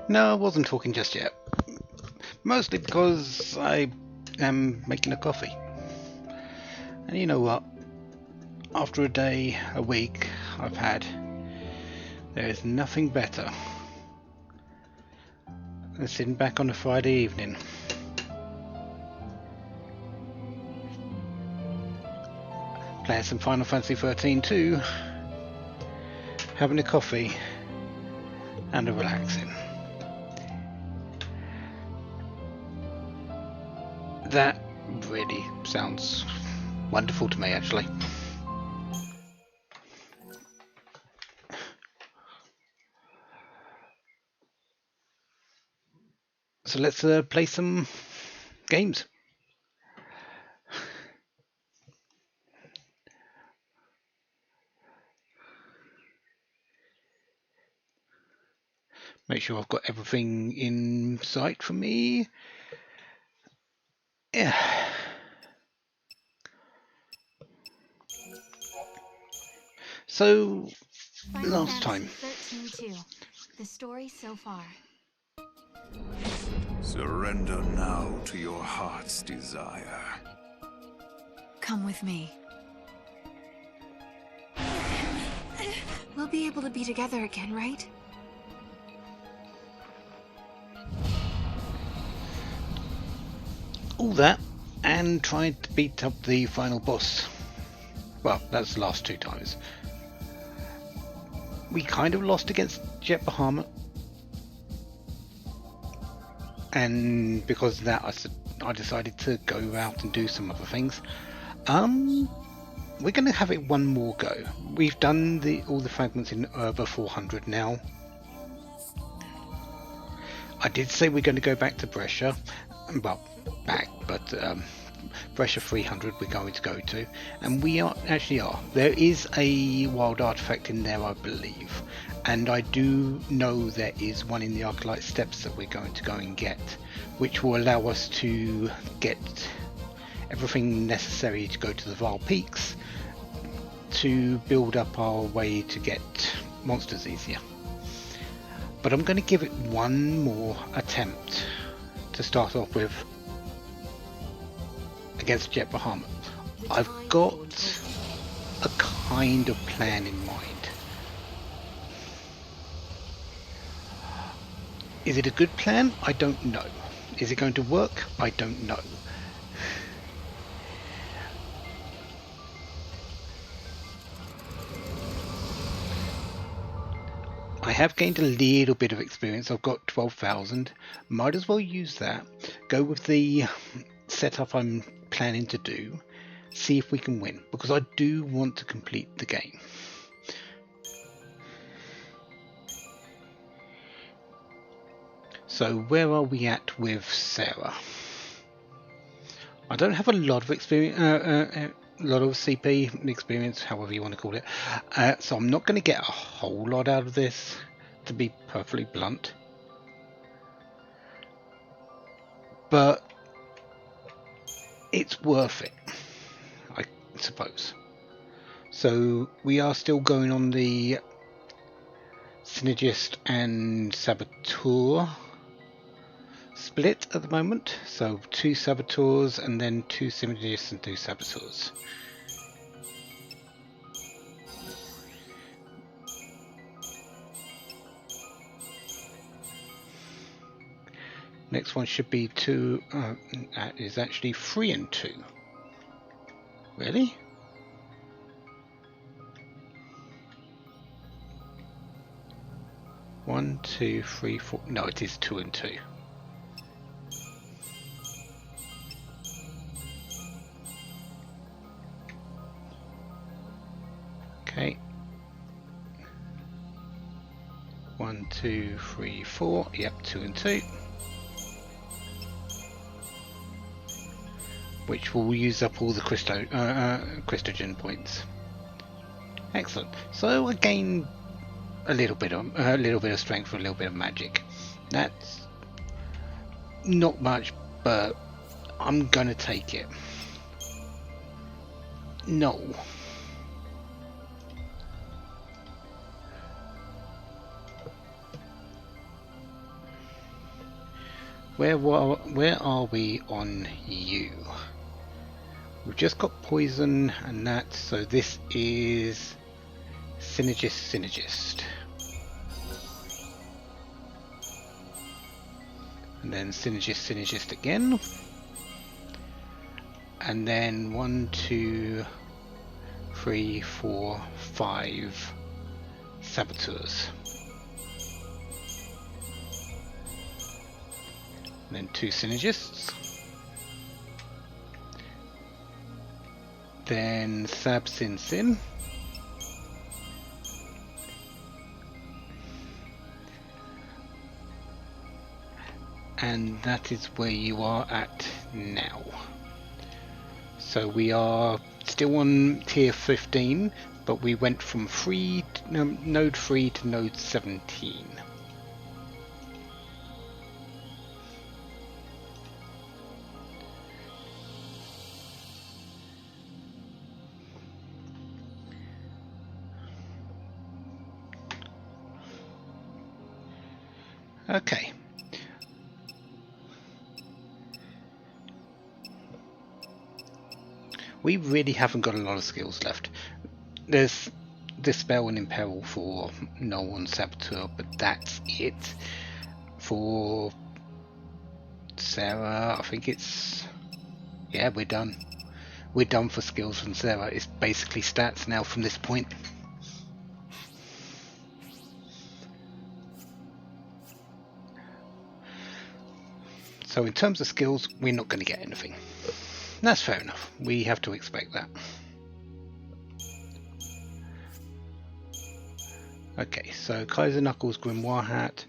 No, I wasn't talking just yet. Mostly because I am making a coffee. And you know what? After a day, a week I've had, there is nothing better than sitting back on a Friday evening, playing some Final Fantasy XIII-2, having a coffee, and a relaxing. That really sounds wonderful to me, actually. So let's play some games. Make sure I've got everything in sight for me. Yeah. So, last time. XIII-2. The story so far. Surrender now to your heart's desire. Come with me. We'll be able to be together again, right? All that, and tried to beat up the final boss. Well, that's the last 2 times. We kind of lost against Jet Bahamut, and because of that I decided to go out and do some other things. We're going to have it one more go. We've done all the fragments in over 400 now. I did say we're going to go back to Brescia. Well, back, but Brescia 300 we're going to go to, and we actually are. There is a wild artifact in there, I believe, and I do know there is one in the Arclight Steppes that we're going to go and get, which will allow us to get everything necessary to go to the Vile Peaks to build up our way to get monsters easier. But I'm going to give it one more attempt to start off with against Jet Bahamut. I've got a kind of plan in mind. Is it a good plan? I don't know. Is it going to work? I don't know. I have gained a little bit of experience. I've got 12,000. Might as well use that. Go with the setup I'm planning to do. See if we can win, because I do want to complete the game. So where are we at with Serah? I don't have a lot of experience, a lot of CP experience, however you want to call it. So I'm not going to get a whole lot out of this, to be perfectly blunt. But it's worth it, I suppose. So we are still going on the Synergist and Saboteur split at the moment. So 2 Saboteurs and then 2 Synergists and 2 Saboteurs. Next one should be 2. That is actually 3 and 2. Really? One, 2, 3, 4. No, it is 2 and 2. Okay. 1, 2, 3, 4. Yep, 2 and 2. Which will use up all the Christogen points. Excellent. So again, a little bit of strength for a little bit of magic. That's not much, but I'm gonna take it. No. Where are we on you? We've just got poison and that, so this is synergist. And then synergist again. And then 1, 2, 3, 4, 5 saboteurs. And then 2 synergists. Then Sab Sin Sin. And that is where you are at now. So we are still on tier 15, but we went from node 3 to node 17. Okay. We really haven't got a lot of skills left. There's Dispel and Imperil for Noel and Saboteur, but that's it. For Serah, I think it's... yeah, we're done. We're done for skills from Serah. It's basically stats now from this point. So in terms of skills, we're not going to get anything. That's fair enough. We have to expect that. Okay, so Kaiser Knuckles, Grimoire Hat,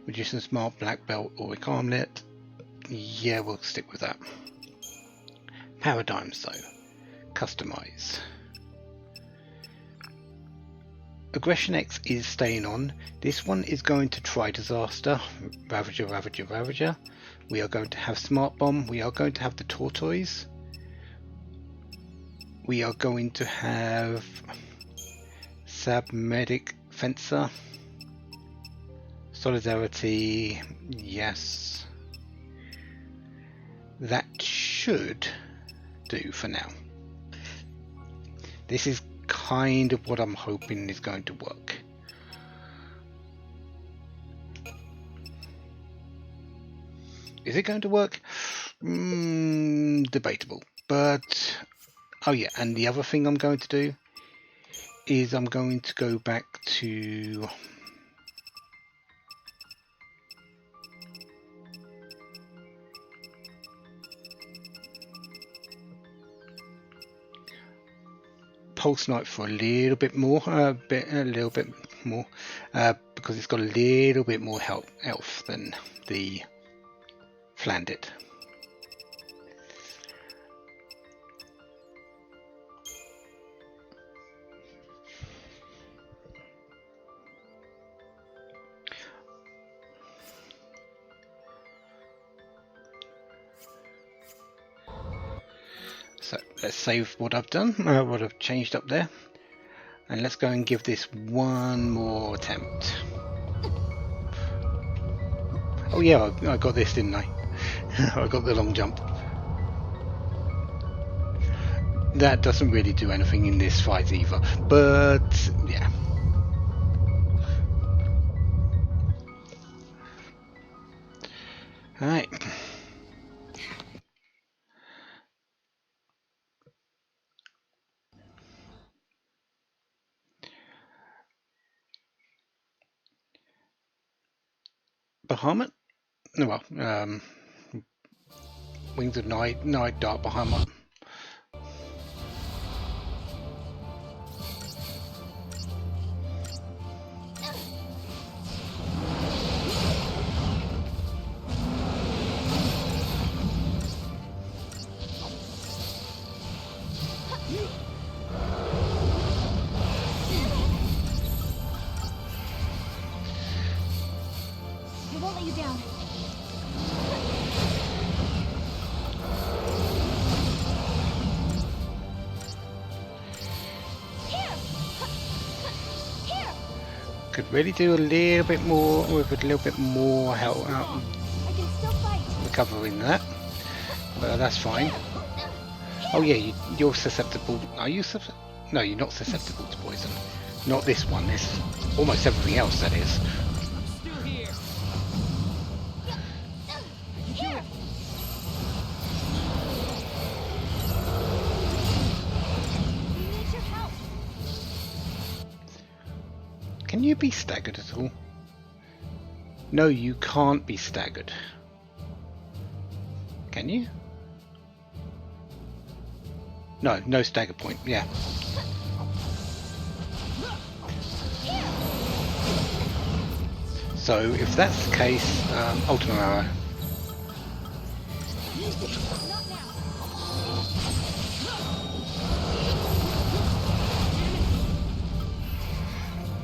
Magician's Mark, Black Belt, Auric Armlet. Yeah, we'll stick with that. Paradigms though. Customize. Aggression X is staying on. This one is going to try Disaster, Ravager, Ravager, Ravager. We are going to have Smart Bomb. We are going to have the Tortoise. We are going to have Sab Medic Fencer. Solidarity, yes. That should do for now. This is kind of what I'm hoping is going to work. Is it going to work? Debatable. But, oh yeah, and the other thing I'm going to do is I'm going to go back to Pulse Knight for a little bit more, because it's got a little bit more health than the Flandit. So let's save what I've done, what I've changed up there, and let's go and give this one more attempt. Oh yeah, I got this, didn't I? I got the long jump. That doesn't really do anything in this fight either, but yeah. Alright. Bahamut? No, well, Wings of Night, Dark Bahamut. It won't let you down. Could really do a little bit more with a little bit more help out. I can still fight. covering that, but that's fine. Oh yeah, you're susceptible. Are you susceptible? No, you're not susceptible to poison. Not this one. This almost everything else that is. Still here. Can you be staggered at all? No, you can't be staggered. Can you? No, no stagger point. Yeah. So if that's the case, ultimate arrow.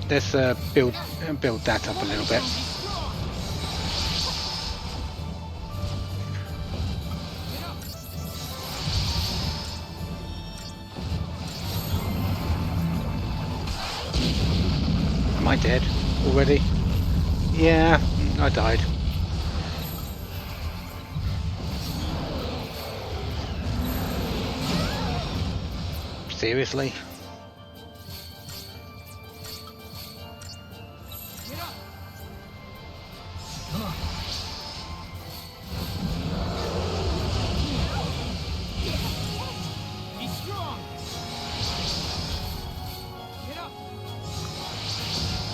Let's build that up a little bit. Am I dead already? Yeah, I died. Seriously?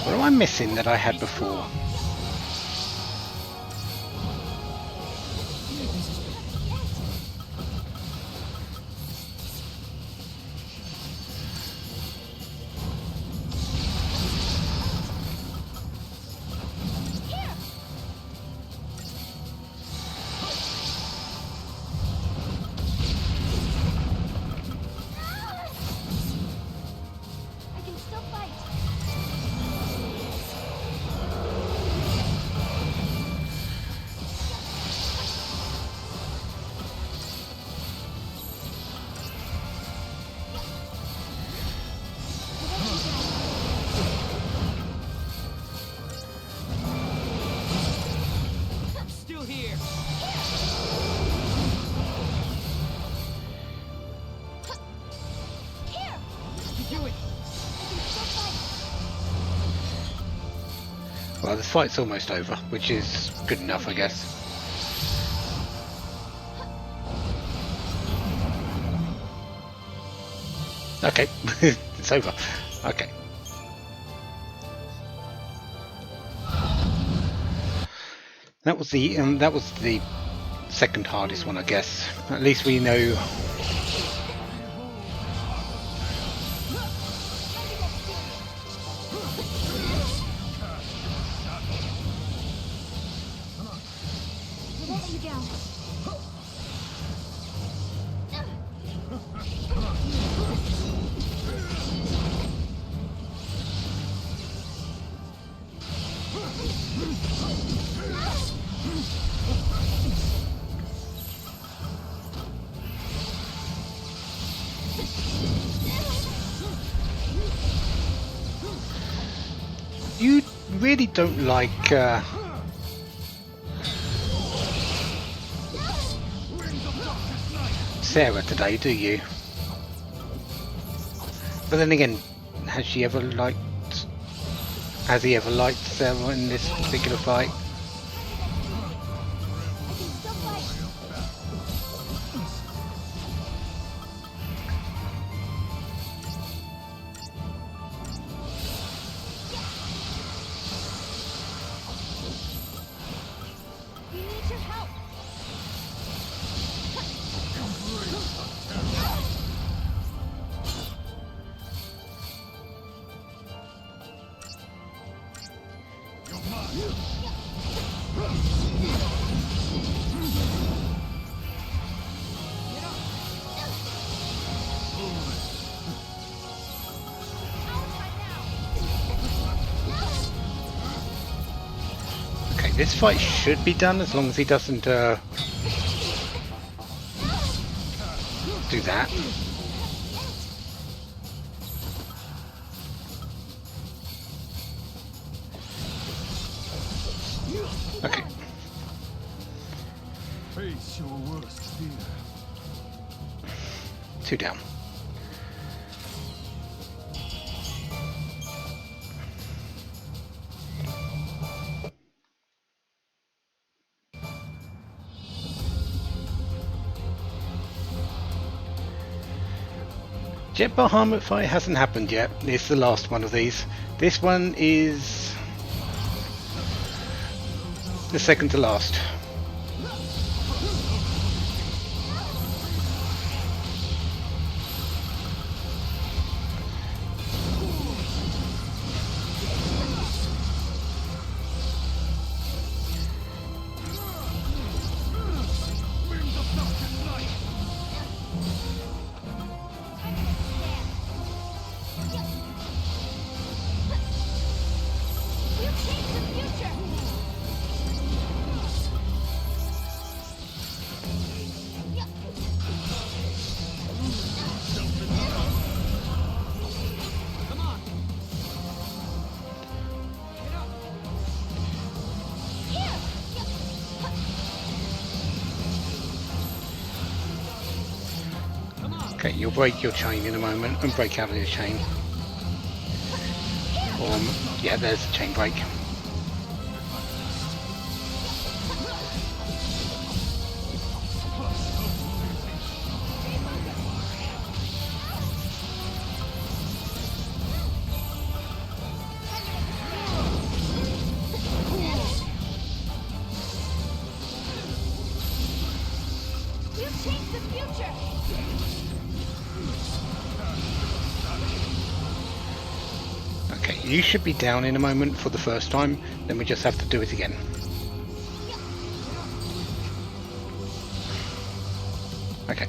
What am I missing that I had before? Well, the fight's almost over, which is good enough, I guess. Okay, it's over. Okay. That was the second hardest one, I guess. At least we know. You really don't like Serah today, do you? But then again, has he ever liked Serah in this particular fight? This fight should be done as long as he doesn't do that. Okay. Face your worst fear. 2 down. Jet Bahamut fight hasn't happened yet. It's the last one of these. This one is the second to last. Okay, you'll break your chain in a moment and break out of your chain. Yeah, there's the chain break. Okay, you should be down in a moment for the first time, then we just have to do it again. Okay.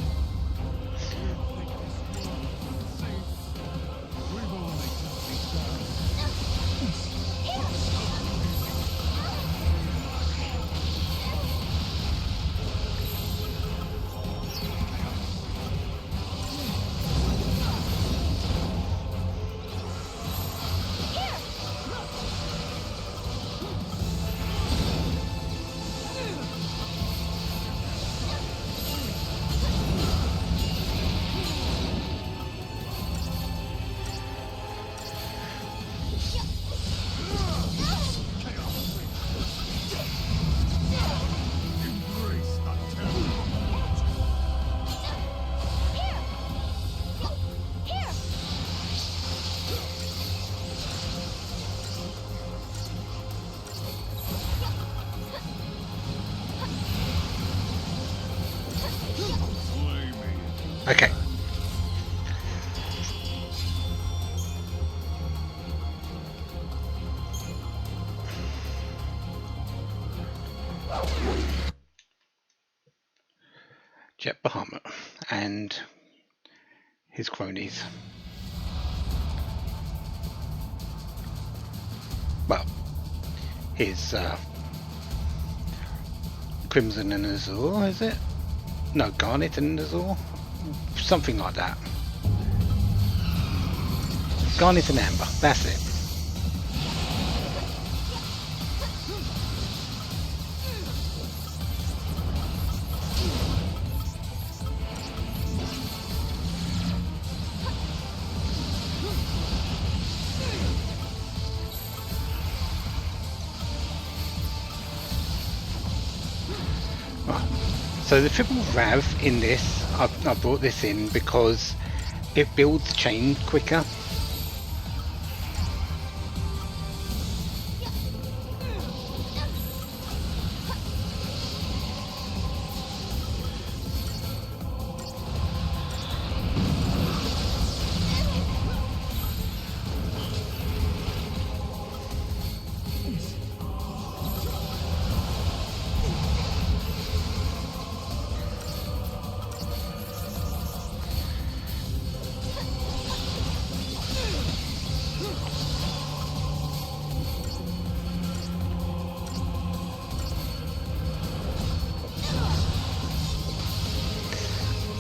Okay. Jet Bahamut and his cronies. Well, his Crimson and Azure, is it? No, Garnet and Azure? Something like that. Garnet and Amber, that's it. So the triple Rav in this, I brought this in because it builds chain quicker.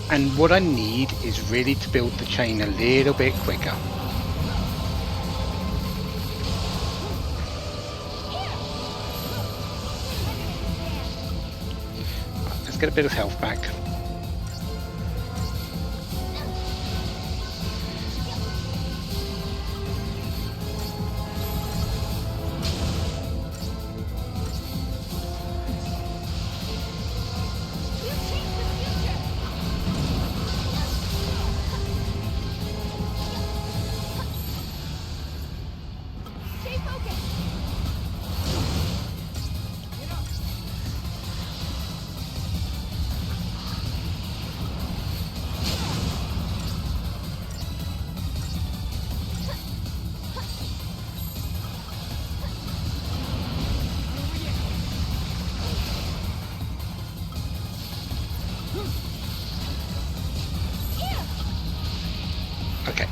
And what I need is really to build the chain a little bit quicker. let's get a bit of health back. Okay.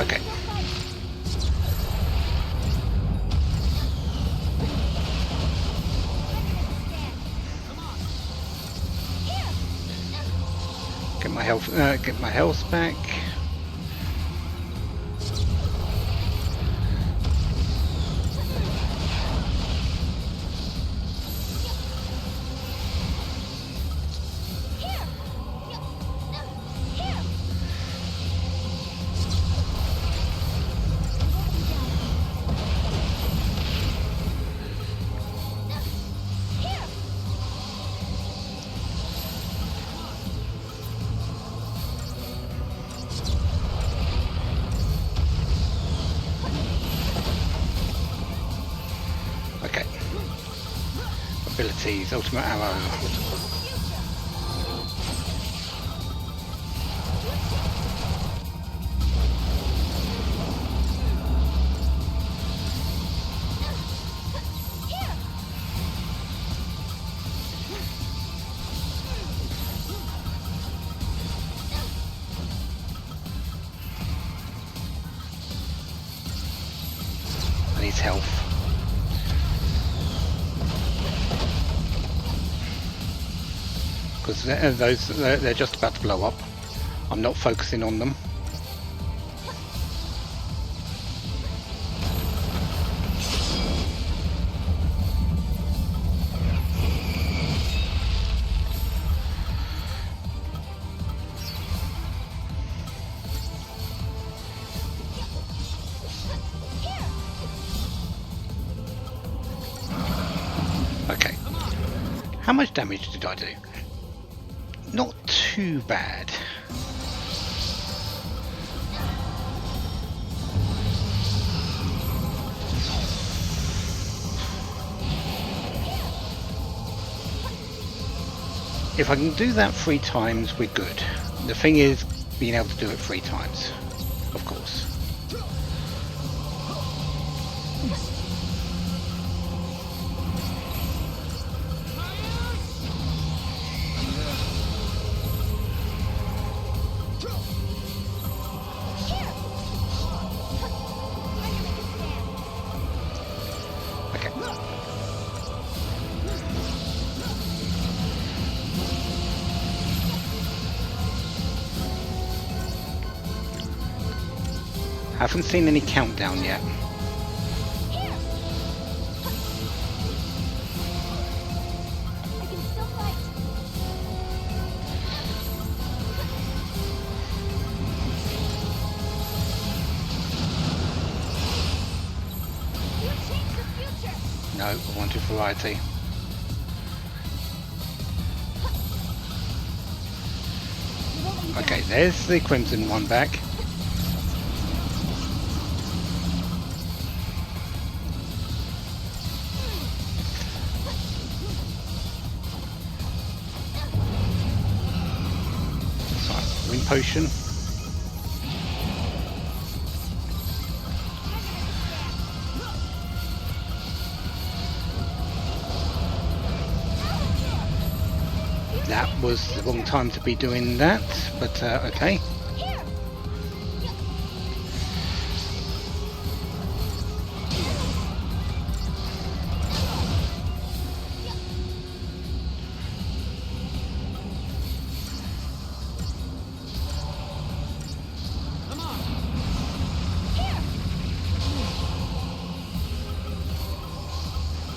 Okay. Get my health back. Okay. Abilities, ultimate arrow. I need health. Because they're just about to blow up. I'm not focusing on them. Okay. How much damage did I do? Not too bad. If I can do that 3 times, we're good. The thing is, being able to do it 3 times, of course. I haven't seen any countdown yet. No, I wanted variety. Okay, there's the crimson one back. Potion. That was the wrong time to be doing that, but okay.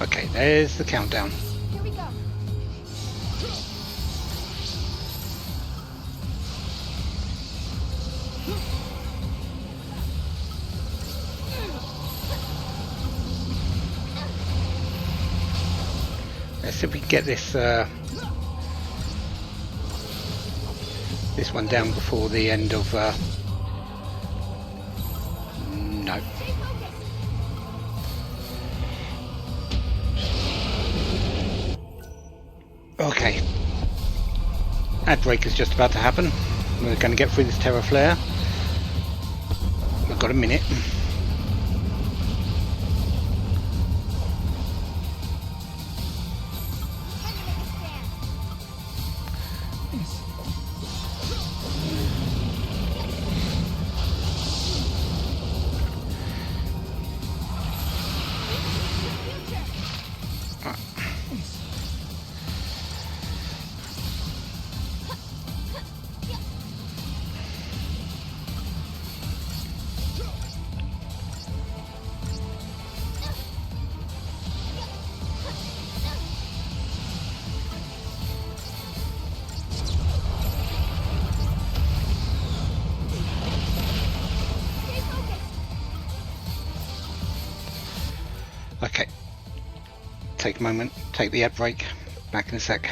Okay, there's the countdown. Here we go. Let's see if we can get this this one down before the end of no. Okay. Ad break is just about to happen. We're going to get through this terror flare. We've got a minute. Okay. Take a moment. Take the ad break. Back in a sec.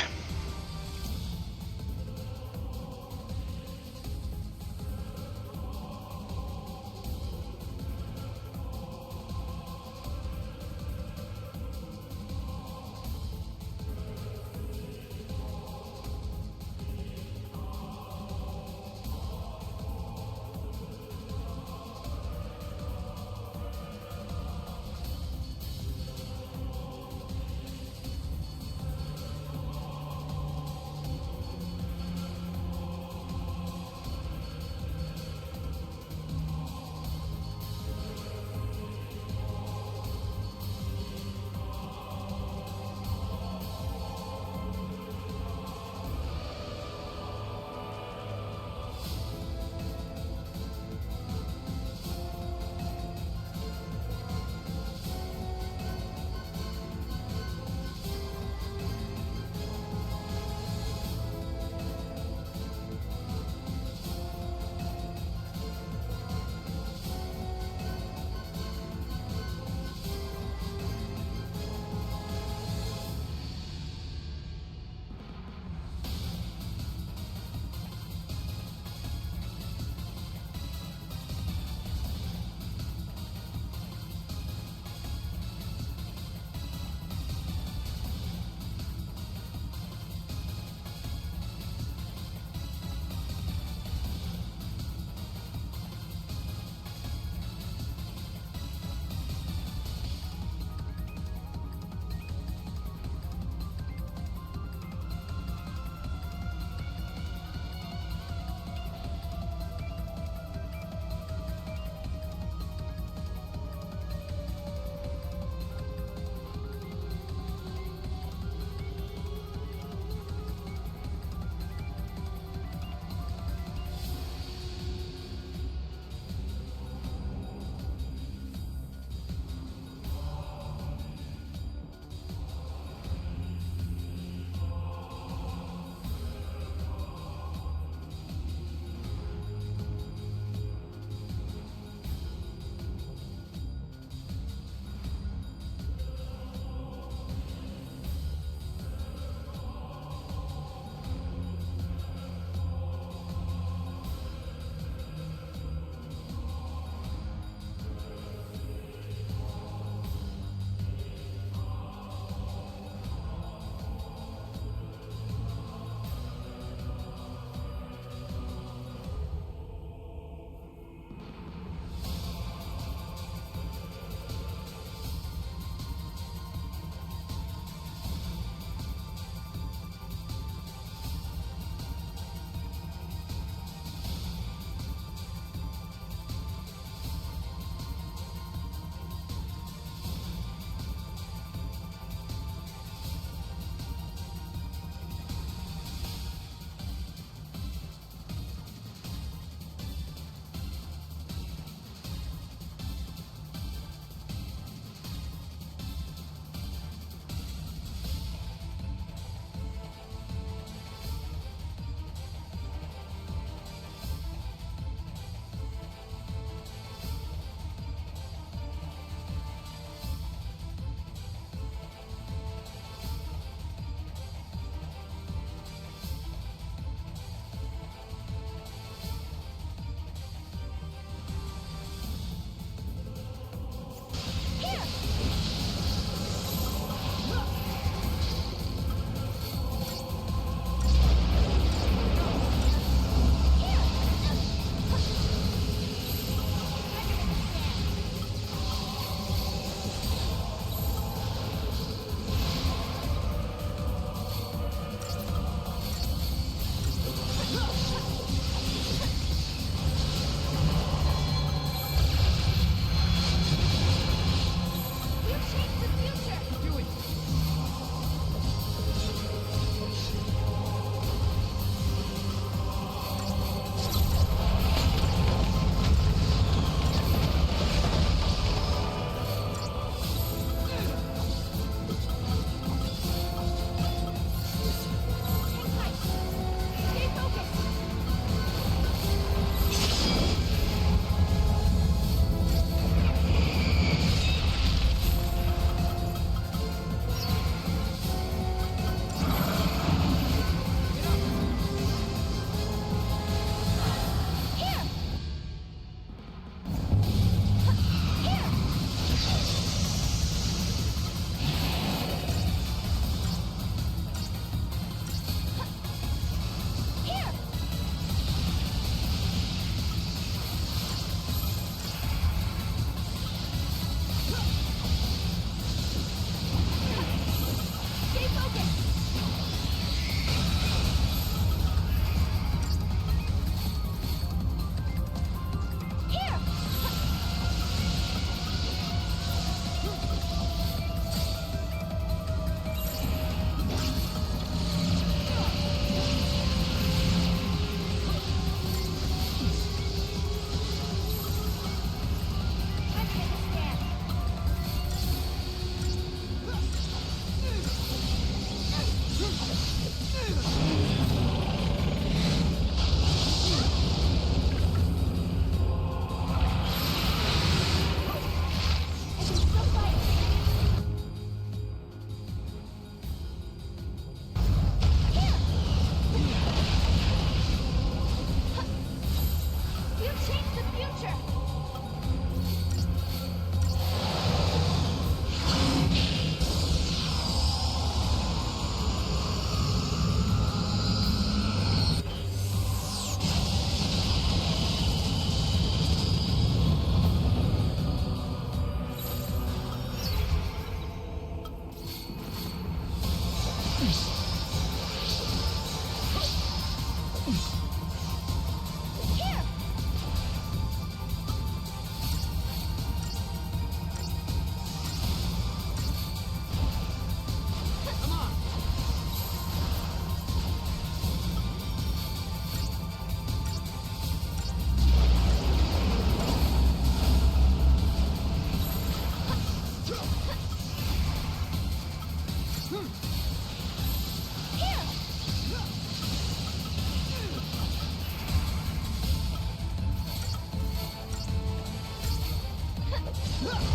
Here!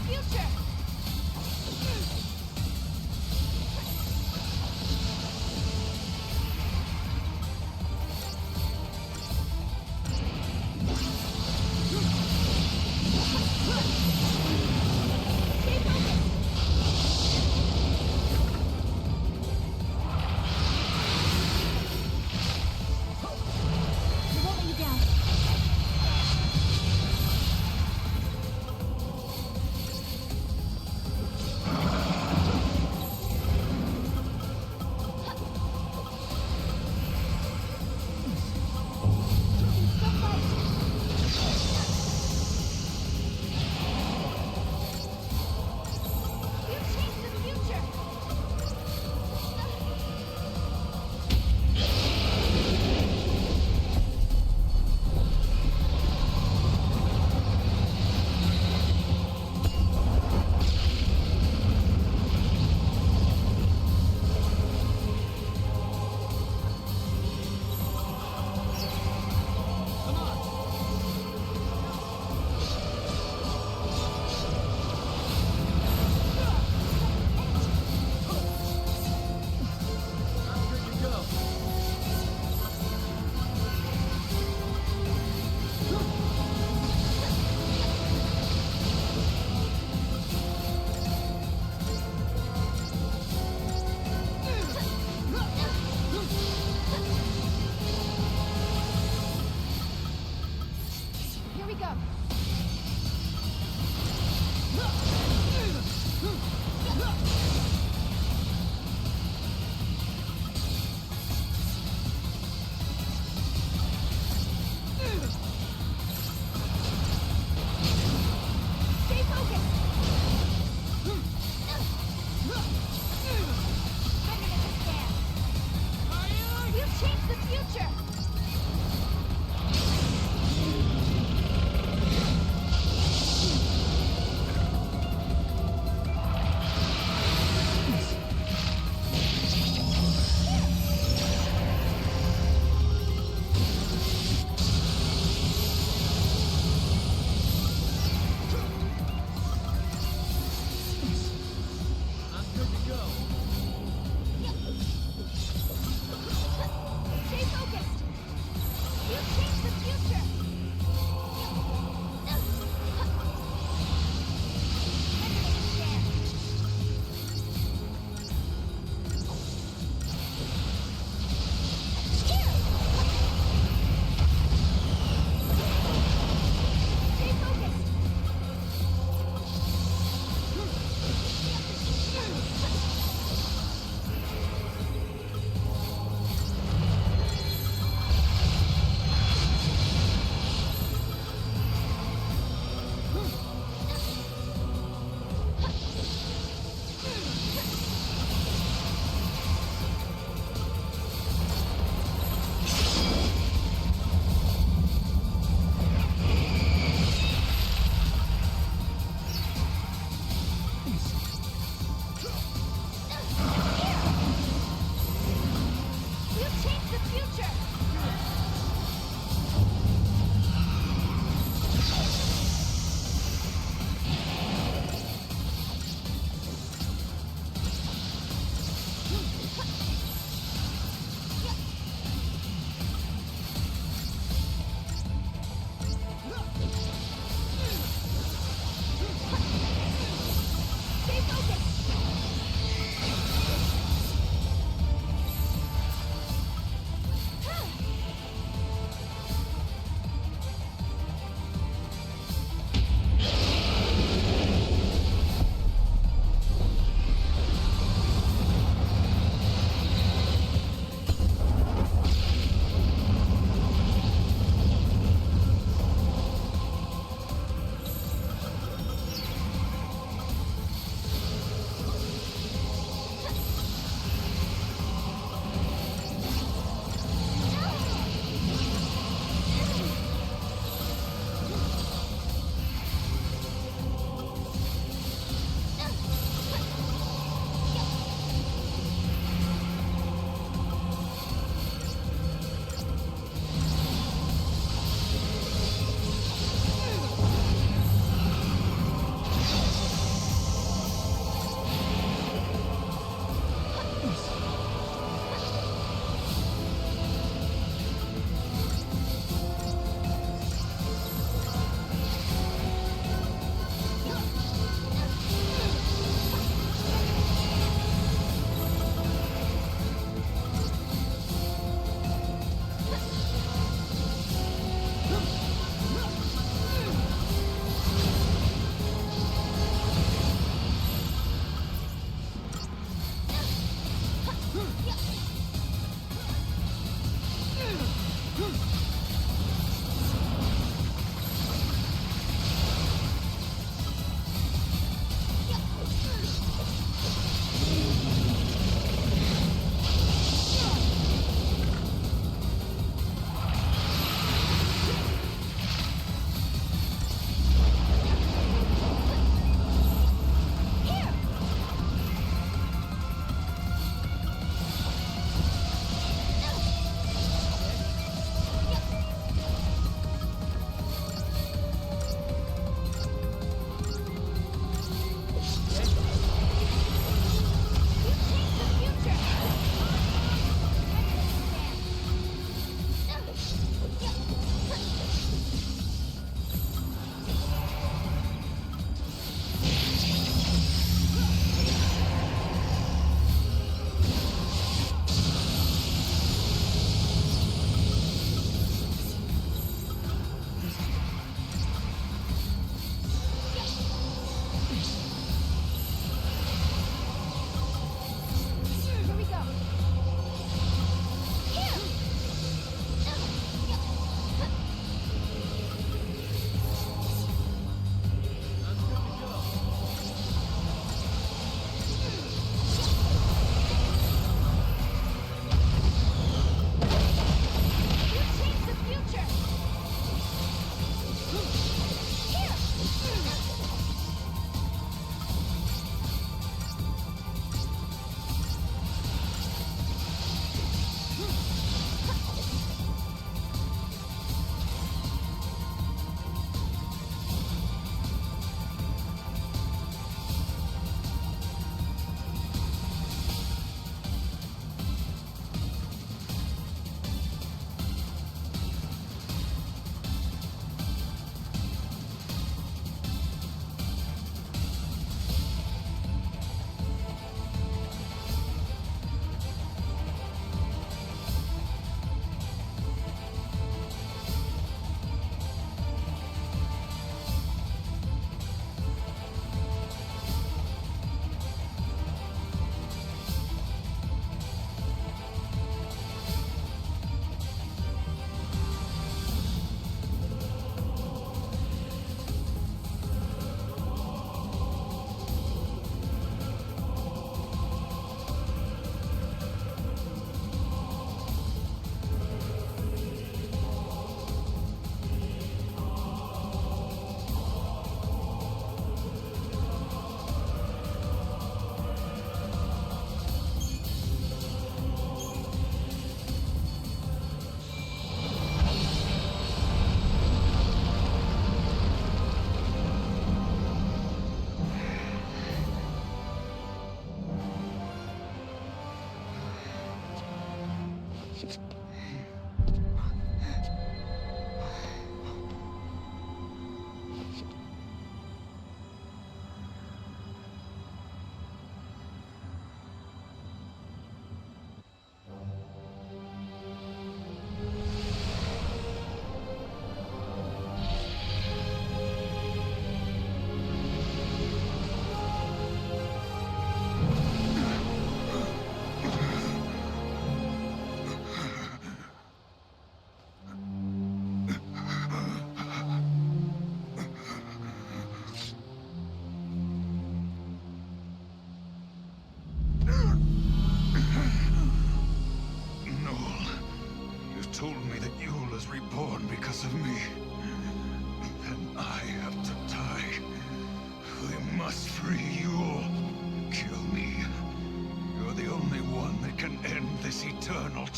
future!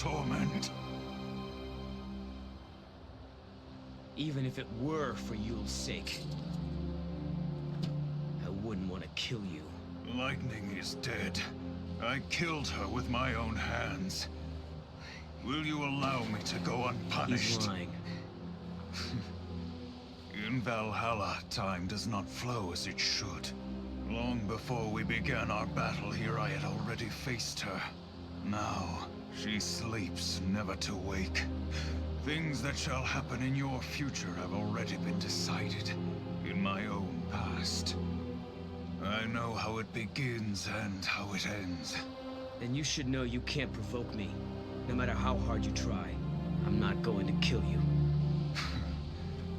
torment. Even if it were for Yule's sake, I wouldn't want to kill you. Lightning is dead. I killed her with my own hands. Will you allow me to go unpunished? He's lying. In Valhalla, time does not flow as it should. Long before we began our battle here, I had already faced her. Now, she sleeps, never to wake. Things that shall happen in your future have already been decided in my own past. I know how it begins and how it ends. Then you should know you can't provoke me. No matter how hard you try, I'm not going to kill you.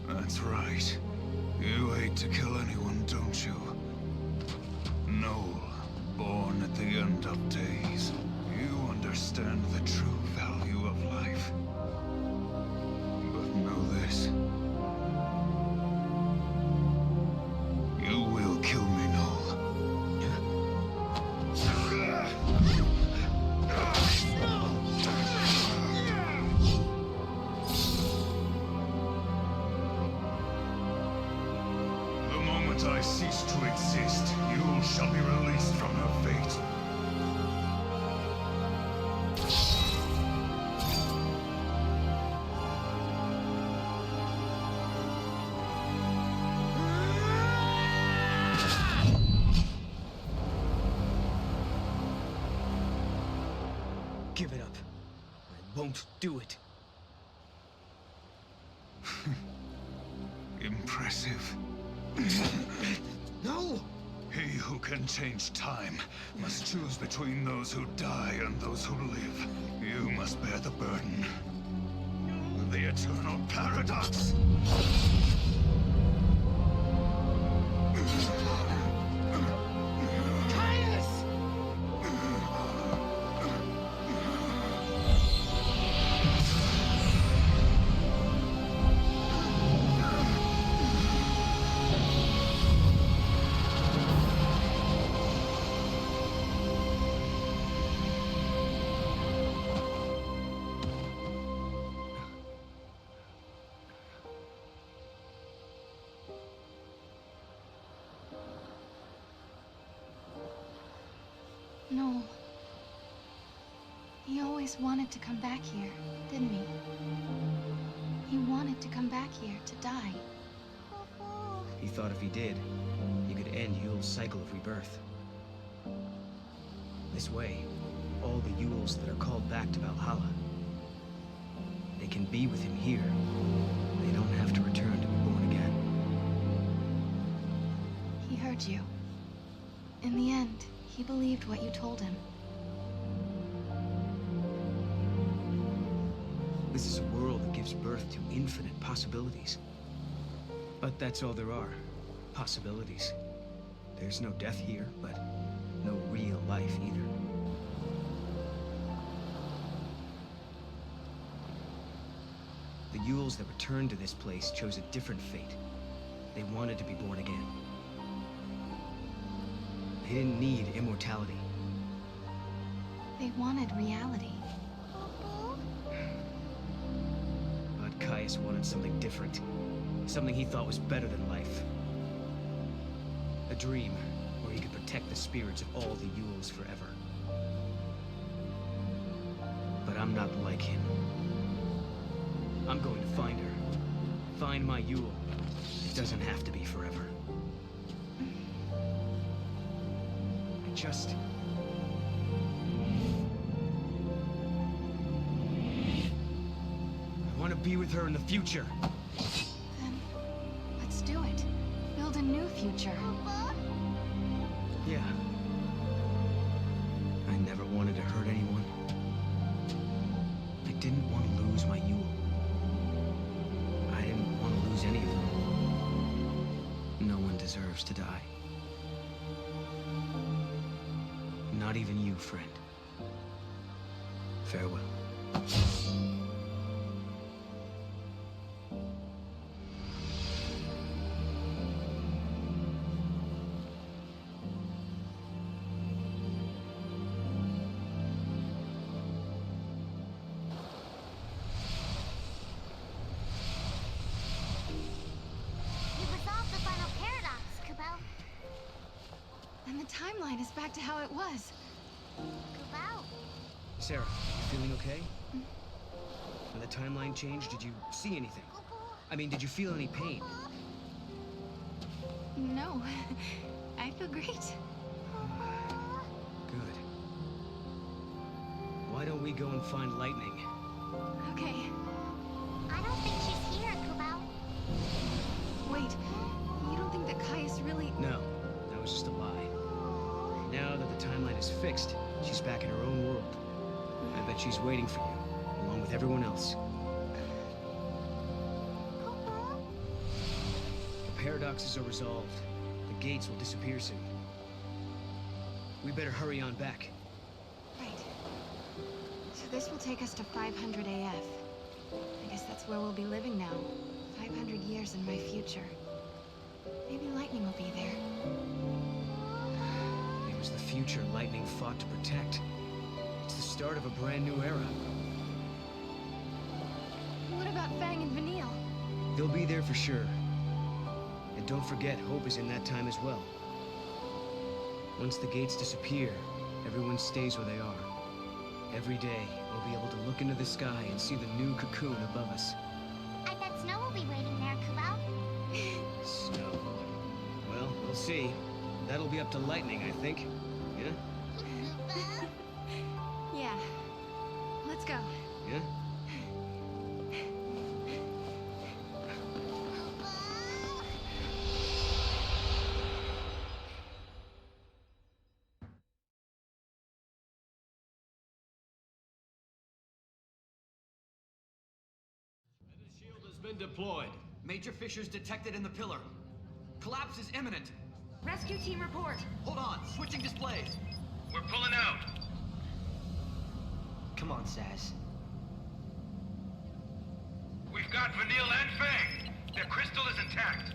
That's right. You hate to kill anyone, don't you? Noel, born at the end of days. You understand the true value of life. But know this. You will kill me, Noel. The moment I cease to exist, you shall be released from her fate. Give it up. I won't do it. Impressive. No! He who can change time must choose between those who die and those who live. You must bear the burden. The eternal paradox. Noel. He always wanted to come back here, didn't he? He wanted to come back here to die. He thought if he did, he could end Yule's cycle of rebirth. This way, all the Yules that are called back to Valhalla, they can be with him here. They don't have to return to be born again. He heard you. In the end, he believed what you told him. This is a world that gives birth to infinite possibilities. But that's all there are. Possibilities. There's no death here, but no real life either. The Yules that returned to this place chose a different fate. They wanted to be born again. They didn't need immortality. They wanted reality. But Caius wanted something different. Something he thought was better than life. A dream where he could protect the spirits of all the Yules forever. But I'm not like him. I'm going to find her. Find my Yule. It doesn't have to be forever. I want to be with her in the future. Then, let's do it. Build a new future. Yeah. I never wanted to hurt anyone. I didn't want to lose my Yule. I didn't want to lose any of them. No one deserves to die. Not even you, friend. Farewell. timeline is back to how it was. Kubao. Serah, you feeling okay? When the timeline changed, did you see anything? I mean, did you feel any pain? No, I feel great. Good. Why don't we go and find Lightning? Okay. I don't think she's here, Kubao. Wait, you don't think that Caius really... No, that was just a lie. Now that the timeline is fixed, she's back in her own world. I bet she's waiting for you, along with everyone else. The paradoxes are resolved. The gates will disappear soon. We better hurry on back. Right. So this will take us to 500 AF. I guess that's where we'll be living now. 500 years in my future. Maybe Lightning will be there. It was the future Lightning fought to protect. It's the start of a brand new era. What about Fang and Vanille? They'll be there for sure. And don't forget, Hope is in that time as well. Once the gates disappear, everyone stays where they are. Every day, we'll be able to look into the sky and see the new cocoon above us. I bet Snow will be waiting there, Kubao. Snow. Well, we'll see. That'll be up to Lightning, I think. Yeah? Kubao. Yeah. Let's go. Yeah? Shield has been deployed. Major fissures detected in the pillar. Collapse is imminent. Rescue team report. Hold on, switching displays. We're pulling out. Come on, Saz. We've got Vanille and Fang. Their crystal is intact.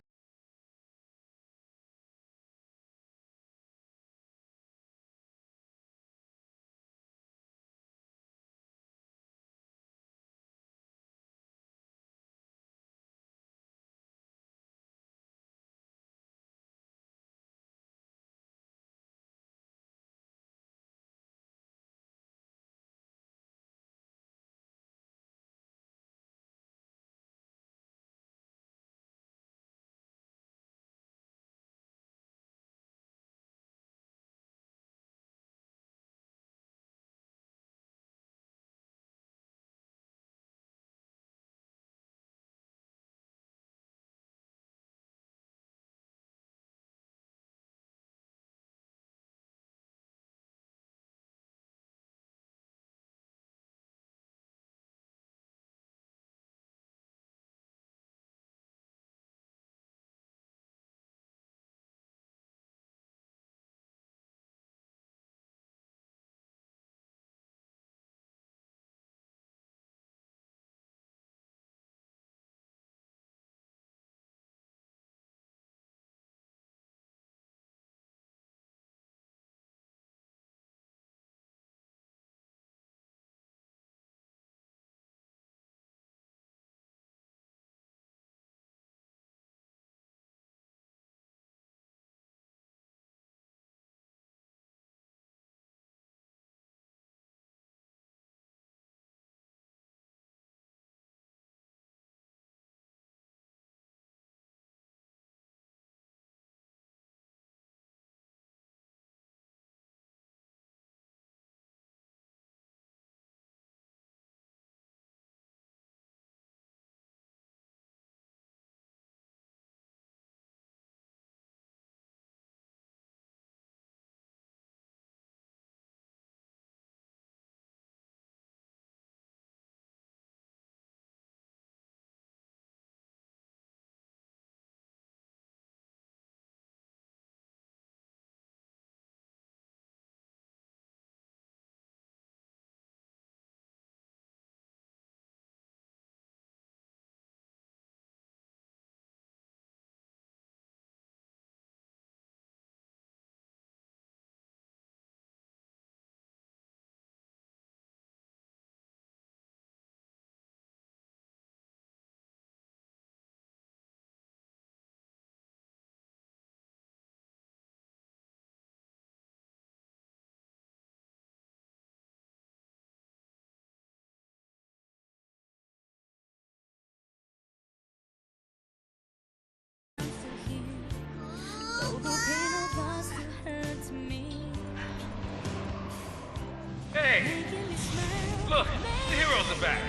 back.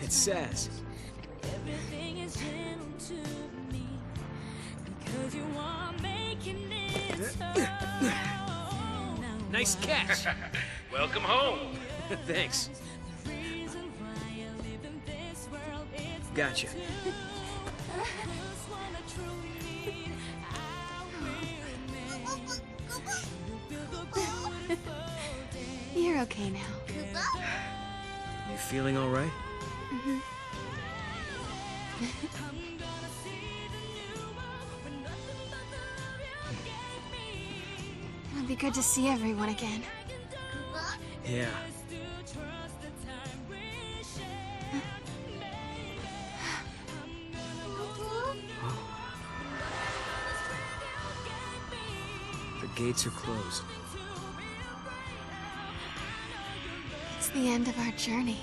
It says. Everything is gentle to me because you are making it so. Nice catch. Welcome home. Thanks. The reason why I live in this world is Gotcha. just what I truly need. I will make you feel the beautiful day. You're okay now. You feeling all right? Mhm. I'm gonna see the new world when nothing but the love you gave me. It'll be good to see everyone again. Yeah. Still trust the time we share. The gates are closed. It's the end of our journey.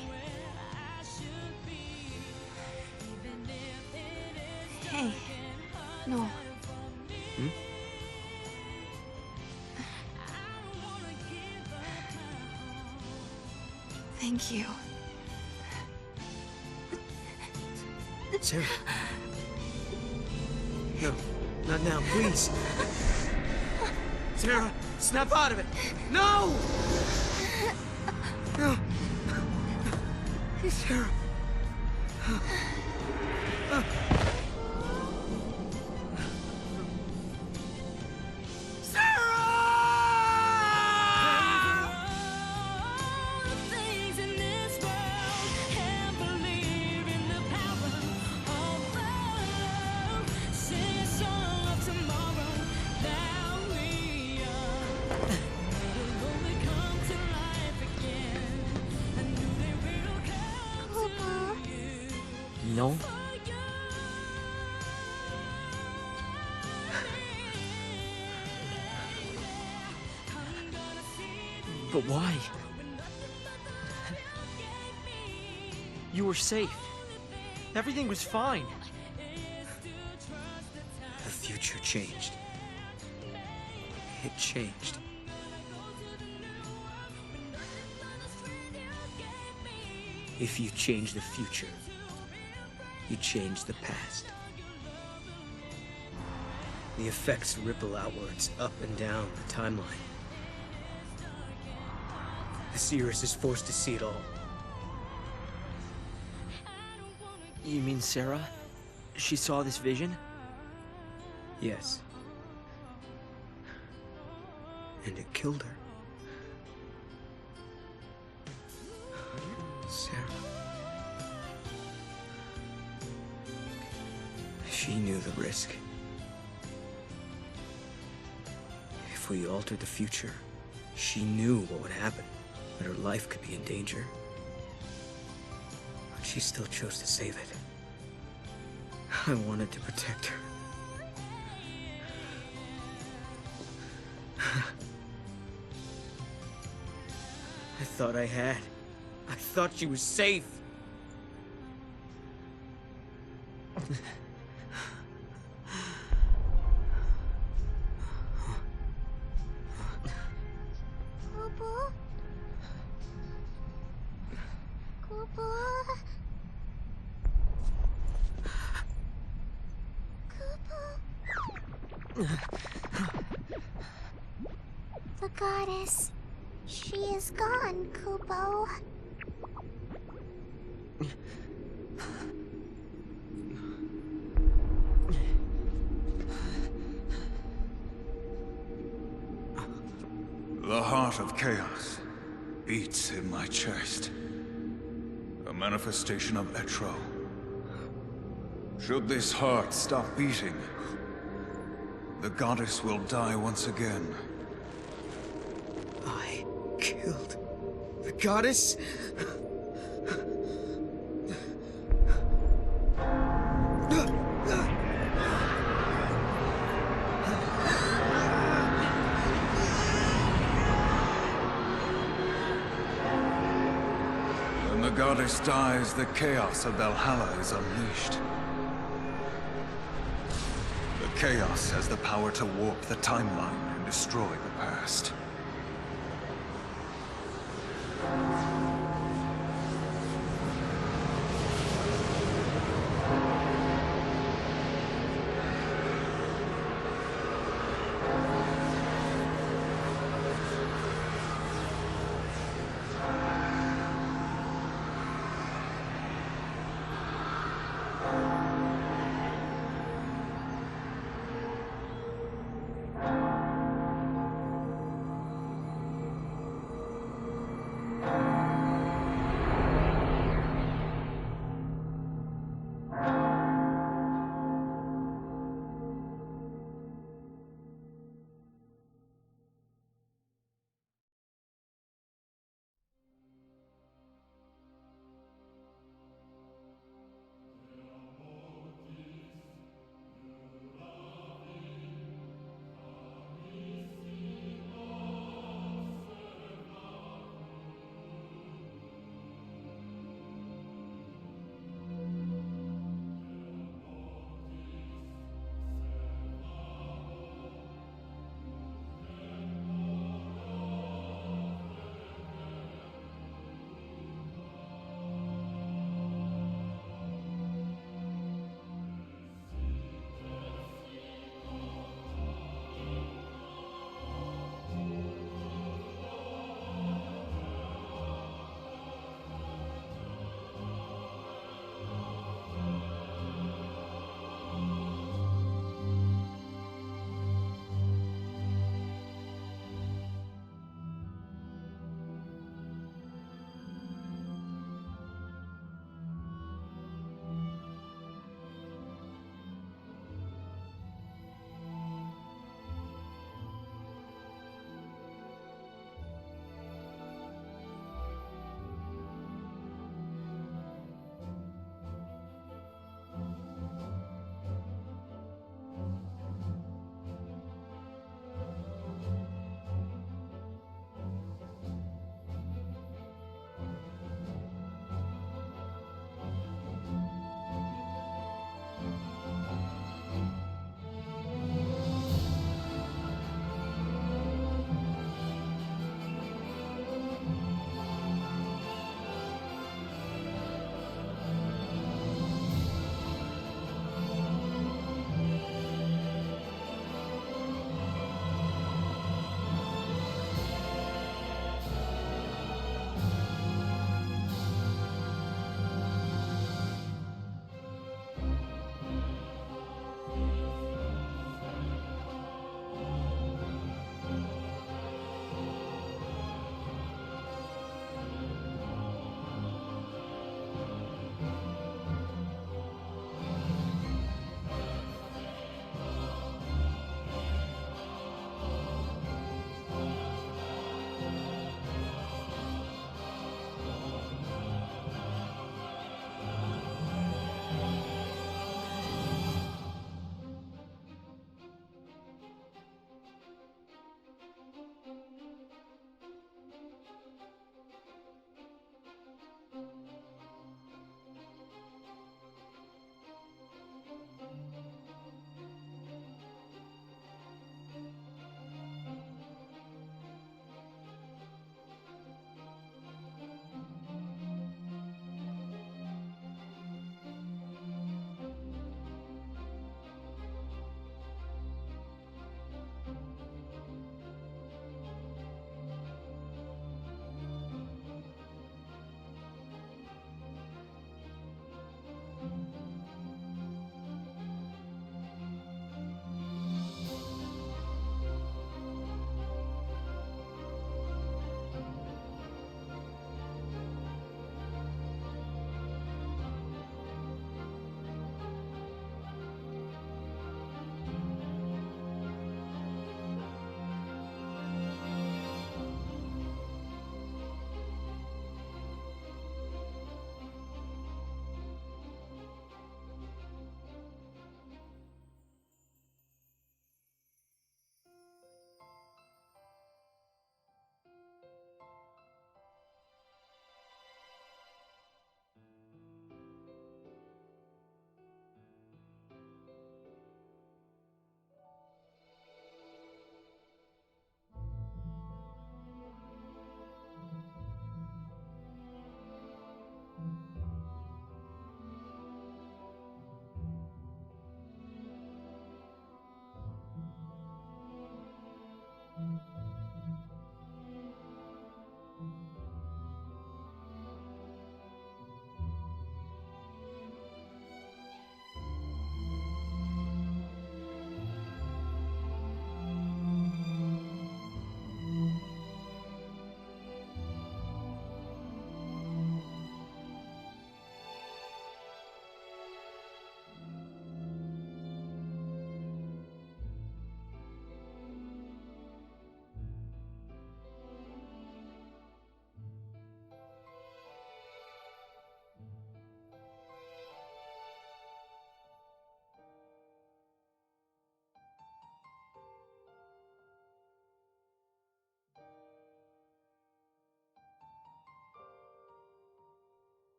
Hey, Noel. Hmm? Thank you. Serah. No, not now, please. Serah, snap out of it. No! No. Serah. All the things in this world and believe in the power of love. Sing a song of tomorrow that we are. It'll only come to life again. I knew they will come to you. No? But why? You were safe. Everything was fine. The future changed. It changed. If you change the future, you change the past. The effects ripple outwards, up and down the timeline. The seeress is forced to see it all. You mean Serah? She saw this vision? Yes. And it killed her. Serah. She knew the risk. If we altered the future, she knew what would happen. That her life could be in danger. But she still chose to save it. I wanted to protect her. I thought I had. I thought she was safe. Kupo? Kupo? Kupo? The goddess. She is gone, Kupo. The heart of chaos beats in my chest. A manifestation of XIII. Should this heart stop beating, the goddess will die once again. I killed the goddess? When the goddess dies, the chaos of Valhalla is unleashed. The chaos has the power to warp the timeline and destroy the past.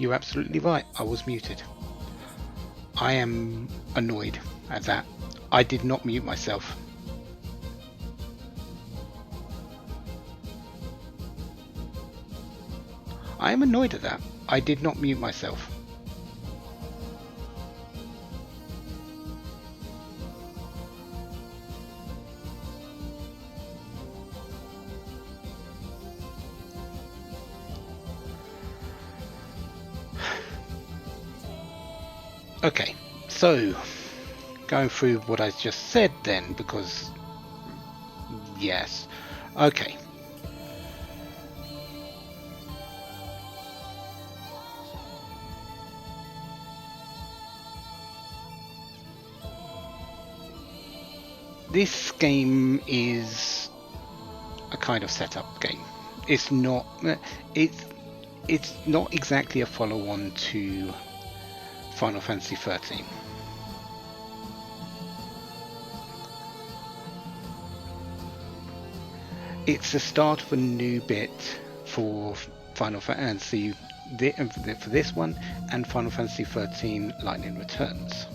you're absolutely right. I was muted. I am annoyed at that. I did not mute myself. I am annoyed at that. I did not mute myself. Okay, so going through what I just said then, because yes, okay. This game is a kind of setup game. It's not exactly a follow-on to Final Fantasy XIII. It's the start of a new bit for Final Fantasy for this one and Final Fantasy XIII Lightning Returns.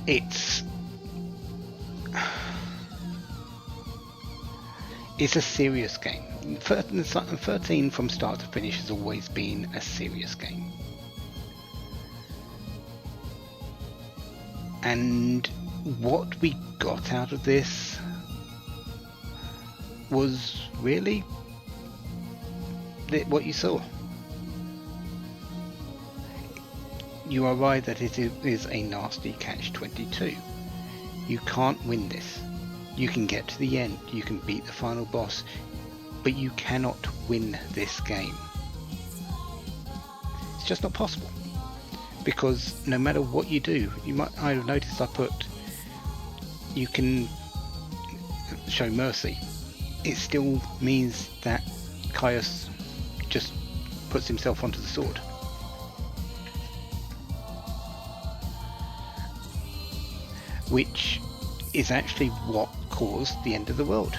It's a serious game. 13 from start to finish has always been a serious game. And what we got out of this was really what you saw. You are right that it is a nasty catch-22. You can't win this. You can get to the end, you can beat the final boss, but you cannot win this game. It's just not possible. Because no matter what you do, I have noticed I put, you can show mercy. It still means that Caius just puts himself onto the sword. Which is actually what caused the end of the world.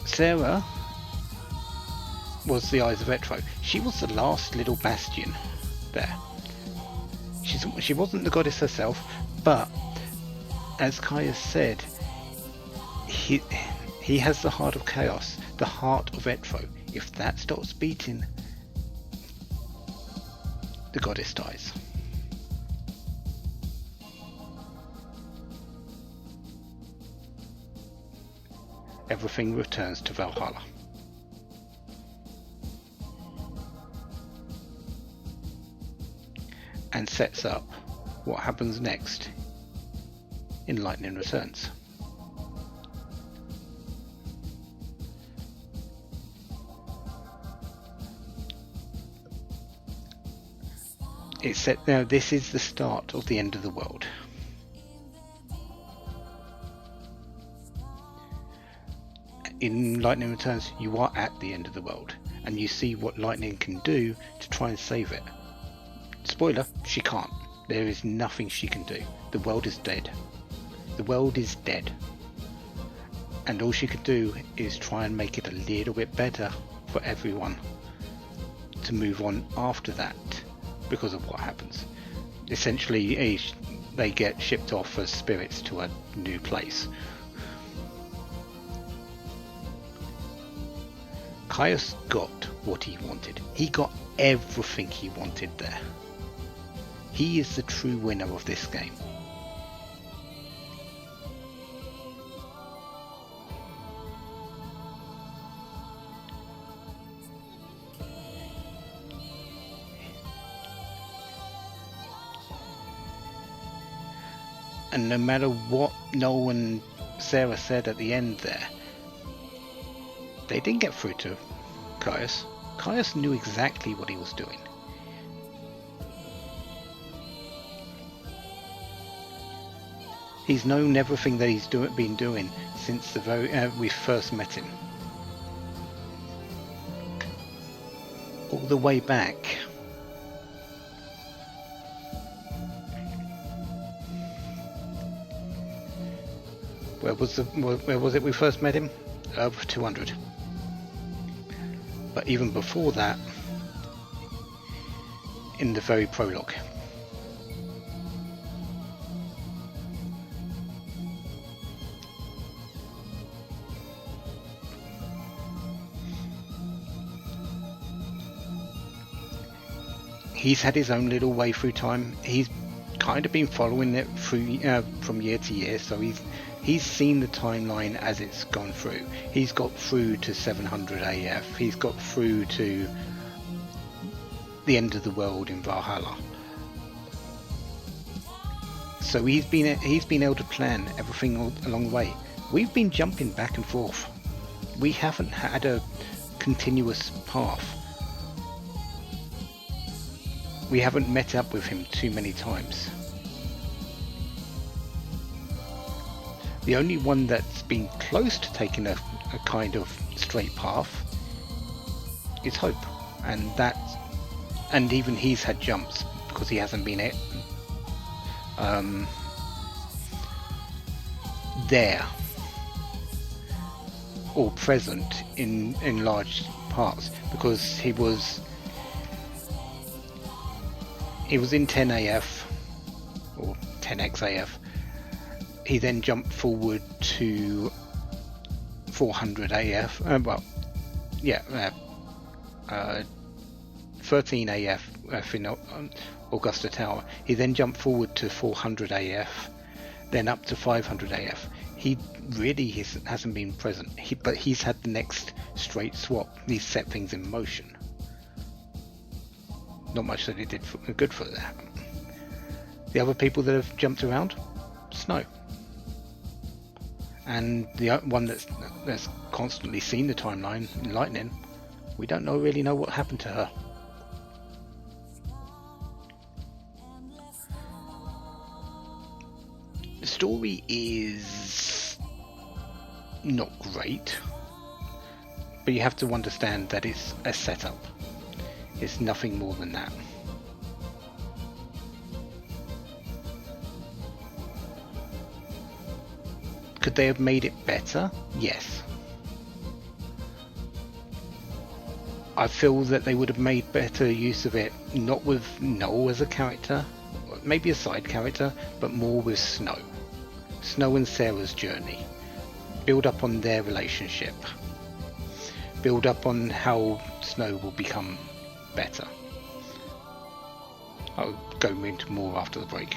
Serah was the Eyes of Etro. She was the last little bastion there. She wasn't the goddess herself, but as Caius said, he has the heart of chaos, the heart of Etro. If that stops beating, the goddess dies. Everything returns to Valhalla. And sets up what happens next in Lightning Returns. It's set now. This is the start of the end of the world. In Lightning Returns, you are at the end of the world, and you see what Lightning can do to try and save it. Spoiler, she can't. There is nothing she can do. The world is dead. The world is dead. And all she can do is try and make it a little bit better for everyone to move on after that, because of what happens. Essentially, they get shipped off as spirits to a new place. Caius got what he wanted. He got everything he wanted there. He is the true winner of this game. And no matter what Noel and Serah said at the end there, they didn't get through to Caius. Caius knew exactly what he was doing. He's known everything that he's been doing since we first met him. All the way back. Where was it we first met him? 200. But even before that, in the very prologue, he's had his own little way through time. He's kind of been following it through from year to year, so he's seen the timeline as it's gone through. He's got through to 700 AF. He's got through to the end of the world in Valhalla. So he's been able to plan everything along the way. We've been jumping back and forth. We haven't had a continuous path. We haven't met up with him too many times. The only one that's been close to taking a kind of straight path is Hope, and even he's had jumps because he hasn't been there or present in large parts, because he was in 10 AF or 10x AF. He then jumped forward to 400 AF. 13 AF in Augusta Tower. He then jumped forward to 400 AF, then up to 500 AF. He really hasn't been present, but he's had the next straight swap. He's set things in motion. Not much that he did good for that. The other people that have jumped around, Snow. And the one that's constantly seen the timeline, Lightning, we don't really know what happened to her. The story is not great, but you have to understand that it's a setup. It's nothing more than that. Could they have made it better? Yes. I feel that they would have made better use of it, not with Noel as a character, maybe a side character, but more with Snow. Snow and Serah's journey. Build up on their relationship. Build up on how Snow will become better. I'll go into more after the break.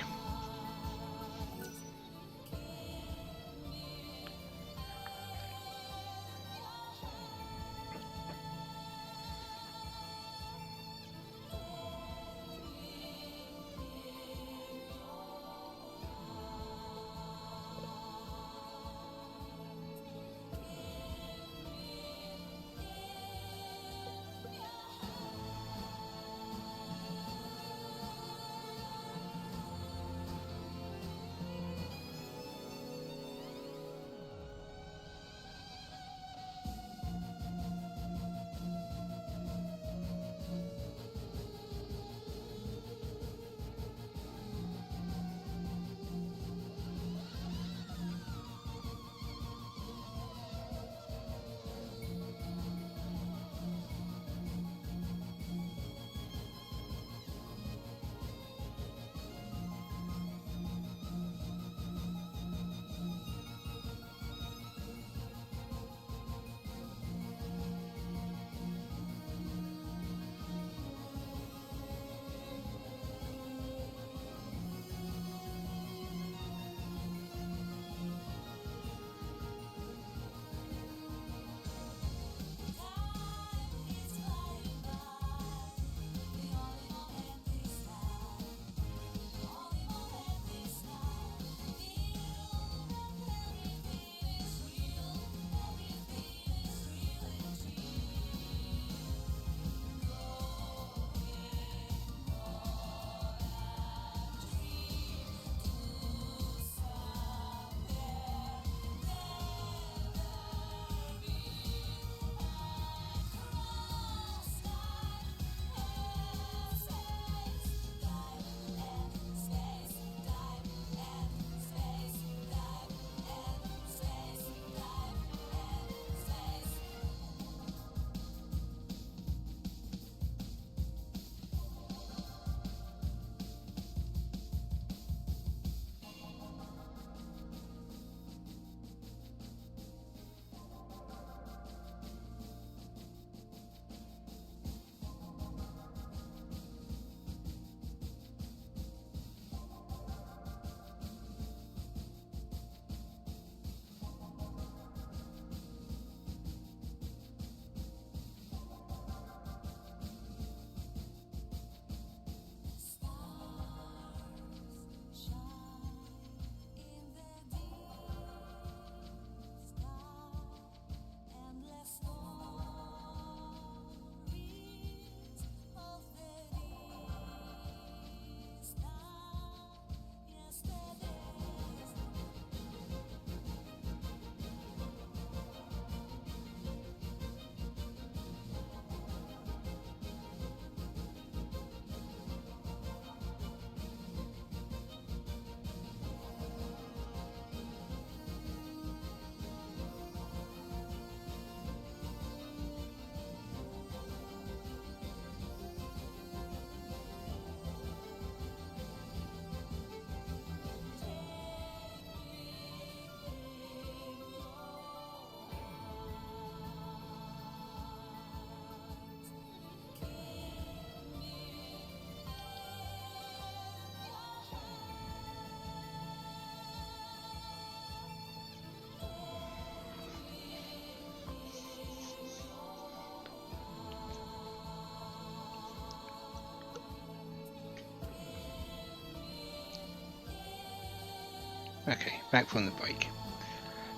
Okay, back from the break.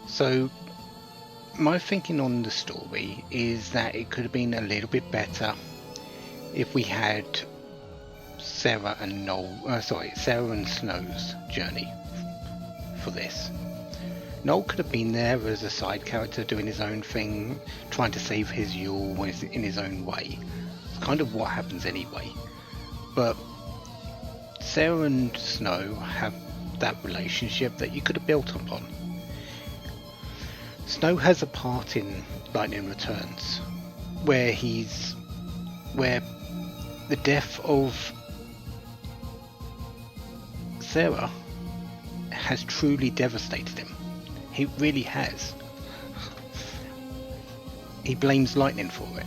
So, my thinking on the story is that it could have been a little bit better if we had Serah and Serah and Snow's journey for this. Noel could have been there as a side character doing his own thing, trying to save his Yule in his own way. It's kind of what happens anyway. But Serah and Snow have that relationship that you could have built upon. Snow has a part in Lightning Returns where the death of Serah has truly devastated him. He really has. He blames lightning for it.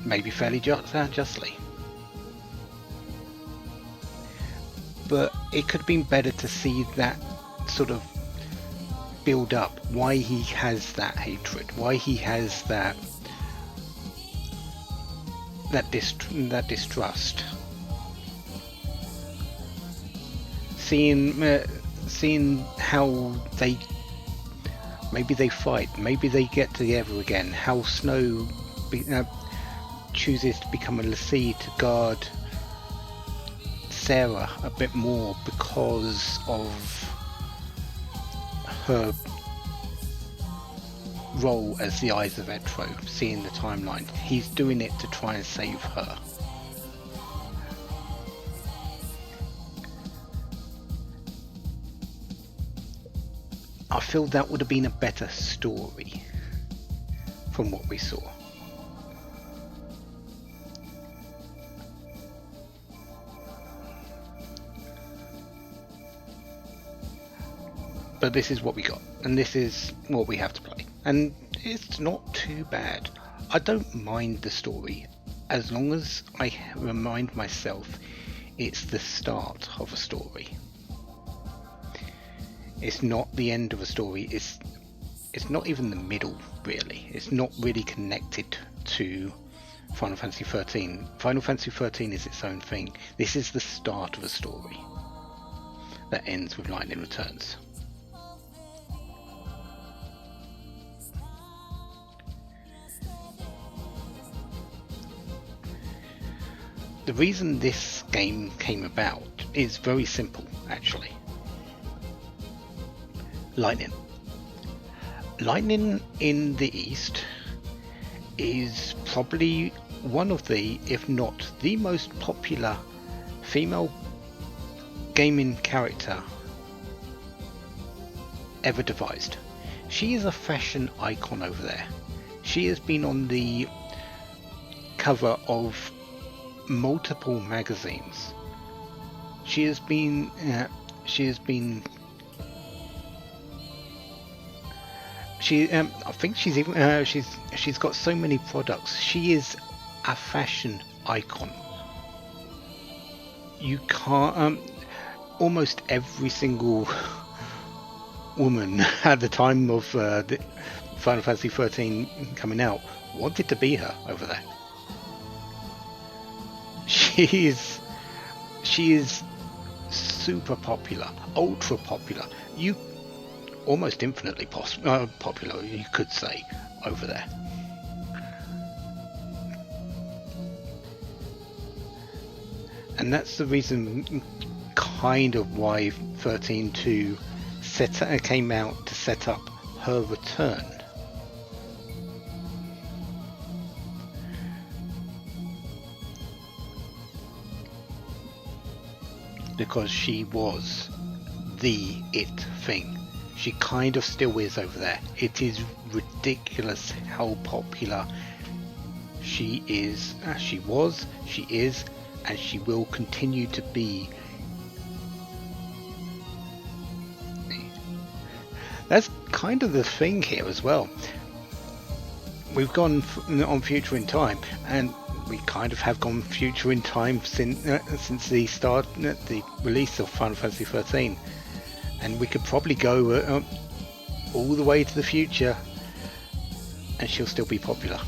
Maybe fairly justly. But it could have been better to see that sort of build up, why he has that hatred, why he has that distrust. Seeing how maybe they fight, maybe they get together again, how Snow chooses to become a Lassie to guard Serah a bit more because of her role as the Eyes of Etro, seeing the timeline. He's doing it to try and save her. I feel that would have been a better story from what we saw. But this is what we got, and this is what we have to play. And it's not too bad. I don't mind the story, as long as I remind myself it's the start of a story. It's not the end of a story, it's not even the middle, really. It's not really connected to Final Fantasy XIII. Final Fantasy XIII is its own thing. This is the start of a story that ends with Lightning Returns. The reason this game came about is very simple, actually. Lightning. Lightning in the East is probably one of the, if not the most popular female gaming character ever devised. She is a fashion icon over there. She has been on the cover of multiple magazines. I think she's even she's got so many products. She is a fashion icon. You can't almost every single woman at the time of the Final Fantasy XIII coming out wanted to be her over there. She is super popular, ultra popular. You almost infinitely popular, you could say, over there. And that's the reason, kind of, why XIII-2 came out to set up her return. Because she was the it thing. She kind of still is over there. It is ridiculous how popular she is. She was, she is, and she will continue to be. That's kind of the thing here as well. We've gone on Future in Time, and we kind of have gone future in time since the release of Final Fantasy XIII, and we could probably go all the way to the future and she'll still be popular.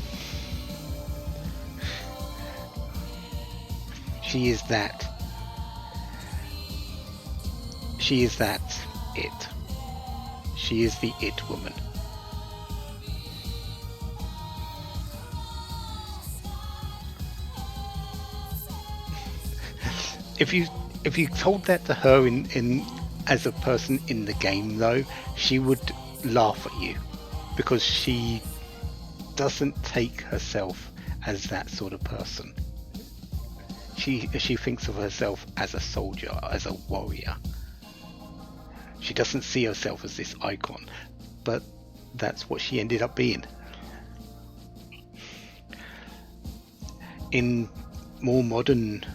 She is that. She is that it. She is the it woman. If you told that to her in as a person in the game though, she would laugh at you, because she doesn't take herself as that sort of person. She thinks of herself as a soldier, as a warrior. She doesn't see herself as this icon, but that's what she ended up being. In more modern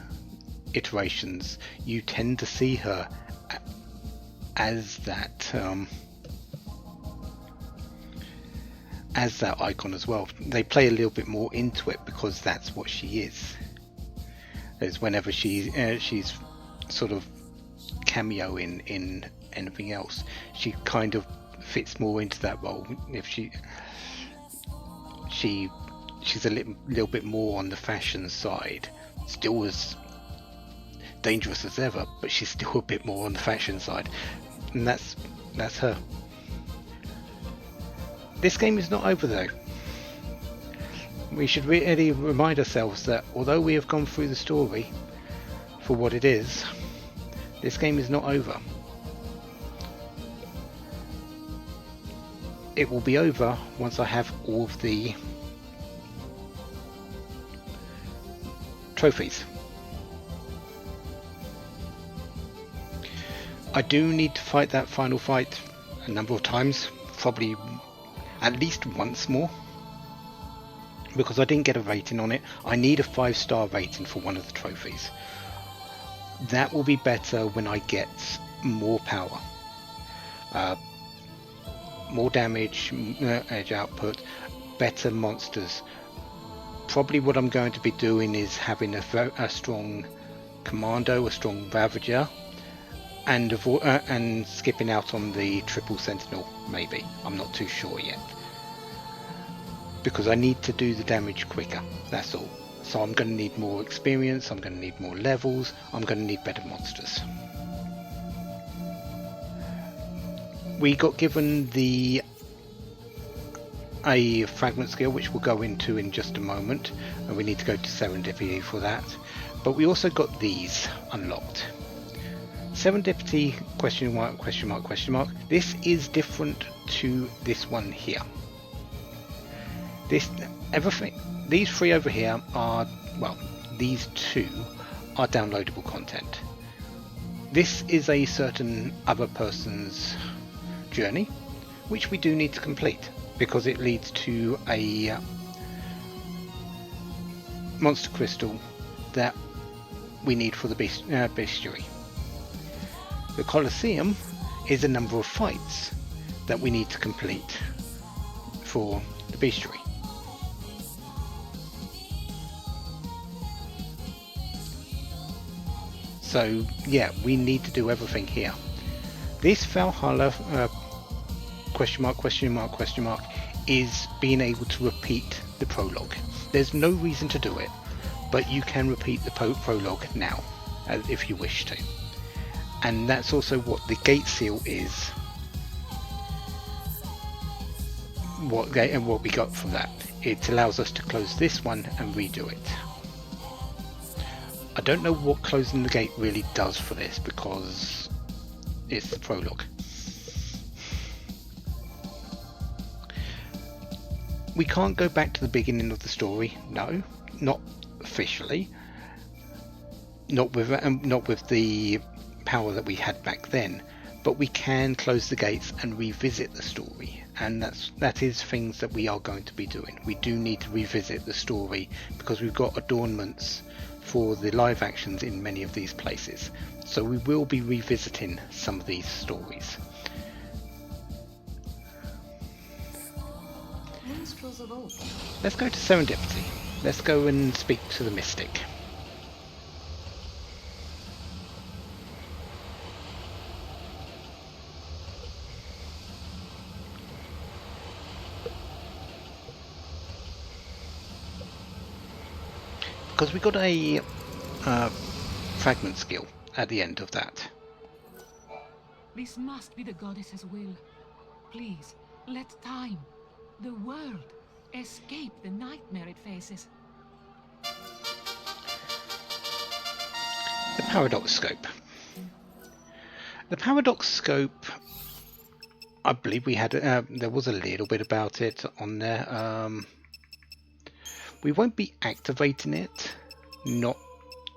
iterations, you tend to see her as that icon as well. They play a little bit more into it because that's what she is. As whenever she's sort of cameoing in anything else, she kind of fits more into that role. If she's a little bit more on the fashion side, still as dangerous as ever, but she's still a bit more on the fashion side, and that's her. This game is not over though. We should really remind ourselves that although we have gone through the story for what it is, this game is not over. It will be over once I have all of the trophies. I do need to fight that final fight a number of times, probably at least once more, because I didn't get a rating on it. I need a 5-star rating for one of the trophies. That will be better when I get more power, more damage, edge output, better monsters. Probably what I'm going to be doing is having a strong commando, a strong ravager, and skipping out on the triple sentinel, maybe. I'm not too sure yet, because I need to do the damage quicker, that's all. So I'm going to need more experience, I'm going to need more levels, I'm going to need better monsters. We got given a fragment skill, which we'll go into in just a moment, and we need to go to serendipity for that. But we also got these unlocked. Serendipity, question mark, question mark, question mark. This is different to this one here. These three over here are, well, these two are downloadable content. This is a certain other person's journey, which we do need to complete, because it leads to a monster crystal that we need for the bestiary. The Colosseum is a number of fights that we need to complete for the bestiary. So yeah, we need to do everything here. This Valhalla question mark, question mark, question mark is being able to repeat the prologue. There's no reason to do it, but you can repeat the prologue now if you wish to. And that's also what the gate seal is. What we got from that. It allows us to close this one and redo it. I don't know what closing the gate really does for this, because it's the prologue. We can't go back to the beginning of the story, no, not officially. Not with the power that we had back then, but we can close the gates and revisit the story, and that is things that we are going to be doing. We do need to revisit the story because we've got adornments for the live actions in many of these places, so we will be revisiting some of these stories. Let's go to serendipity. Let's go and speak to the mystic. Because we got a fragment skill at the end of that. This must be the goddess's will. Please, let time, the world, escape the nightmare it faces. The paradox scope. The paradox scope, I believe we had, there was a little bit about it on there. We won't be activating it, not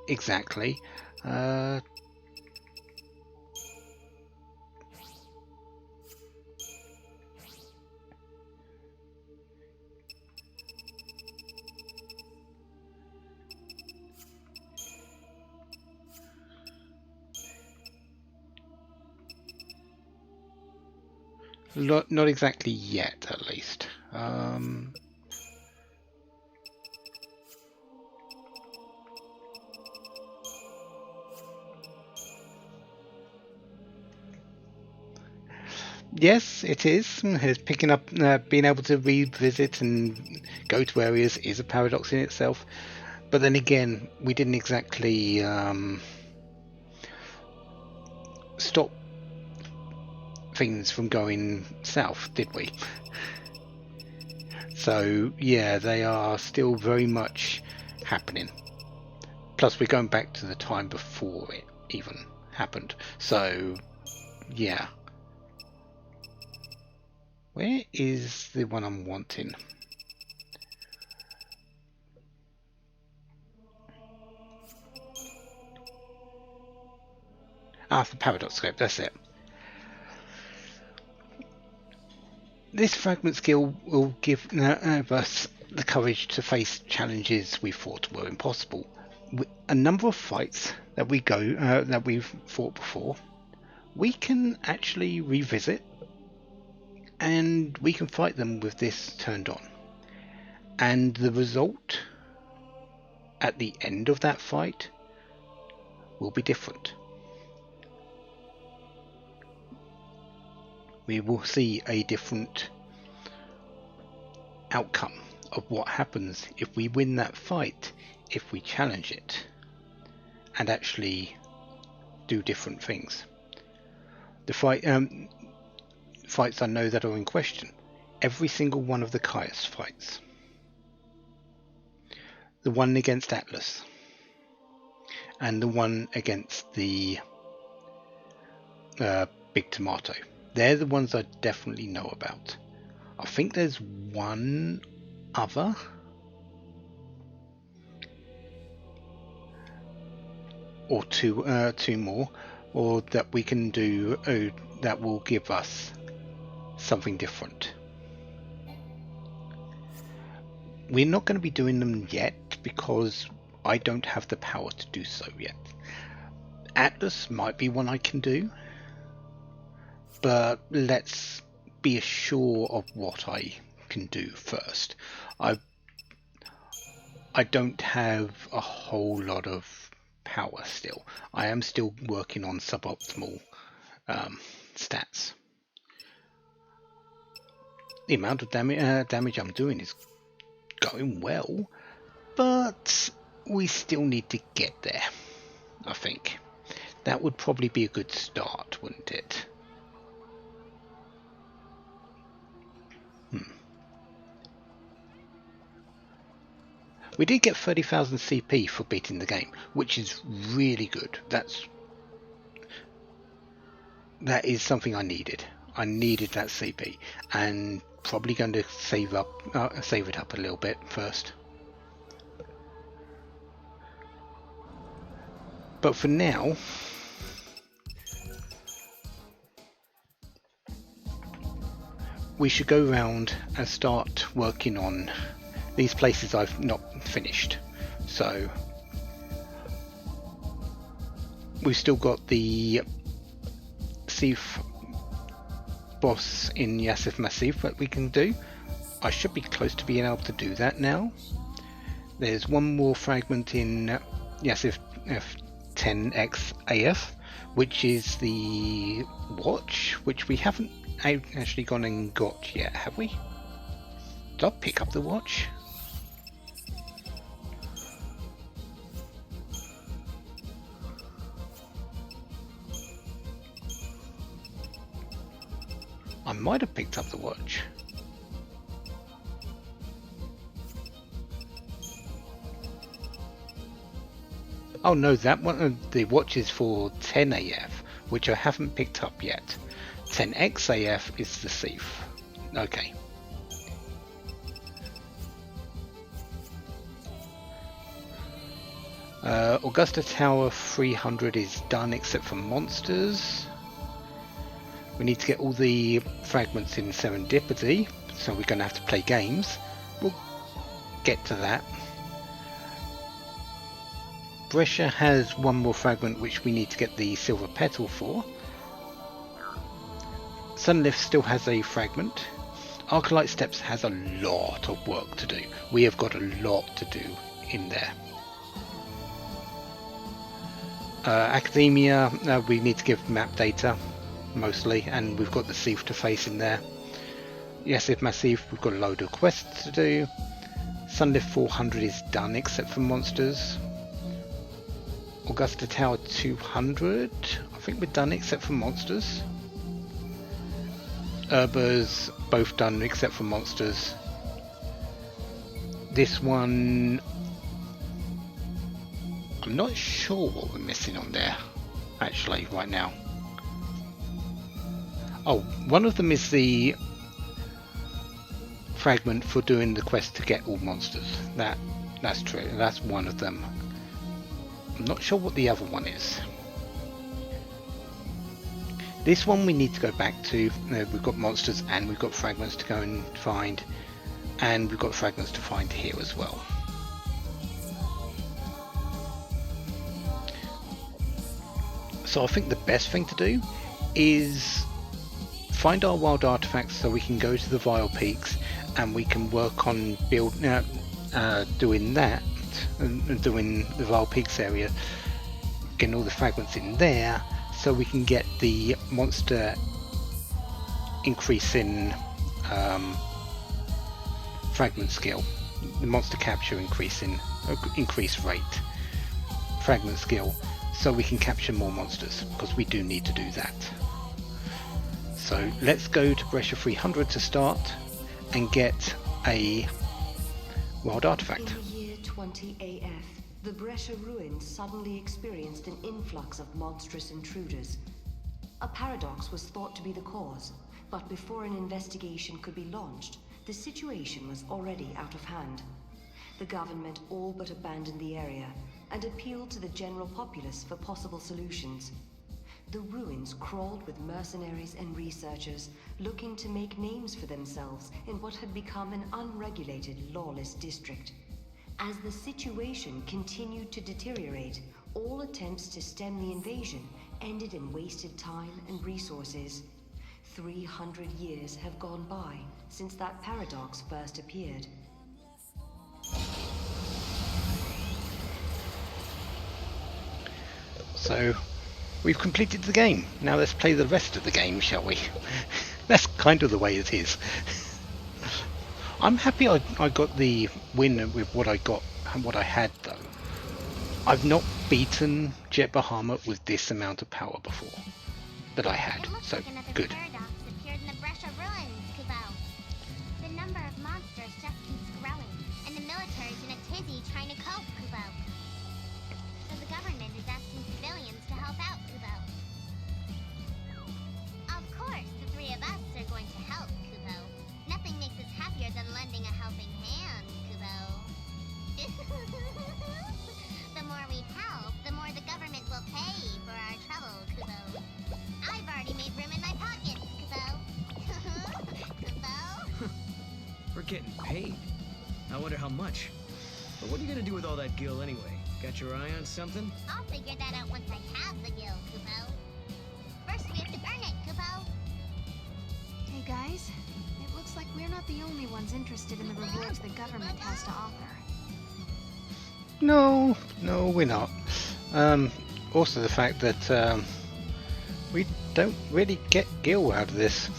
exactly. Not exactly yet, at least. Yes, it is. It's picking up, being able to revisit and go to areas is a paradox in itself. But then again, we didn't exactly stop things from going south, did we? So yeah, they are still very much happening. Plus we're going back to the time before it even happened. So yeah. Where is the one I'm wanting? Ah, the paradox scope, that's it. This fragment skill will give us the courage to face challenges we thought were impossible. A number of fights that that we've fought before, we can actually revisit, and we can fight them with this turned on. And the result at the end of that fight will be different. We will see a different outcome of what happens if we win that fight, if we challenge it and actually do different things. The fights I know that are in question, every single one of the Caius fights, the one against Atlas and the one against the Big Tomato, they're the ones I definitely know about. I think there's one other, or two more, or that we can do that will give us something different. We're not going to be doing them yet because I don't have the power to do so yet. Atlas might be one I can do, but let's be assured of what I can do first. I don't have a whole lot of power still. I am still working on suboptimal stats. The amount of damage I'm doing is going well, but we still need to get there. I think that would probably be a good start, wouldn't it? We did get 30,000 CP for beating the game, which is really good. That is something I needed. I needed that CP, and probably going to save it up a little bit first. But for now, we should go around and start working on these places I've not finished. So we've still got the Sith boss in Yassif Massif that we can do. I should be close to being able to do that now. There's one more fragment in Yassif X-III-2, which is the watch, which we haven't actually gone and got yet, have we? Did I pick up the watch? I might have picked up the watch. Oh no, that one, the watch is for 10 AF, which I haven't picked up yet. 10X AF is the thief. Okay. Augusta Tower 300 is done except for monsters. We need to get all the fragments in Serendipity, so we're going to have to play games. We'll get to that. Brescia has one more fragment which we need to get the silver petal for. Sunlift still has a fragment. Arclight Steps has a lot of work to do. We have got a lot to do in there. Academia, we need to give map data mostly, and we've got the thief to face in there. Yes, if Massive, we've got a load of quests to do. Sunlift 400 is done except for monsters. Augusta Tower 200, I think we're done except for monsters. Urbers, both done except for monsters. This one, I'm not sure what we're missing on there, actually, right now. Oh, one of them is the fragment for doing the quest to get all monsters. That's true, that's one of them. I'm not sure what the other one is. This one we need to go back to. We've got monsters and we've got fragments to go and find, and we've got fragments to find here as well. So I think the best thing to do is find our wild artifacts so we can go to the Vile Peaks and we can work on doing that and doing the Vile Peaks area, getting all the fragments in there so we can get the monster increase in fragment skill, the monster capture increase rate, fragment skill, so we can capture more monsters, because we do need to do that. So let's go to Brescia 300 to start and get a wild artifact. In the year 20 AF, the Brescia ruins suddenly experienced an influx of monstrous intruders. A paradox was thought to be the cause, but before an investigation could be launched, the situation was already out of hand. The government all but abandoned the area and appealed to the general populace for possible solutions. The ruins crawled with mercenaries and researchers looking to make names for themselves in what had become an unregulated, lawless district. As the situation continued to deteriorate, all attempts to stem the invasion ended in wasted time and resources. 300 years have gone by since that paradox first appeared. So we've completed the game. Now let's play the rest of the game, shall we? That's kind of the way it is. I'm happy I got the win with what I got and what I had, though. I've not beaten Jet Bahamut with this amount of power before that I had, so good. Paradox appeared in the Brescia ruins, Kubo. The number of monsters just keeps growing, and the military's in a tizzy trying to cope, Kubo. So the government is asking civilians to help out, Kubo. Of course, the three of us are going to help, Kubo. Nothing makes us happier than lending a helping hand, Kubo. The more we help, the more the government will pay for our trouble, Kubo. I've already made room in my pockets, Kubo. Kubo? We're getting paid. I wonder how much. But what are you gonna do with all that gil anyway? Got your eye on something? I'll figure that out once I have the gil, Kubo. First we have to earn it, Kubo. Hey guys, it looks like we're not the only ones interested in the rewards the government has to offer. No, we're not. Also the fact that we don't really get gil out of this.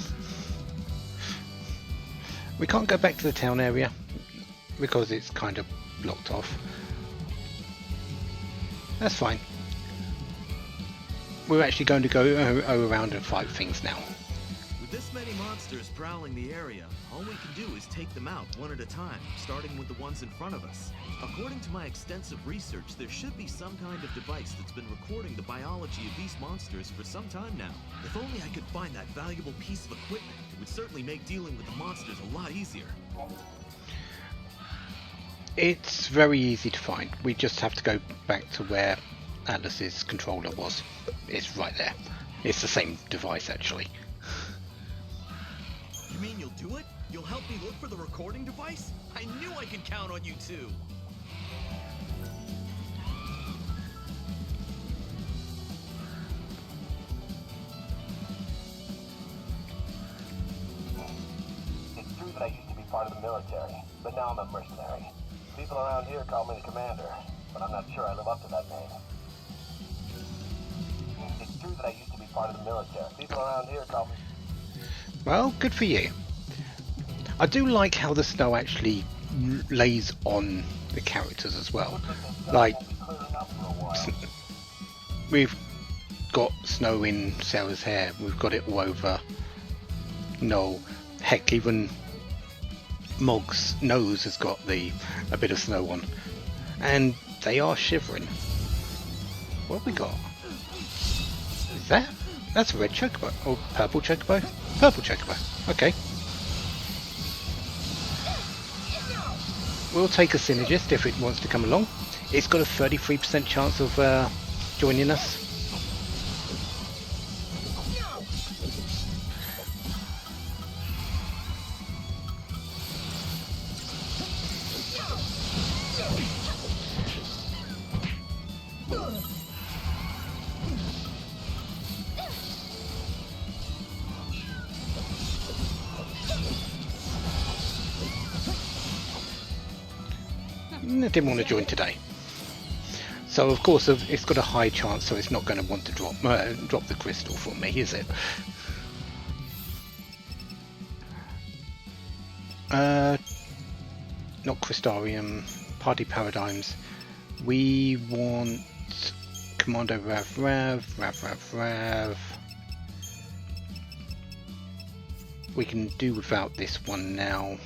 We can't go back to the town area because it's kind of blocked off. That's fine. We're actually going to go around and fight things now. With this this many monsters prowling the area, all we can do is take them out one at a time, starting with the ones in front of us. According to my extensive research, there should be some kind of device that's been recording the biology of these monsters for some time now. If only I could find that valuable piece of equipment, it would certainly make dealing with the monsters a lot easier. It's very easy to find. We just have to go back to where Atlas's controller was. It's right there. It's the same device, actually. You mean you'll do it? You'll help me look for the recording device? I knew I could count on you too! It's true that I used to be part of the military, but now I'm a mercenary. People around here call me the commander, but I'm not sure I live up to that name. It's true that I used to be part of the military. People around here call me... Well, good for you. I do like how the snow actually lays on the characters as well. Like, we've got snow in Serah's hair, we've got it all over Noel. Heck, even Mog's nose has got a bit of snow on. And they are shivering. What have we got? Is that? That's a red chocobo. Or purple chocobo? Purple chocobo. Okay. We'll take a synergist if it wants to come along. It's got a 33% chance of joining us. I didn't want to join today, so of course it's got a high chance, so it's not going to want to drop the crystal for me, is it? Not Crystarium, Party Paradigms. We want Commando Rav. We can do without this one now.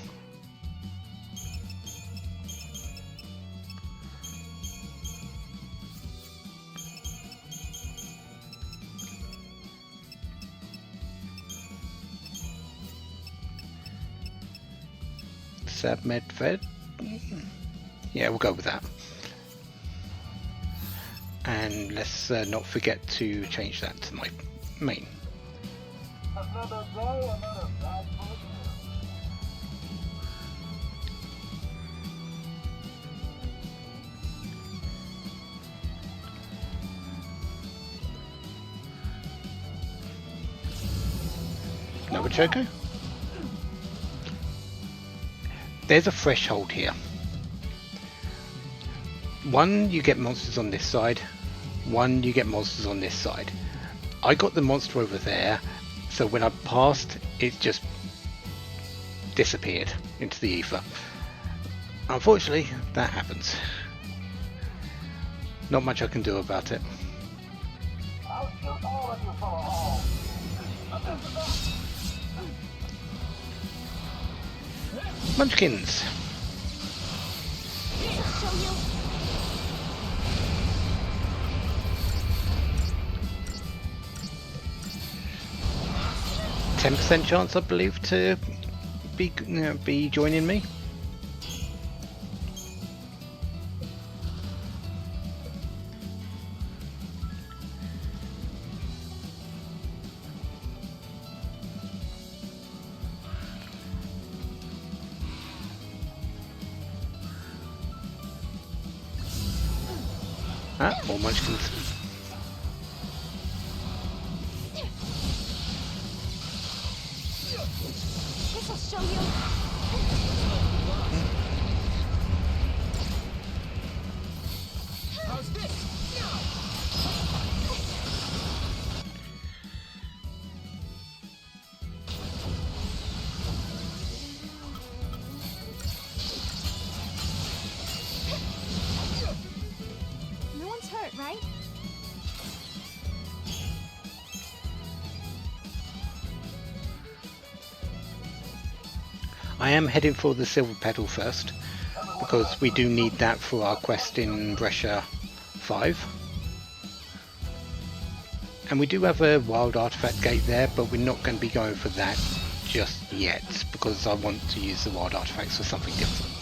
Medved. Yeah, we'll go with that. And let's not forget to change that to my main. Another day, another bad book. Another choco. There's a threshold here. One, you get monsters on this side. One, you get monsters on this side. I got the monster over there, so when I passed, it just disappeared into the ether. Unfortunately, that happens. Not much I can do about it. I'll shoot all of you for a haul. Munchkins. 10% chance, I believe, to be joining me. Ah, more munchkins. This'll show you. How's this? No one's hurt, right? I am heading for the silver petal first, because we do need that for our quest in Brescia 5. And we do have a wild artifact gate there, but we're not going to be going for that just yet, because I want to use the wild artifacts for something different.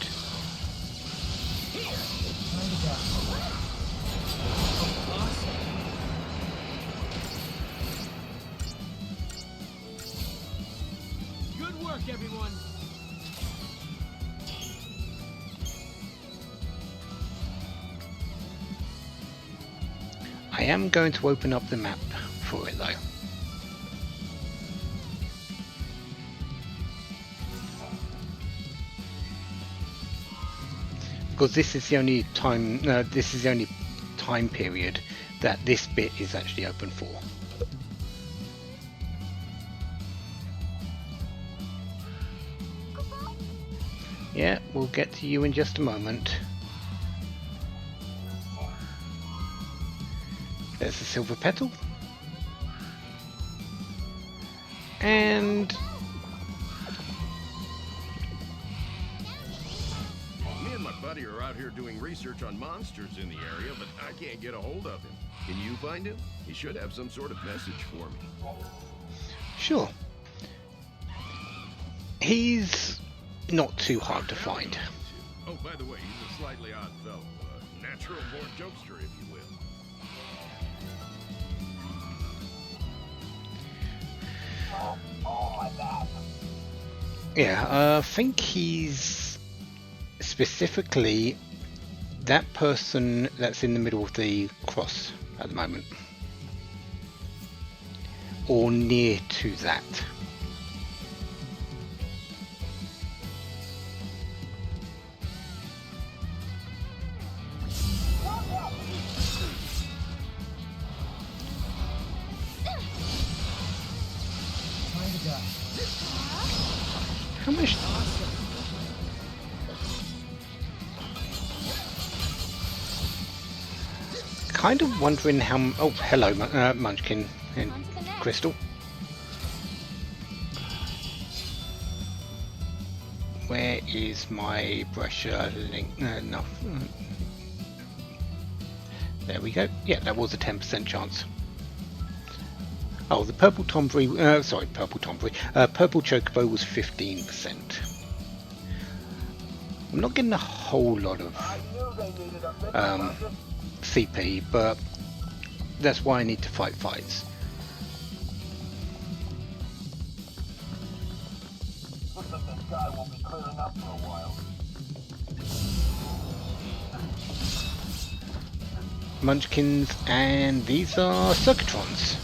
Good work, everyone. I am going to open up the map for it though. Because this is the only time period that this bit is actually open for. Yeah, we'll get to you in just a moment. There's the silver petal. And me and my buddy are out here doing research on monsters in the area, but I can't get a hold of him. Can you find him? He should have some sort of message for me. Sure. He's not too hard to find. Oh, by the way, he's a slightly odd fellow. A natural-born jokester, if you will. Yeah, I think he's specifically that person that's in the middle of the cross at the moment. Or near to that. How much? Kind of wondering how. Oh, hello, Munchkin and Crystal. Where is my Brescia link? No. There we go. Yeah, that was a 10% chance. Oh, the purple tomboy, purple chocobo was 15%. I'm not getting a whole lot of CP, but that's why I need to fight fights. Looks like this guy won't be clearing up for a while. Munchkins, and these are circuitrons.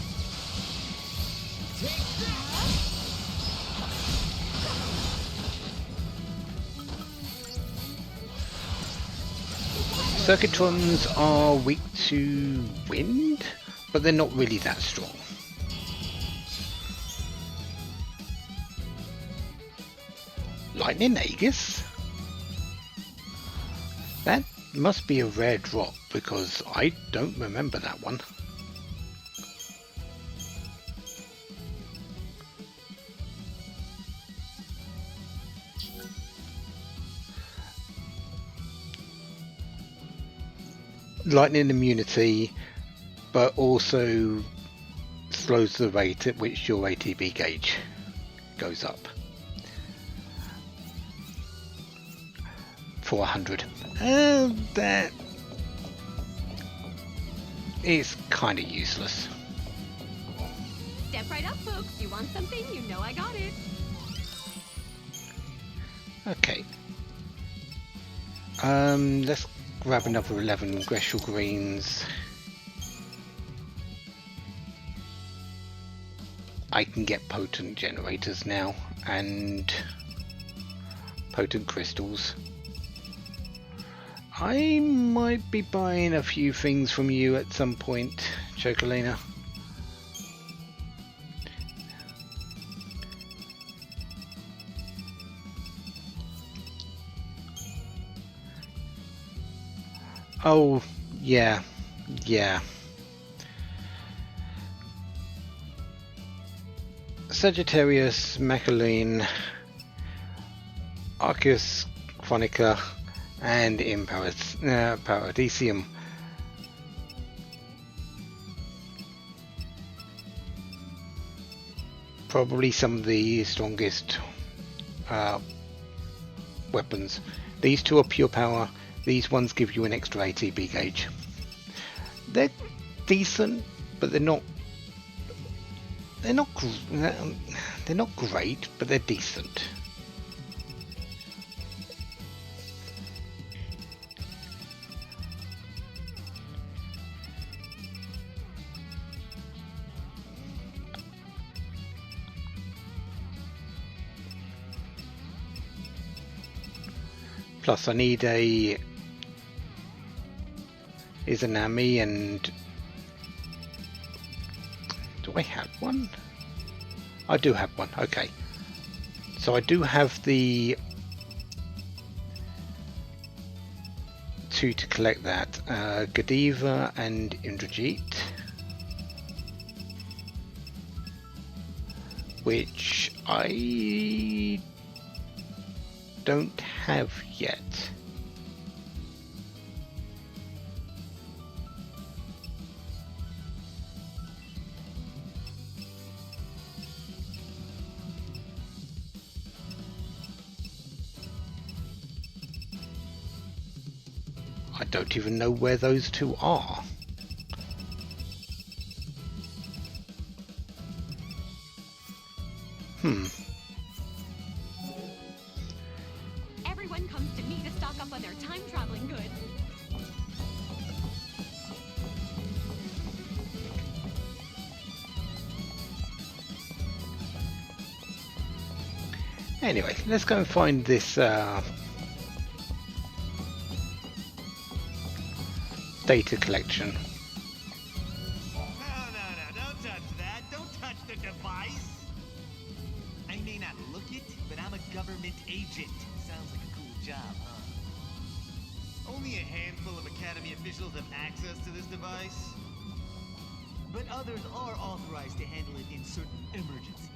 Circuitrons are weak to wind, but they're not really that strong. Lightning Aegis? That must be a rare drop because I don't remember that one. Lightning immunity, but also slows the rate at which your ATB gauge goes up. For 100. That is kind of useless. Step right up, folks. You want something? You know I got it. Okay. Let's grab another 11 Greshel Greens. I can get potent generators now and potent crystals. I might be buying a few things from you at some point, Chocolina. Oh, yeah. Sagittarius, Macaline. Arceus Chronica and in Paradisium. Probably some of the strongest weapons. These two are pure power. These ones give you an extra ATB gauge. They're decent, but they're not great, but they're decent. Plus I need a Izanami, and do I have one? I do have one, okay. So I do have the 2 to collect that. Godiva and Indrajit, which I don't have yet. I don't even know where those two are. Everyone comes to me to stock up on their time-traveling goods. Anyway, let's go and find this data collection. No, don't touch that. Don't touch the device. I may not look it, but I'm a government agent. Sounds like a cool job, huh? Only a handful of Academy officials have access to this device. But others are authorized to handle it in certain emergencies.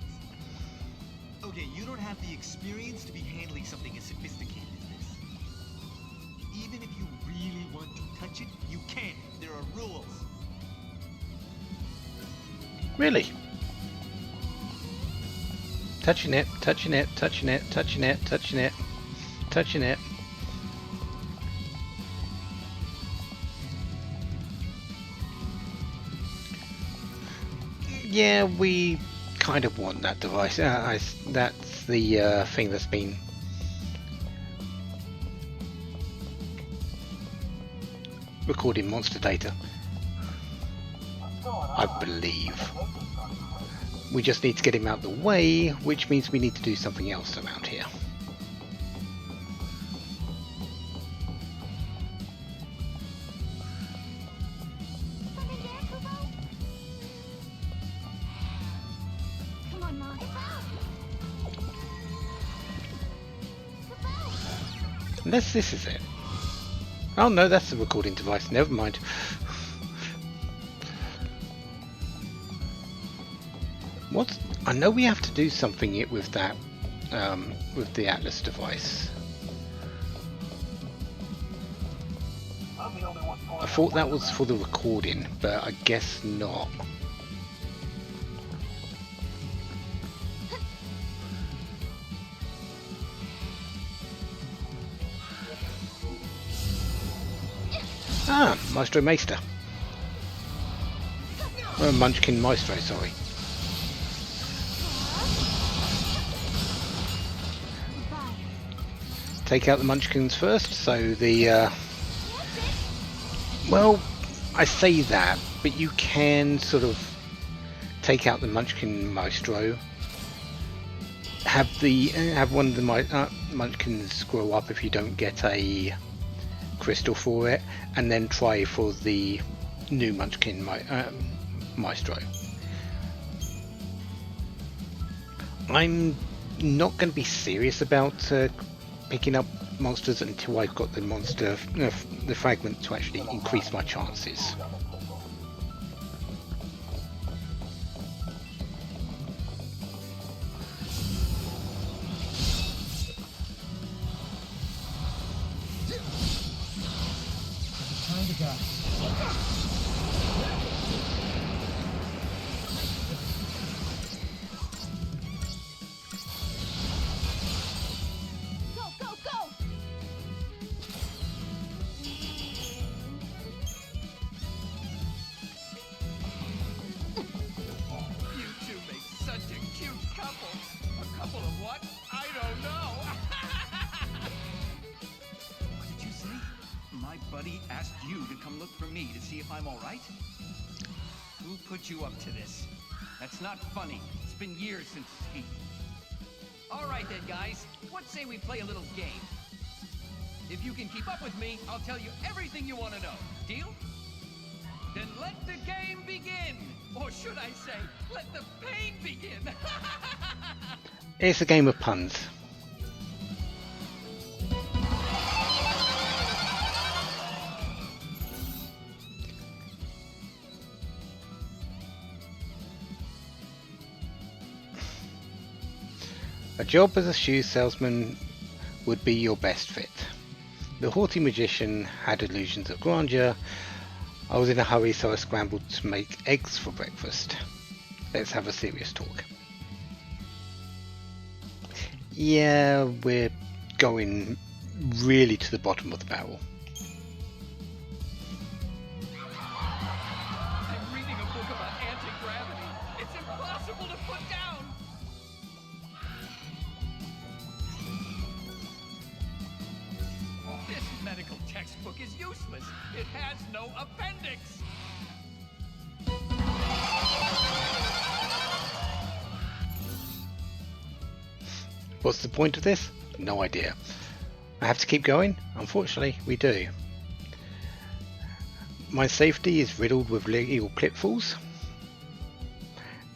Okay, you don't have the experience to be handling something as sophisticated as this. Even if you really want to touch it, you can't. There are rules. Really? Touching it, touching it, touching it, touching it, touching it, touching it. Yeah, we kind of want that device. That's the thing that's been recording monster data, I believe. We just need to get him out of the way, which means we need to do something else around here. Come on, Mom. Unless this is it. Oh no, that's the recording device. Never mind. What? I know we have to do something with that, with the Atlas device. I thought that was for the recording, but I guess not. Ah, Maestro Meister. Munchkin Maestro, sorry. Take out the Munchkins first, so the... well, I say that, but you can sort of take out the Munchkin Maestro, have one of the Munchkins grow up if you don't get a crystal for it, and then try for the new Munchkin Maestro. I'm not going to be serious about picking up monsters until I've got the the fragment to actually increase my chances. for me to see if I'm all right? Who put you up to this? That's not funny. It's been years since he... All right then, guys. What say we play a little game? If you can keep up with me, I'll tell you everything you want to know. Deal? Then let the game begin! Or should I say, let the pain begin! It's a game of puns. A job as a shoe salesman would be your best fit. The haughty magician had illusions of grandeur. I was in a hurry, so I scrambled to make eggs for breakfast. Let's have a serious talk. Yeah, we're going really to the bottom of the barrel. I'm reading a book about anti-gravity. It's impossible to put down! This medical textbook is useless. It has no appendix. What's the point of this? No idea. I have to keep going? Unfortunately, we do. My safety is riddled with legal pitfalls.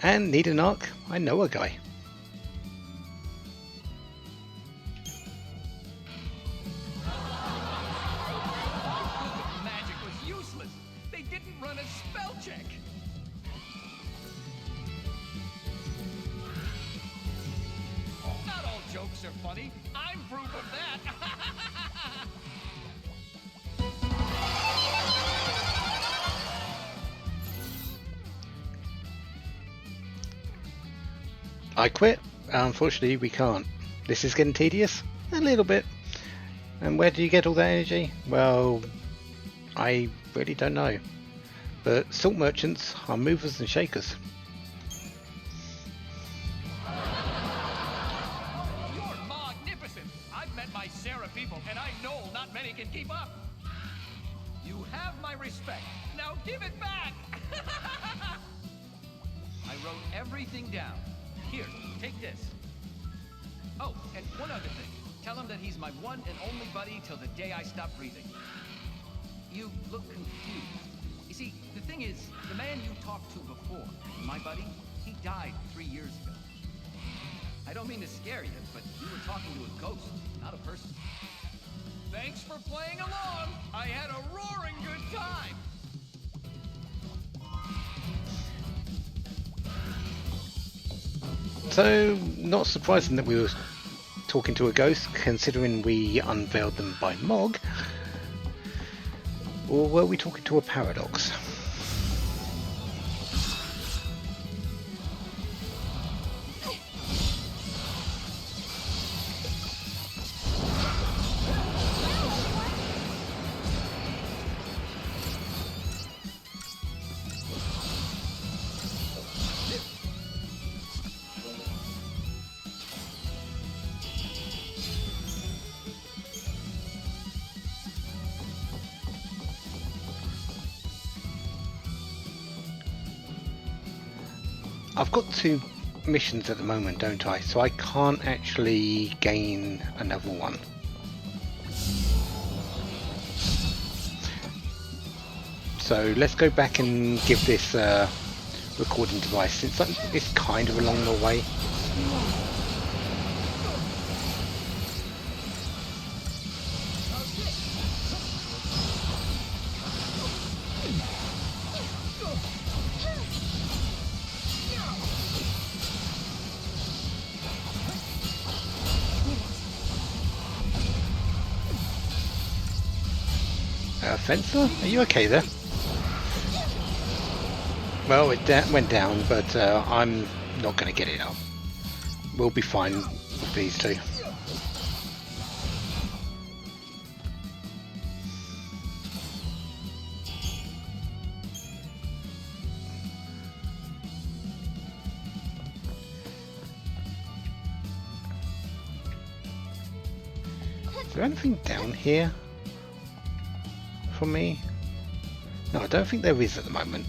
And need an arc? I know a guy. Magic was useless. They didn't run a spell check. Not all jokes are funny. I'm proof of that. I quit. Unfortunately, we can't. This is getting tedious. A little bit. And where do you get all that energy? Well, I really don't know. But salt merchants are movers and shakers. You're magnificent. I've met my Serah people, and I know not many can keep up. You have my respect. Now give it back. I wrote everything down. Here, take this. Oh, and one other thing. Tell him that he's my one and only buddy till the day I stop breathing. You look confused. You see, the thing is, the man you talked to before, my buddy, he died 3 years ago. I don't mean to scare you, but you were talking to a ghost, not a person. Thanks for playing along. I had a roaring good time. So, not surprising that we were talking to a ghost, considering we unveiled them by Mog. Or were we talking to a paradox? I've got 2 missions at the moment, don't I? So I can't actually gain another one. So let's go back and give this recording device, since it's kind of along the way. Fencer, are you okay there? Well, it went down, but I'm not going to get it up. We'll be fine with these 2. Is there anything down here for me? No, I don't think there is at the moment.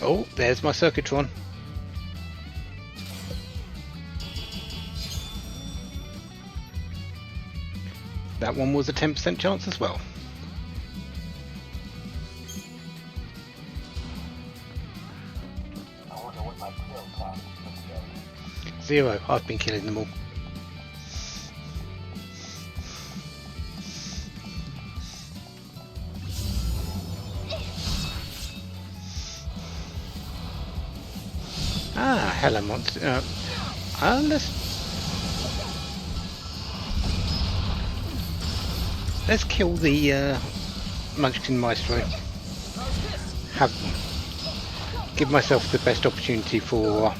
Oh, there's my Circuitron. That one was a 10% chance as well. I wonder what my kill count is for today. 0. I've been killing them all. Ah, hello, monster. Let's kill the Munchkin Maestro. Give myself the best opportunity for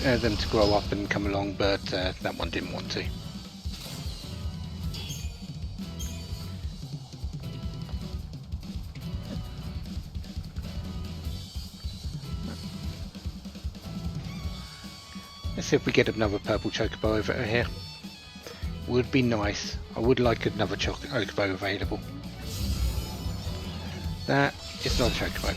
them to grow up and come along, but that one didn't want to. Let's see if we get another purple chocobo over here. Would be nice. I would like another chocobo available. That is not a chocobo.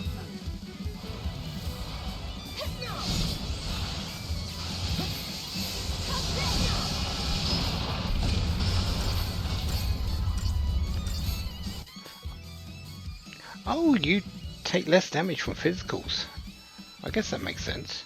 Oh, you take less damage from physicals. I guess that makes sense.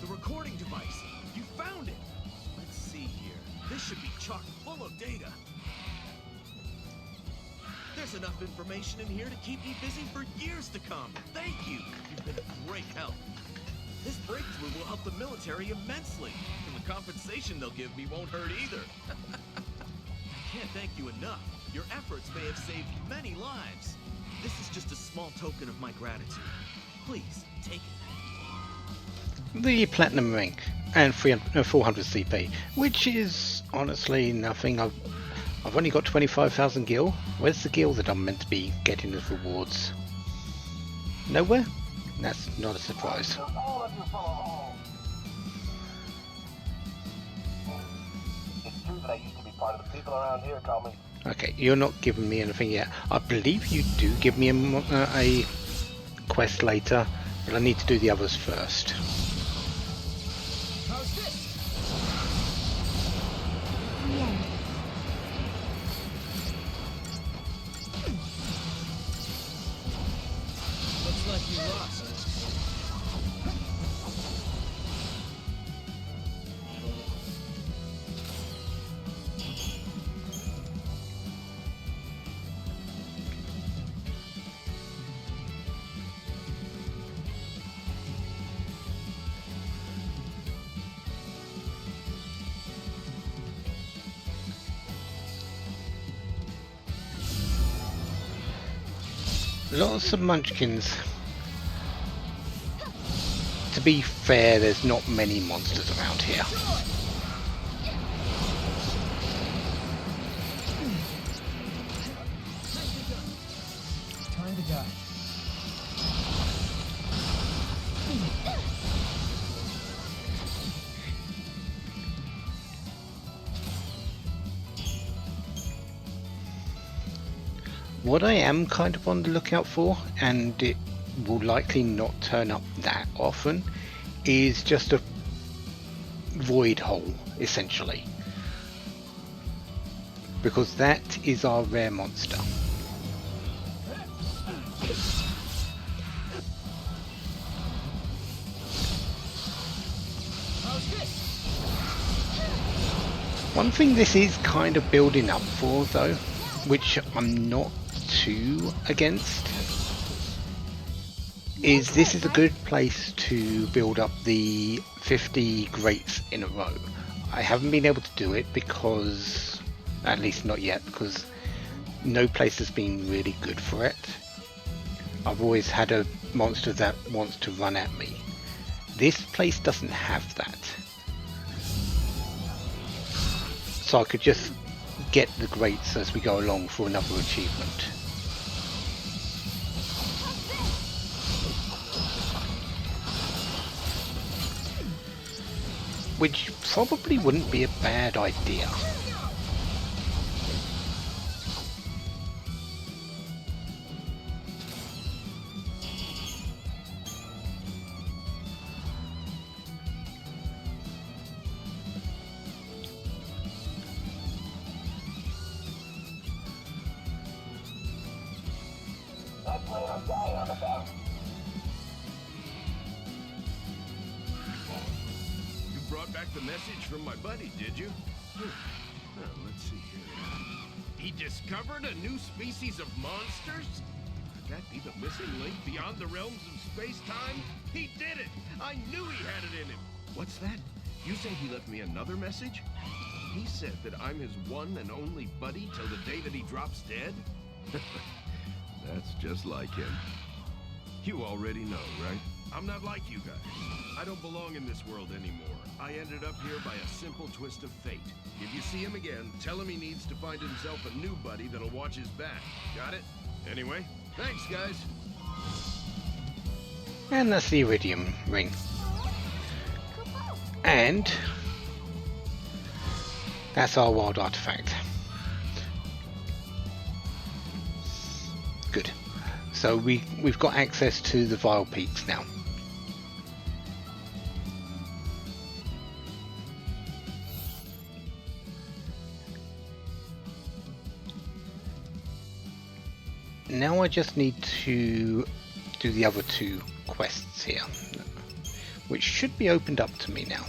The recording device. You found it. Let's see here. This should be chock full of data. There's enough information in here to keep me busy for years to come. Thank you. You've been a great help. This breakthrough will help the military immensely, and the compensation they'll give me won't hurt either. I can't thank you enough. Your efforts may have saved many lives. This is just a small token of my gratitude. Please, take it. The Platinum Ring and 400 CP, which is honestly nothing. I've only got 25,000 gil. Where's the gil that I'm meant to be getting as rewards? Nowhere? That's not a surprise. It's true that I used to be part of the people around here call me. Okay, you're not giving me anything yet. I believe you do give me a quest later, but I need to do the others first. Looks like you lost. Lots of munchkins. To be fair, there's not many monsters around here. Time to die. What I am kind of on the lookout for, and it will likely not turn up that often, is just a void hole, essentially. Because that is our rare monster. One thing this is kind of building up for, though, which I'm not too against, is this is a good place to build up the 50 greats in a row. I haven't been able to do it because, at least not yet, because no place has been really good for it. I've always had a monster that wants to run at me. This place doesn't have that. So I could just get the greats as we go along for another achievement. Which probably wouldn't be a bad idea. The message from my buddy, did you? Let's see here. He discovered a new species of monsters? Could that be the missing link beyond the realms of space-time? He did it! I knew he had it in him! What's that? You say he left me another message? He said that I'm his one and only buddy till the day that he drops dead? That's just like him. You already know, right? I'm not like you guys. I don't belong in this world anymore. I ended up here by a simple twist of fate. If you see him again, tell him he needs to find himself a new buddy that'll watch his back. Got it? Anyway, thanks, guys. And that's the iridium ring. And that's our wild artifact. Good. So we've got access to the Vile Peaks now. Now I just need to do the other two quests here, which should be opened up to me now.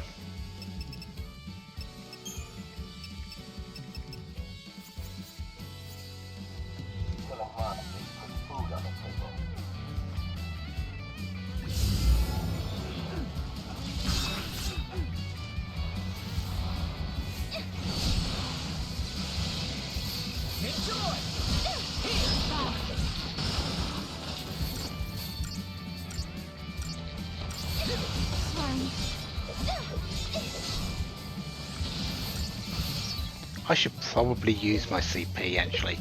I should probably use my CP actually.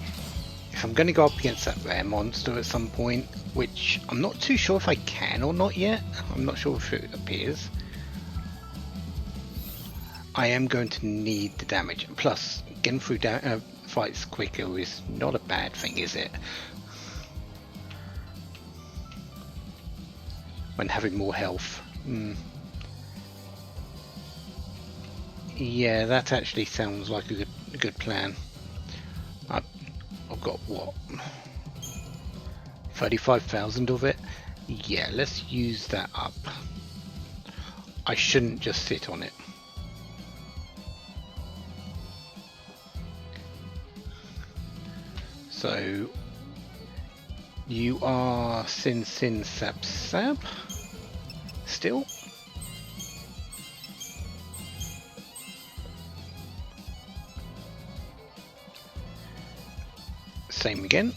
If I'm going to go up against that rare monster at some point, which I'm not too sure if I can or not yet. I'm not sure if it appears. I am going to need the damage. Plus, getting through fights quicker is not a bad thing, is it? When having more health. Yeah, that actually sounds like a good plan. I've got what? 35,000 of it? Yeah, let's use that up. I shouldn't just sit on it. So you are Sin Sab Sab still? Same again.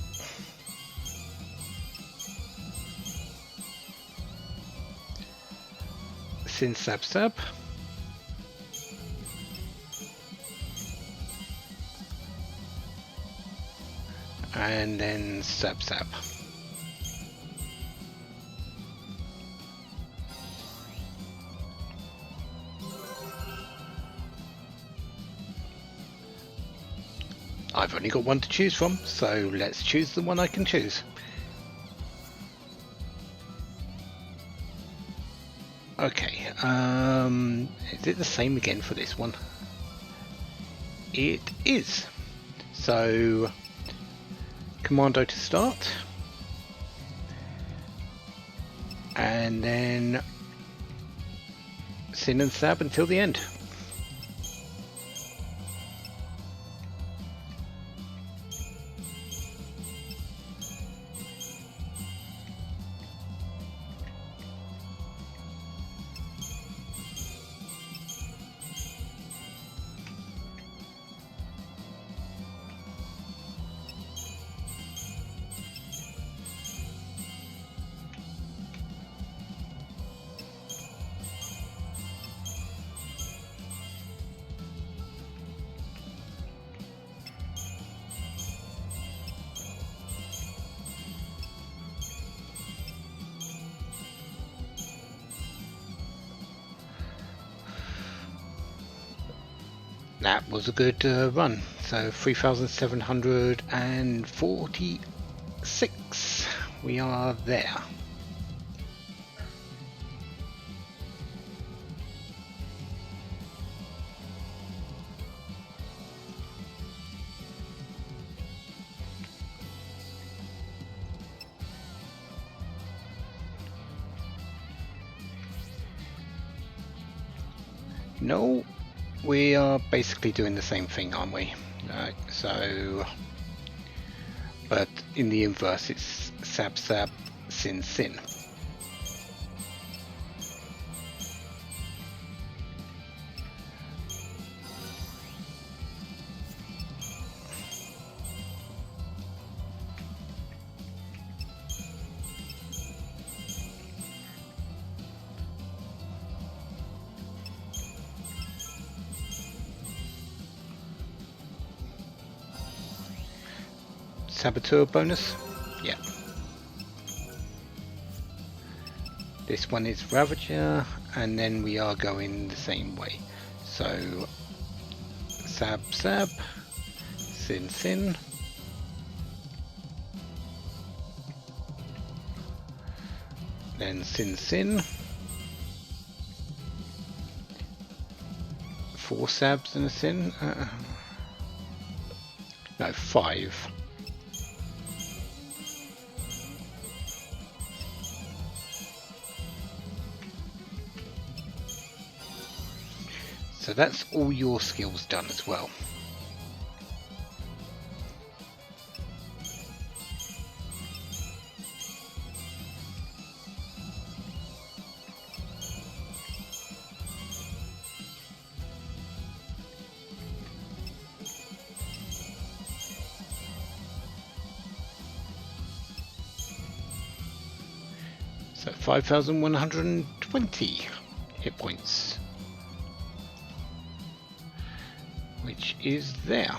Sin Sab Sab. And then Sab Sab. I've only got one to choose from, so let's choose the one I can choose. Okay, is it the same again for this one? It is. So, Commando to start. And then Sin and Sab until the end. That was a good run. So 3,746. We are there. No, we are basically doing the same thing, aren't we? So, but in the inverse, it's sab sab, sin sin. Saboteur bonus? Yeah. This one is Ravager, and then we are going the same way. So, Sab Sab, Sin Sin. Then Sin Sin. 4 Sabs and a Sin. No, 5. So that's all your skills done as well. So 5,120 hit points, which is there.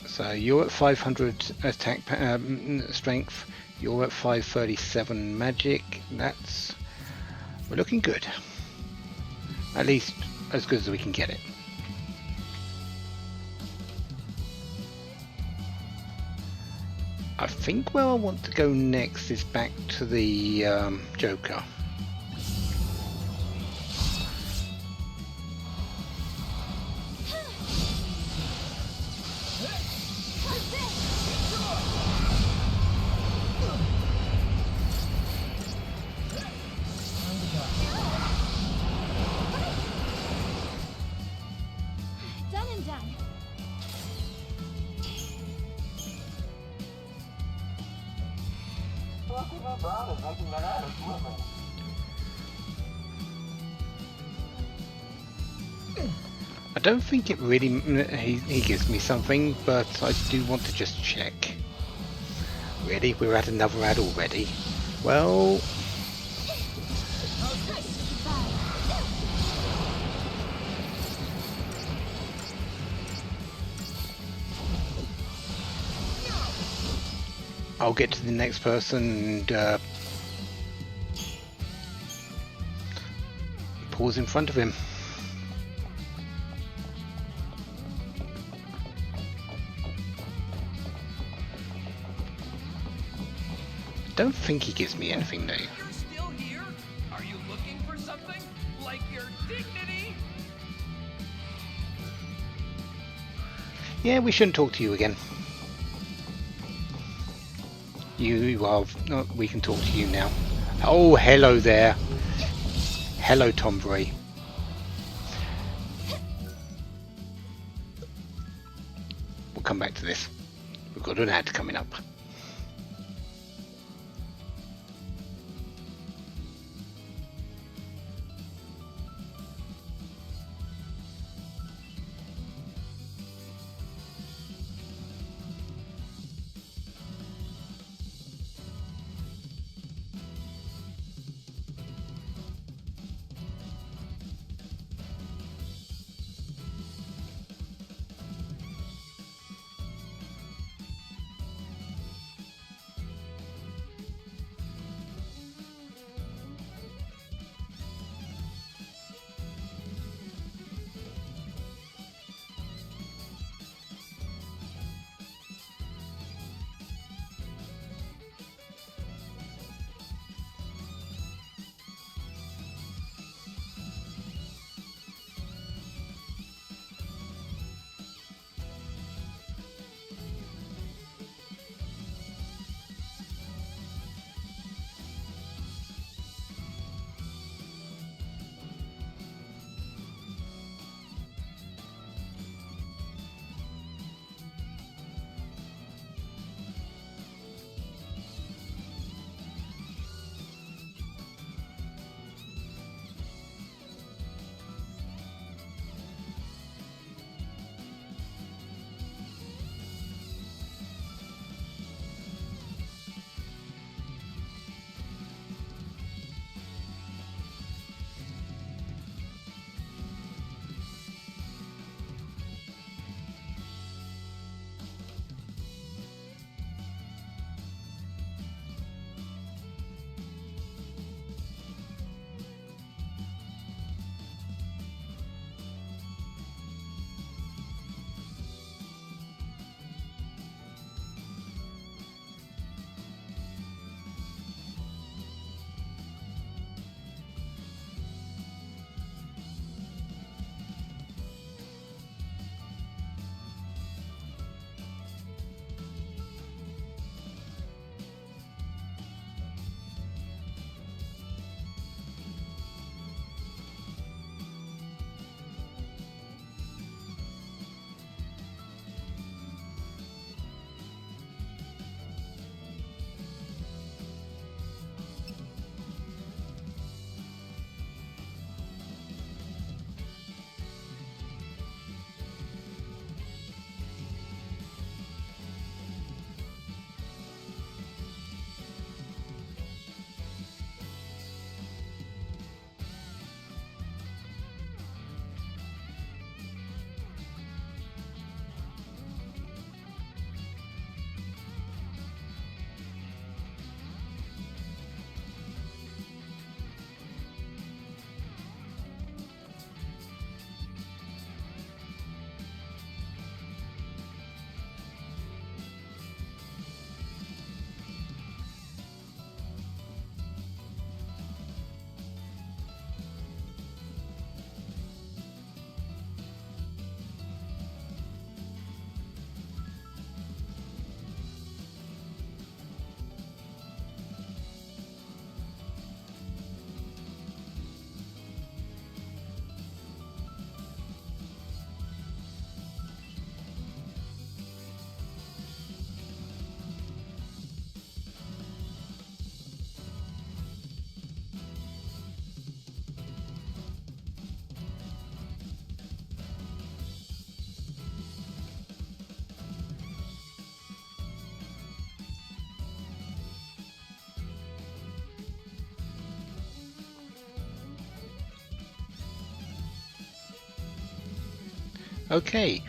So you're at 500 attack strength, you're at 537 magic. We're looking good. At least as good as we can get it. I think where I want to go next is back to the Joker. Done and done. I don't think it really he gives me something, but I do want to just check. Really? We're at another ad already? Well, I'll get to the next person and pause in front of him. Don't think he gives me anything new. You're still here? Are you looking for something? Like your dignity? Yeah, we shouldn't talk to you again. We can talk to you now. Oh, hello there. Hello, Tom Bray. We'll come back to this. We've got an ad coming up. Okay.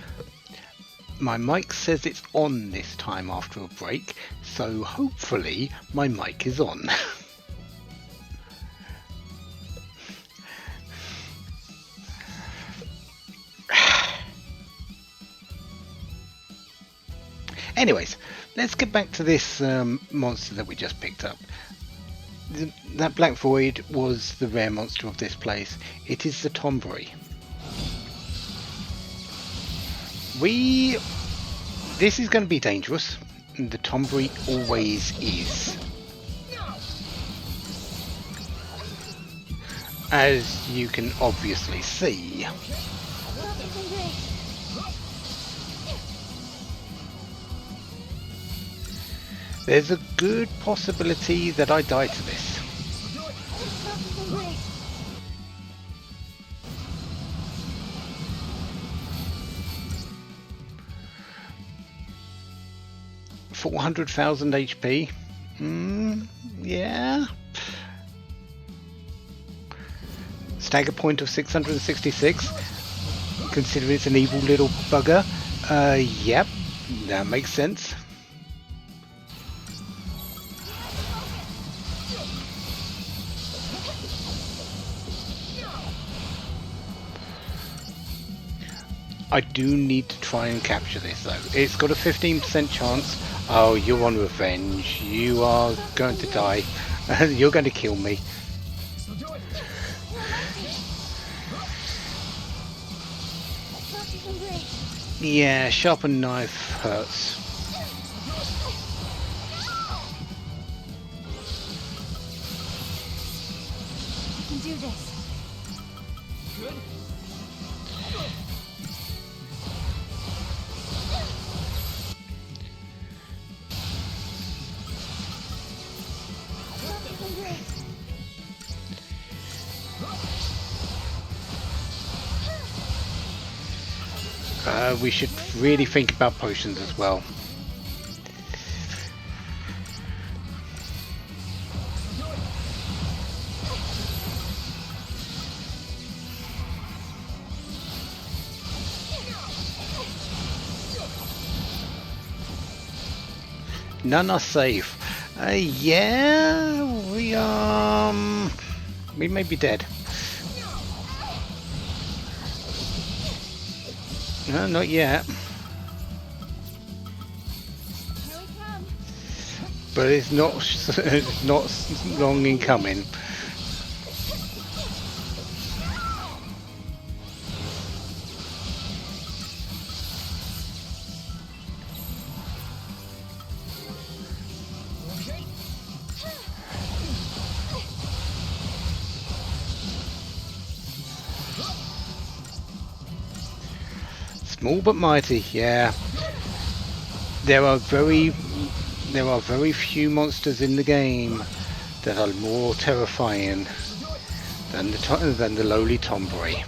My mic says it's on this time after a break, so hopefully my mic is on. Anyways, let's get back to this monster that we just picked up. That Black Void was the rare monster of this place. It is the Tombury. This is going to be dangerous. The Tombury always is. As you can obviously see. There's a good possibility that I die to this. $400,000 HP. Yeah. Stagger point of 666. Considering it's an evil little bugger. Yep, that makes sense. I do need to try and capture this though. It's got a 15% chance. Oh, you're on revenge. You are going to die. You're going to kill me. Yeah, sharpened knife hurts. I can do this. Good. We should really think about potions as well. None are safe. Yeah, we may be dead. No, not yet. But it's not long in coming. Small but mighty, yeah. There are very few monsters in the game that are more terrifying than the lowly Tombury.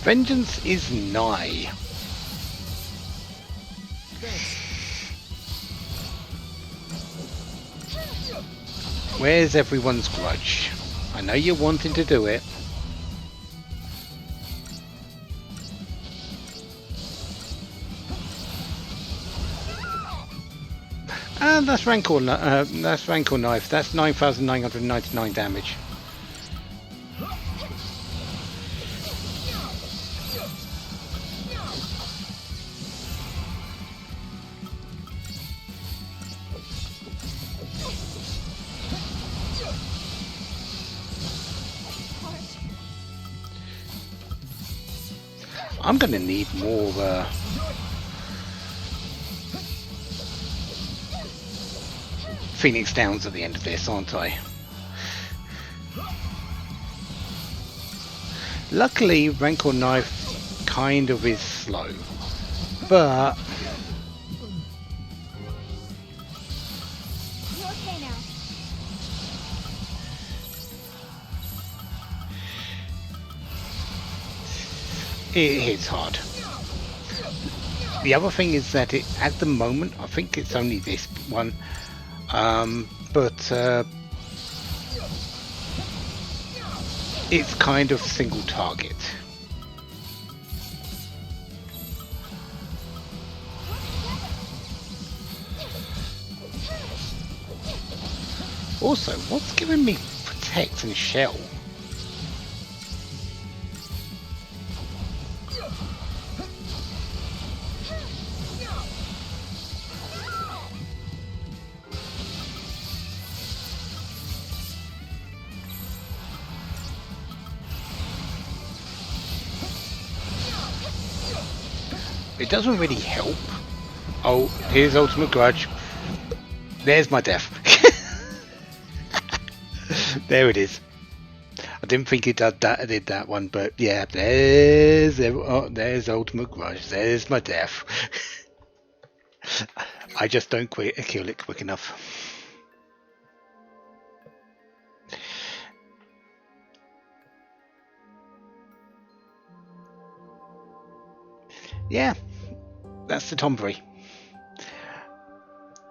Vengeance is nigh. Where's everyone's grudge? I know you're wanting to do it. And that's Rancor knife. That's 9,999 damage. I'm gonna need more Phoenix Downs at the end of this, aren't I? Luckily, Rancor Knife kind of is slow, but You're okay now. it hits hard. The other thing is that at the moment, I think it's only this one, but it's kind of single target. Also, what's giving me protect and shell? It doesn't really help. Oh, here's Ultimate Grudge. There's my death. There it is. I didn't think it did that one, but yeah, there's Ultimate Grudge. There's my death. I just don't kill it quick enough. Yeah, that's the tombery.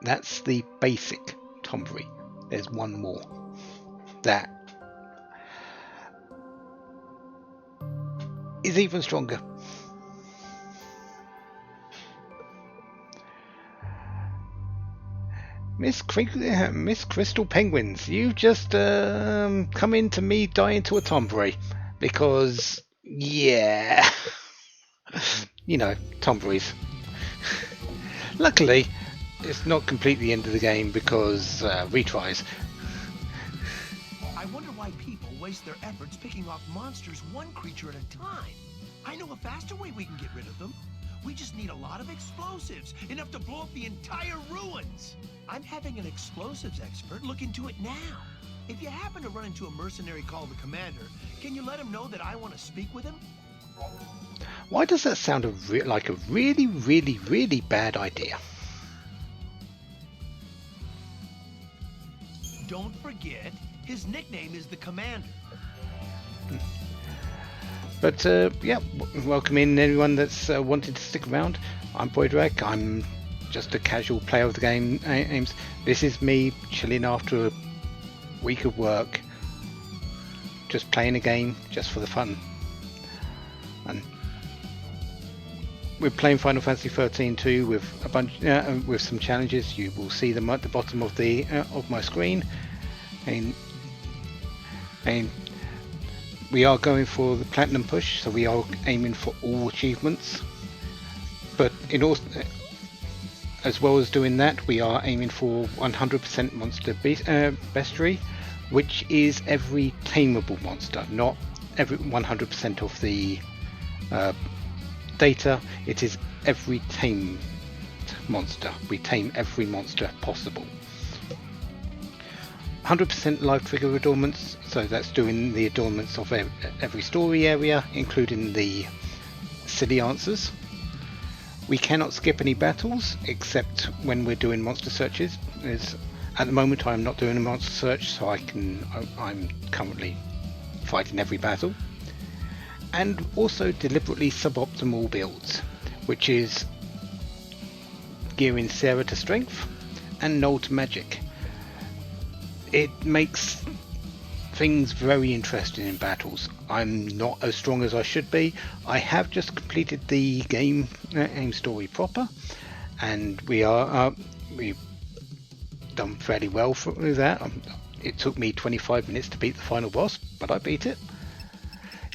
That's the basic tombery. There's one more. That is even stronger. Miss Crystal Penguins, you've just come into me dying to a tombery. Because, yeah. You know, tomberies. Luckily, it's not completely the end of the game because retries. I wonder why people waste their efforts picking off monsters one creature at a time. I know a faster way we can get rid of them. We just need a lot of explosives, enough to blow up the entire ruins. I'm having an explosives expert look into it now. If you happen to run into a mercenary called the Commander, can you let him know that I want to speak with him? Why does that sound like a really, really, really bad idea? Don't forget, his nickname is the Commander. But yeah, welcome in anyone that's wanted to stick around. I'm Boydrak. I'm just a casual player of the game. Ames. This is me chilling after a week of work, just playing a game just for the fun. And we're playing Final Fantasy XIII-2 with a bunch with some challenges. You will see them at the bottom of the of my screen, and we are going for the platinum push, so we are aiming for all achievements. But in all, as well as doing that, we are aiming for 100% monster bestiary, which is every tameable monster, not every 100% of the data. It is every tamed monster. We tame every monster possible. 100% live trigger adornments, so that's doing the adornments of every story area, including the silly answers. We cannot skip any battles except when we're doing monster searches. At the moment I'm not doing a monster search, so I'm currently fighting every battle. And also deliberately suboptimal builds, which is gearing Serah to strength and Noel to magic. It makes things very interesting in battles. I'm not as strong as I should be. I have just completed the game aim story proper, and we've done fairly well through that. It took me 25 minutes to beat the final boss, but I beat it.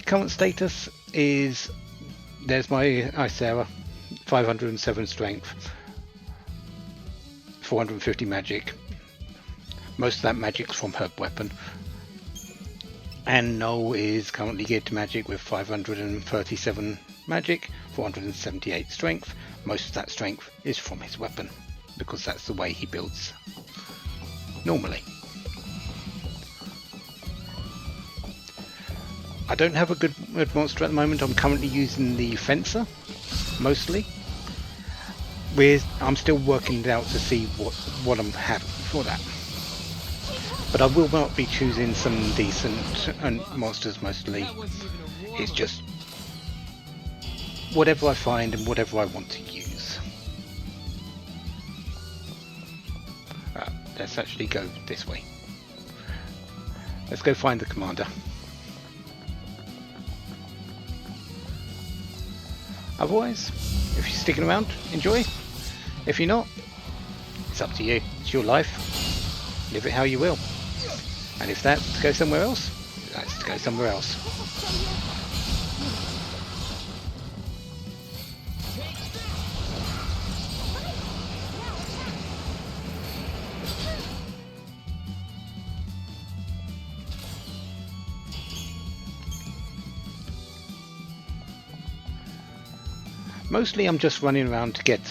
Current status is, there's my Serah, 507 strength, 450 magic. Most of that magic's from her weapon. And Noel is currently geared to magic with 537 magic, 478 strength. Most of that strength is from his weapon, because that's the way he builds normally. I don't have a good monster at the moment. I'm currently using the Fencer, mostly. I'm still working it out to see what I'm having for that. But I will not be choosing some decent monsters mostly. It's just whatever I find and whatever I want to use. Let's actually go this way. Let's go find the commander. Otherwise, if you're sticking around, enjoy. If you're not, it's up to you. It's your life. Live it how you will. And if that's to go somewhere else, that's to go somewhere else. Mostly I'm just running around to get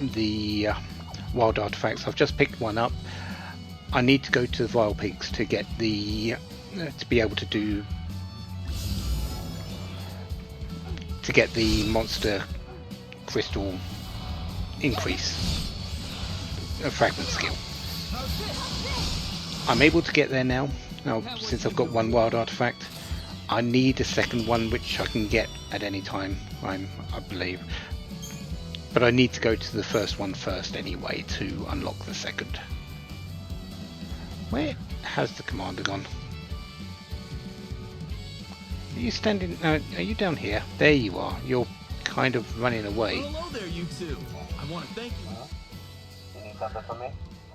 the wild artifacts. I've just picked one up. I need to go to the Vile Peaks to get the to be able to do the monster crystal increase fragment skill. I'm able to get there now since I've got one wild artifact. I need a second one, which I can get at any time, I believe. But I need to go to the first one first anyway to unlock the second. Where has the commander gone? Are you standing? Are you down here? There you are. You're kind of running away. Well, hello there, you two. I want to thank you. You need something from me?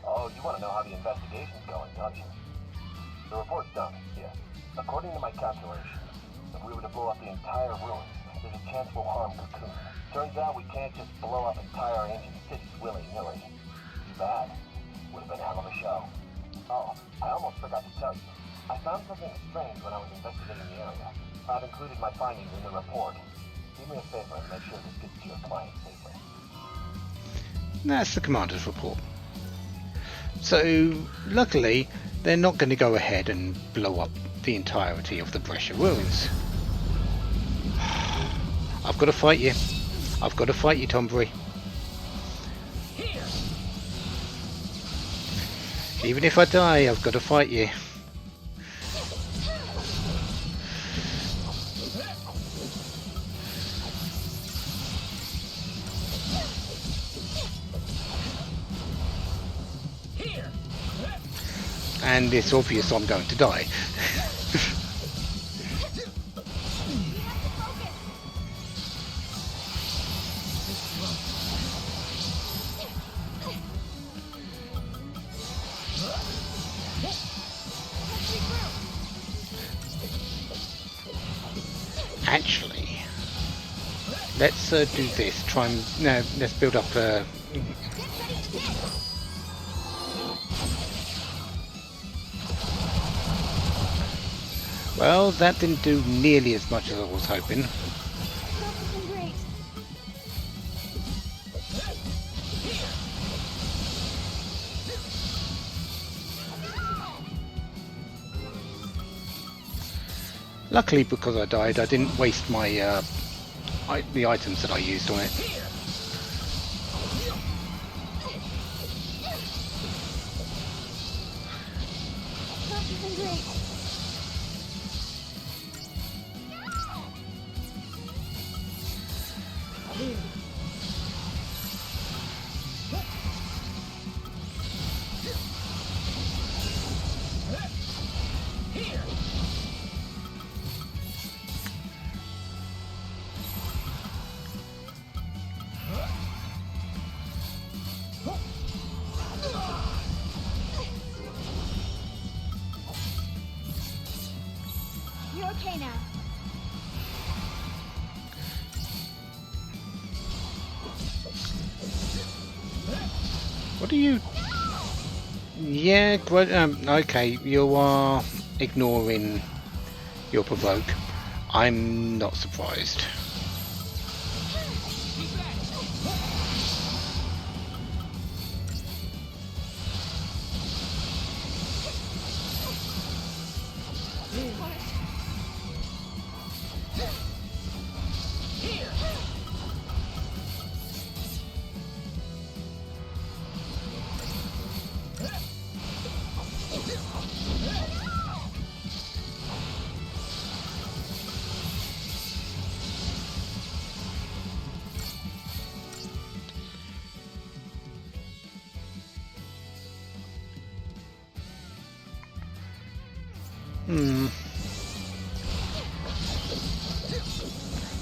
Oh, you want to know how the investigation's going, don't you? The report's done, yes. According to my calculations, if we were to blow up the entire ruins, there's a chance we'll harm Cocoon. Turns out we can't just blow up entire ancient cities willy-nilly. Too bad. Would have been a hell of a show. Oh, I almost forgot to tell you. I found something strange when I was investigating the area. I've included my findings in the report. Do me a favor and make sure this gets to your client safely. That's the commander's report. So, luckily, they're not going to go ahead and blow up the entirety of the Brescia ruins. I've got to fight you. I've got to fight you, Tombury. Even if I die, I've got to fight you. And it's obvious I'm going to die. Actually, let's do this. Try and let's build up. Well, that didn't do nearly as much as I was hoping. Luckily, because I died, I didn't waste my the items that I used on it. You're okay now. What are you? Yeah, okay, you are ignoring your provoke. I'm not surprised.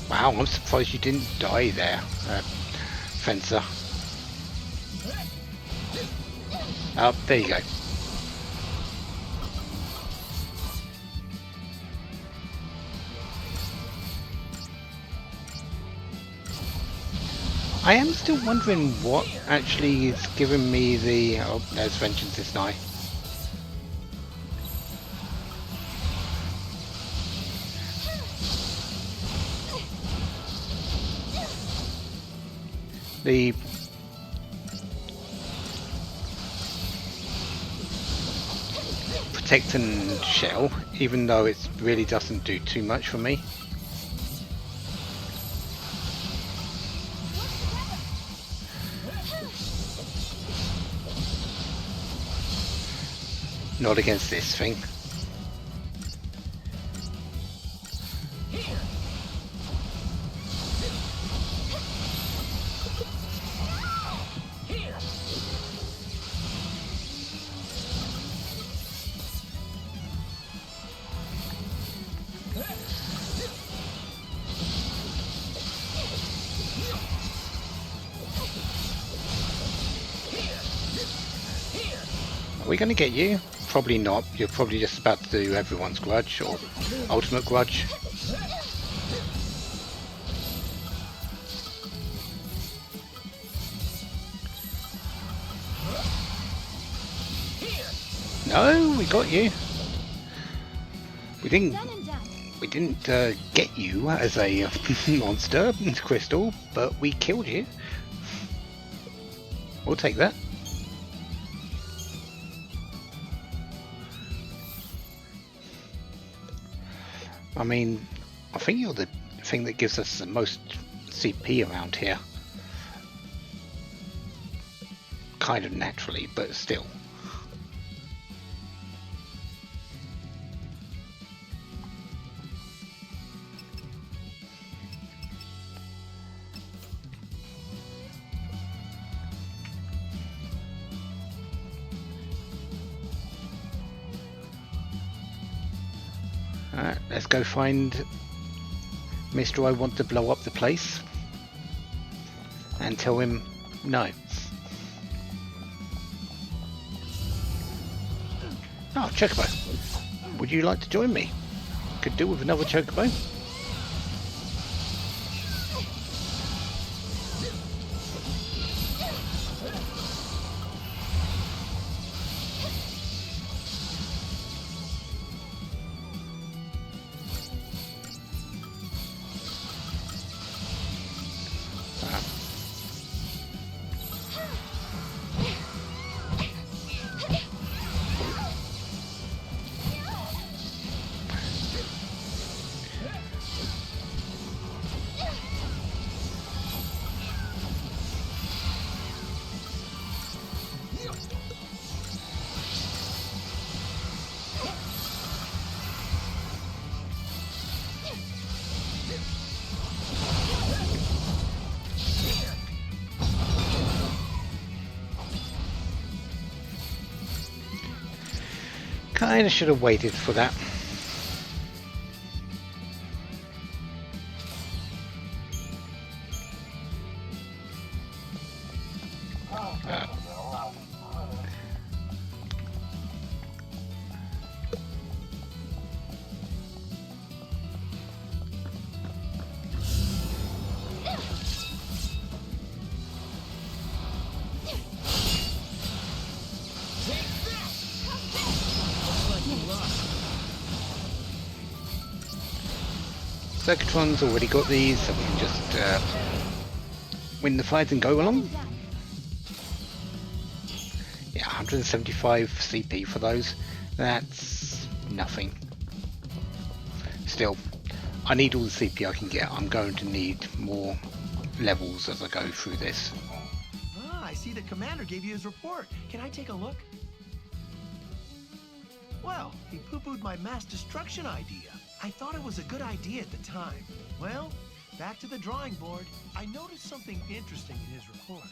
Wow, I'm surprised you didn't die there, Fencer. Oh, there you go. I am still wondering what actually is giving me the... Oh, there's Vengeance is nigh. The Protecting Shell, even though it really doesn't do too much for me. Not against this thing. Are we going to get you? Probably not. You're probably just about to do everyone's grudge or ultimate grudge. No, we got you. We didn't get you as a monster crystal, but we killed you. We'll take that. I mean, I think you're the thing that gives us the most CP around here. Kind of naturally, but still. Alright, let's go find Mr. I want to blow up the place and tell him no. Oh, Chocobo. Would you like to join me? Could do with another Chocobo. Kinda should have waited for that. Circuitron's already got these, so we can just win the fight and go along. Yeah, 175 CP for those. That's nothing. Still, I need all the CP I can get. I'm going to need more levels as I go through this. Ah, I see the commander gave you his report. Can I take a look? Well, he poo-pooed my mass destruction idea. I thought it was a good idea at the time. Well, back to the drawing board. I noticed something interesting in his report.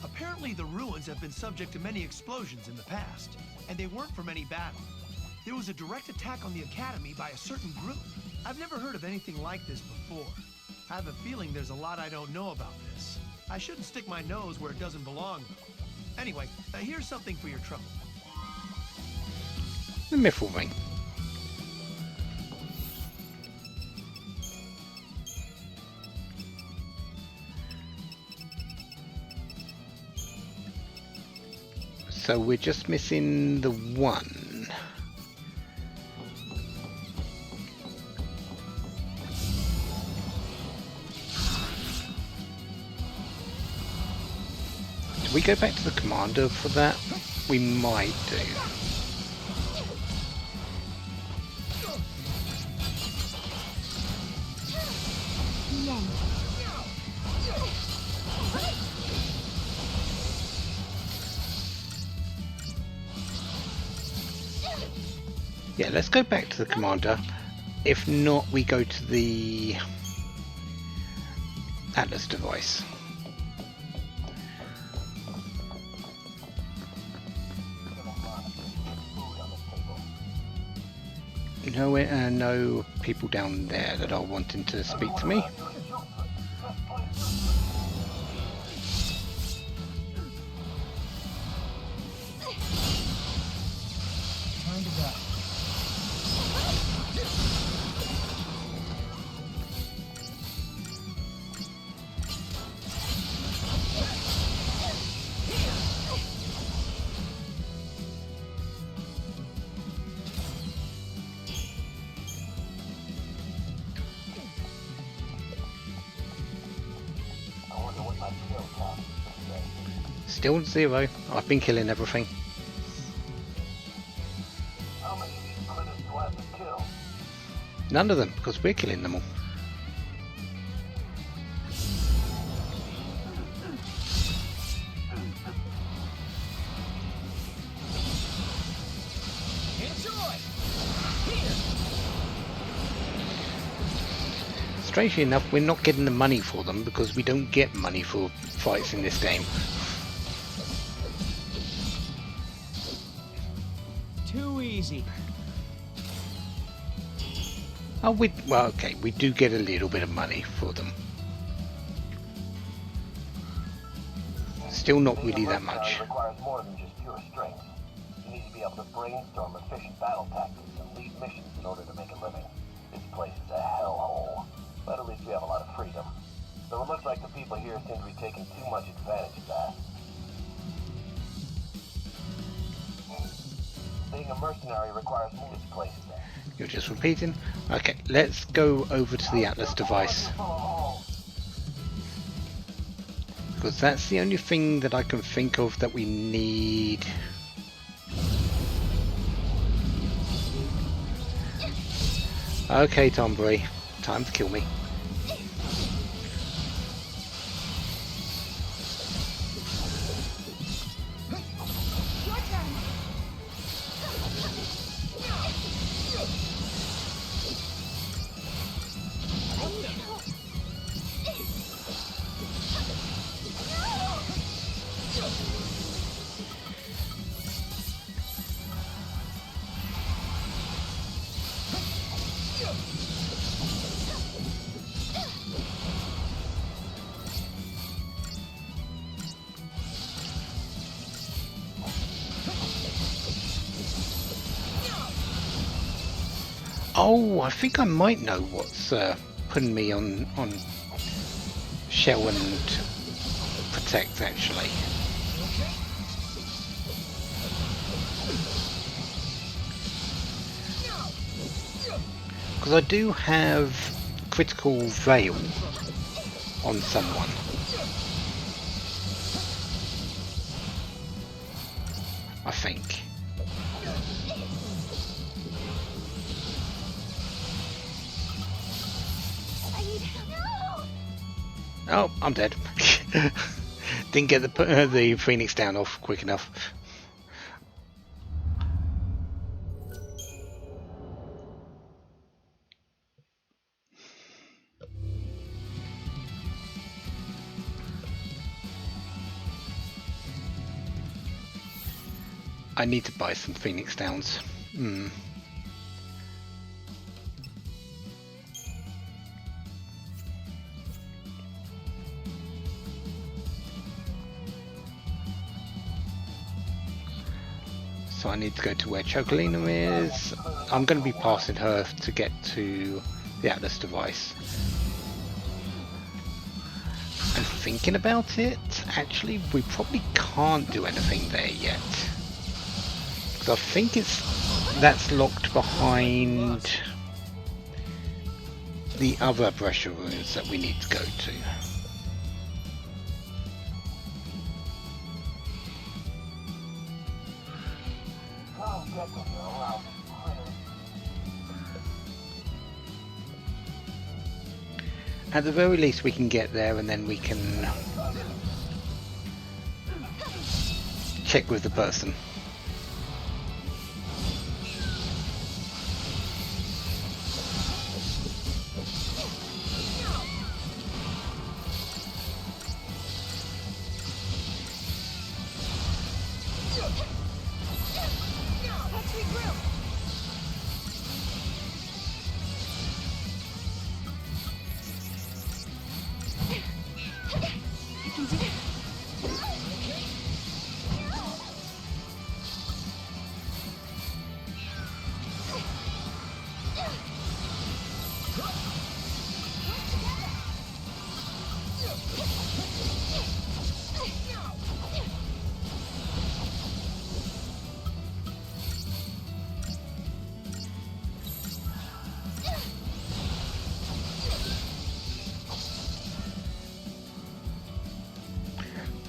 Apparently the ruins have been subject to many explosions in the past, and they weren't from any battle. There was a direct attack on the Academy by a certain group. I've never heard of anything like this before. I have a feeling there's a lot I don't know about this. I shouldn't stick my nose where it doesn't belong, though. Anyway, here's something for your trouble. The Mithril Ring. So we're just missing the one. Do we go back to the commander for that? We might do. Yeah, let's go back to the commander. If not, we go to the Atlas device. No people down there that are wanting to speak to me. Still 0. I've been killing everything. How many of these critters do I have to kill? None of them, because we're killing them all. Strangely enough, we're not getting the money for them because we don't get money for fights in this game. Too easy. Oh, well, okay, we do get a little bit of money for them. Still not really that much. Requires more than just pure strength. You need to be able to brainstorm efficient battle tactics and lead missions in order to make a living. This place is a hellhole, but at least we have a lot of freedom. Though it looks like the people here seem to be taking too much advantage of that. Being a mercenary requires more. This place is there. You're just repeating? Okay, let's go over to the Atlas device. Because that's the only thing that I can think of that we need. Okay, Tombury, time to kill me. Oh, I think I might know what's putting me on shell and protect, actually. Because I do have critical veil on someone. I think. Oh, I'm dead. Didn't get the Phoenix down off quick enough. I need to buy some Phoenix Downs. So I need to go to where Chocolina is. I'm going to be passing her to get to the Atlas device. And thinking about it, actually we probably can't do anything there yet. Because I think that's locked behind the other pressure ruins that we need to go to. At the very least we can get there and then we can check with the person.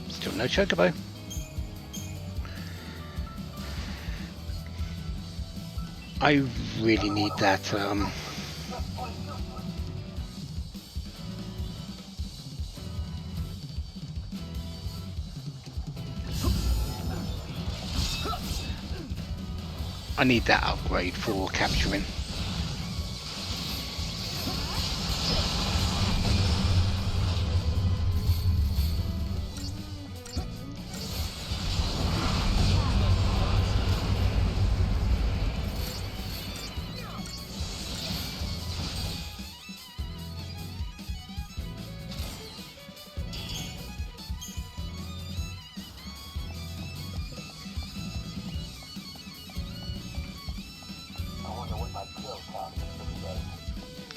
Still no chocobo. I really need that I need that upgrade for capturing.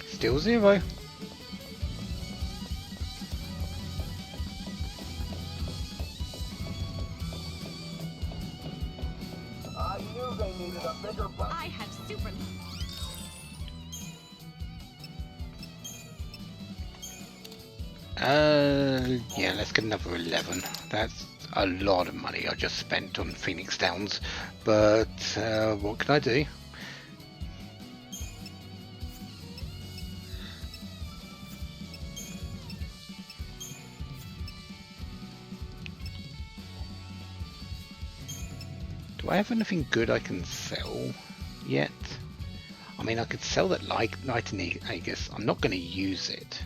Still 0. I knew they needed a bigger boat. I have super. Yeah, let's get another 11. That's a lot of money I just spent on Phoenix Downs, but what can I do? Do I have anything good I can sell yet? I mean, I could sell that Lightning Aegis. I'm not going to use it,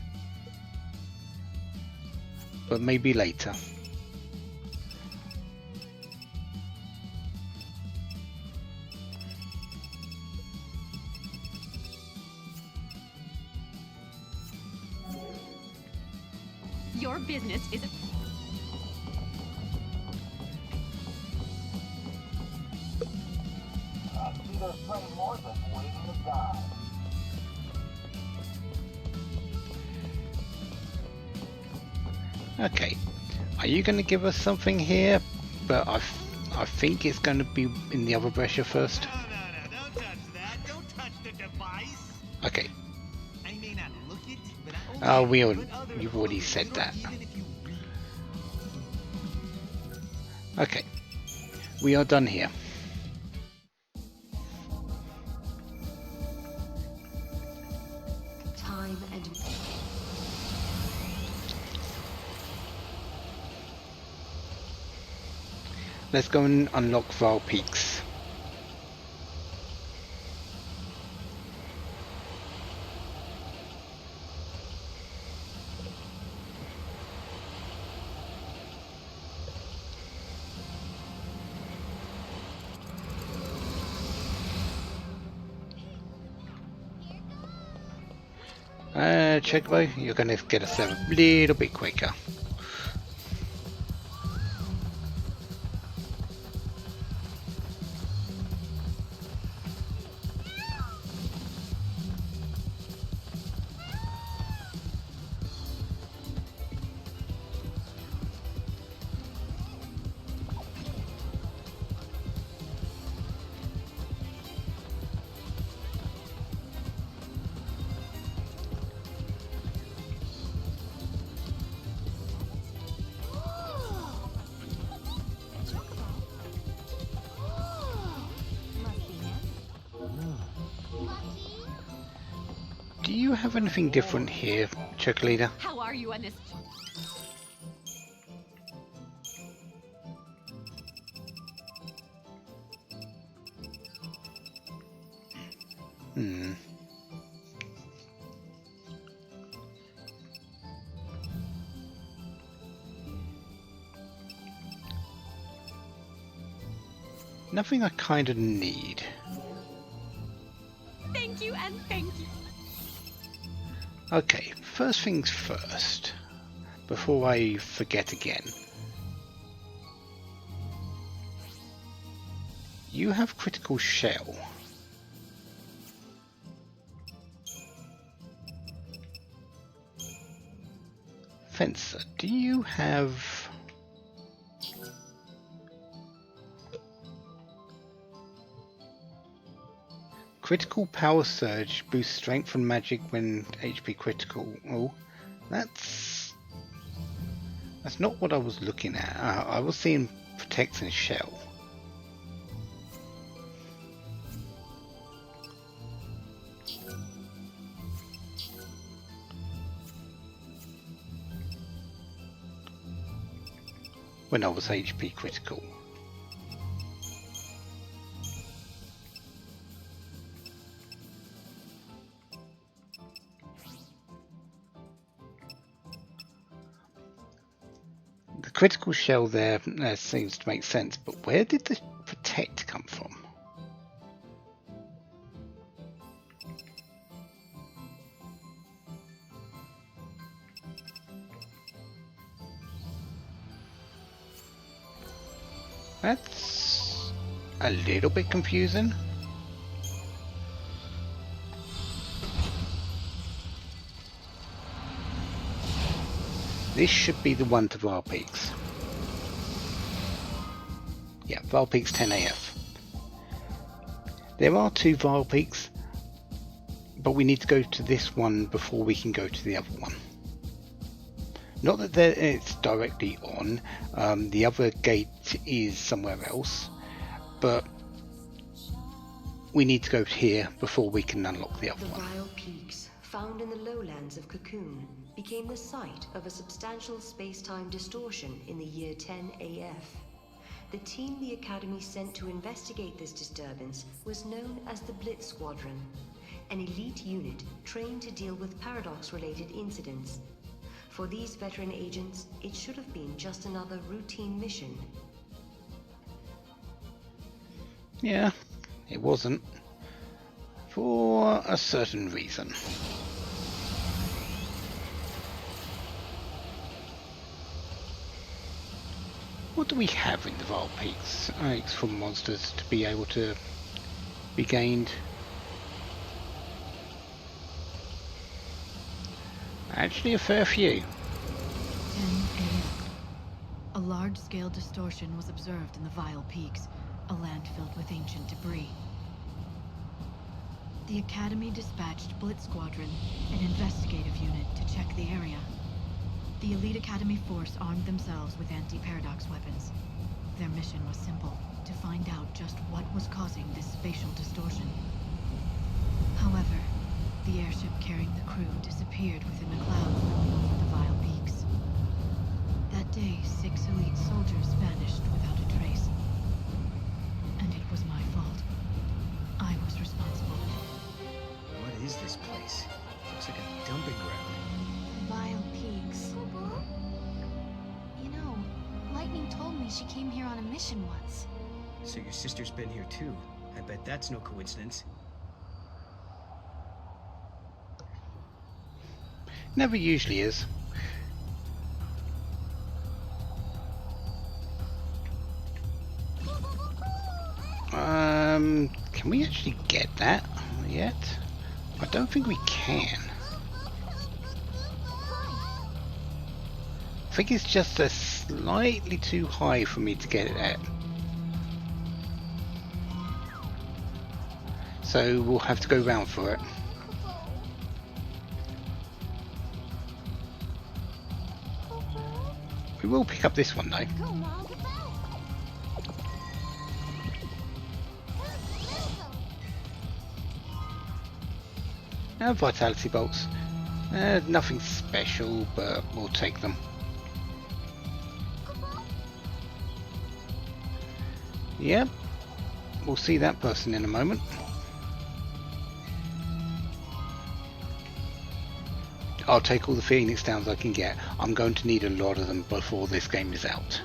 but maybe later. Your business is. I see there's plenty more of us waiting to die. Okay, are you going to give us something here? But I think it's going to be in the other pressure first. No, don't touch that. Don't touch the device. Okay. I may not look it, but You've already said that. Okay, we are done here. Time and Let's go and unlock Val Peaks. Chocobo, you're going to get us there a little bit quicker. you have anything different here, check leader? How are you on this? Nothing I kind of need. Thank you and thank you. Okay, first things first, before I forget again. You have critical shell. Fencer, do you have... Critical power surge boosts strength and magic when HP critical. Oh, that's not what I was looking at. I was seeing protect and shell. When I was HP critical. The critical shell there seems to make sense, but where did the protect come from? That's a little bit confusing. This should be the one to Val Peaks. Yeah, Val Peaks 10 AF. There are 2 Val Peaks, but we need to go to this one before we can go to the other one. Not that it's directly on, the other gate is somewhere else, but we need to go here before we can unlock the other one. The Vile Peaks, found in the lowlands of Cocoon, became the site of a substantial space-time distortion in the year 10 AF. The team the Academy sent to investigate this disturbance was known as the Blitz Squadron, an elite unit trained to deal with paradox-related incidents. For these veteran agents, it should have been just another routine mission. Yeah, it wasn't. For a certain reason. What do we have in the Vile Peaks? It's for monsters to be able to be gained. Actually, a fair few. 10 AF. A large-scale distortion was observed in the Vile Peaks, a land filled with ancient debris. The Academy dispatched Blitz Squadron, an investigative unit, to check the area. The elite Academy force armed themselves with anti-paradox weapons. Their mission was simple, to find out just what was causing this spatial distortion. However, the airship carrying the crew disappeared within the clouds looming over the Vile Peaks. That day, 6 elite soldiers vanished without a trace. And it was my fault. I was responsible. What is this place? Looks like a dumping ground. Vile Peaks. You know, Lightning told me she came here on a mission once. So your sister's been here too. I bet that's no coincidence. Never usually is. Can we actually get that yet? I don't think we can. I think it's just slightly too high for me to get it at. So we'll have to go round for it. We will pick up this one though. Vitality bolts. Nothing special, but we'll take them. Yep. We'll see that person in a moment. I'll take all the Phoenix Downs I can get. I'm going to need a lot of them before this game is out.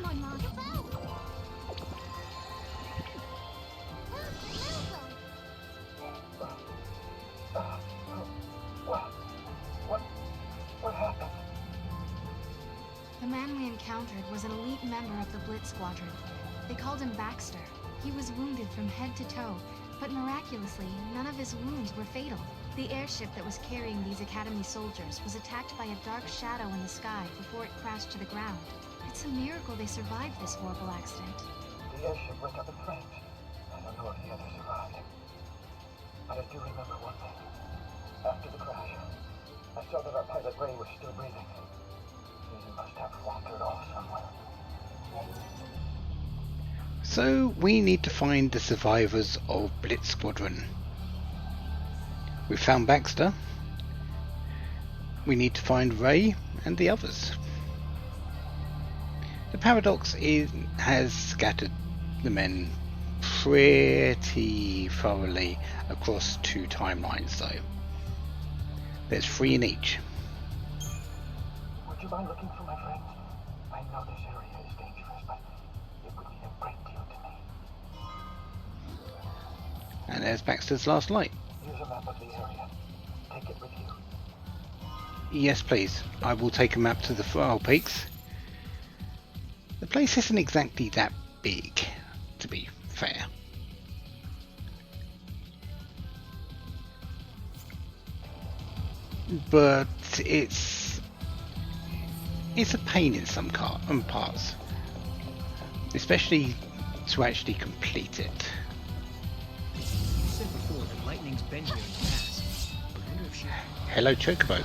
What happened? The man we encountered was an elite member of the Blitz Squadron. They called him Baxter. He was wounded from head to toe, but miraculously, none of his wounds were fatal. The airship that was carrying these Academy soldiers was attacked by a dark shadow in the sky before it crashed to the ground. It's a miracle they survived this horrible accident. The airship went up in flames. I don't know if the others survived. But I do remember one thing. After the crash, I saw that our pilot Ray was still breathing. He must have wandered off somewhere. So we need to find the survivors of Blitz Squadron. We found Baxter. We need to find Ray and the others. The paradox has scattered the men pretty thoroughly across 2 timelines though. There's 3 in each. Would you mind looking for my friends? I know this area is dangerous, but it would mean a great deal to me. And there's Baxter's last light. Here's a map of the area. Take it with you. Yes, please. I will take a map to the File Peaks. The place isn't exactly that big, to be fair. But it's a pain in some parts, especially to actually complete it. You said before that lightning's been here in the past. I wonder if she... Hello, Chocobo.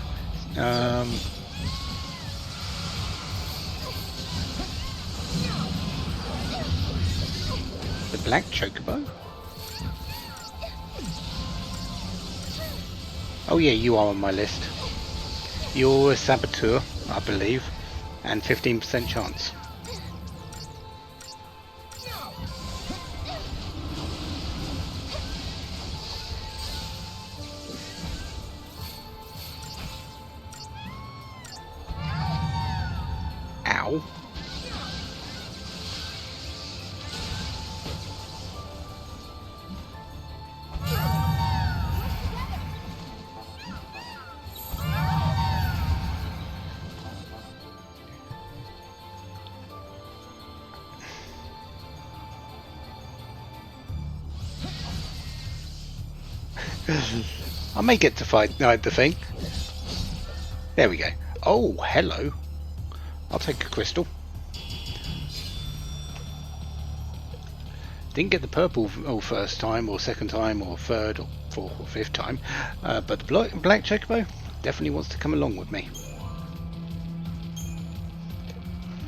The black Chocobo? Oh yeah, you are on my list. You're a saboteur, I believe, and 15% chance. Ow. I may get to fight the thing. There we go. Oh, hello. I'll take a crystal. Didn't get the purple first time, or second time, or third, or fourth, or fifth time. But the black Chocobo definitely wants to come along with me.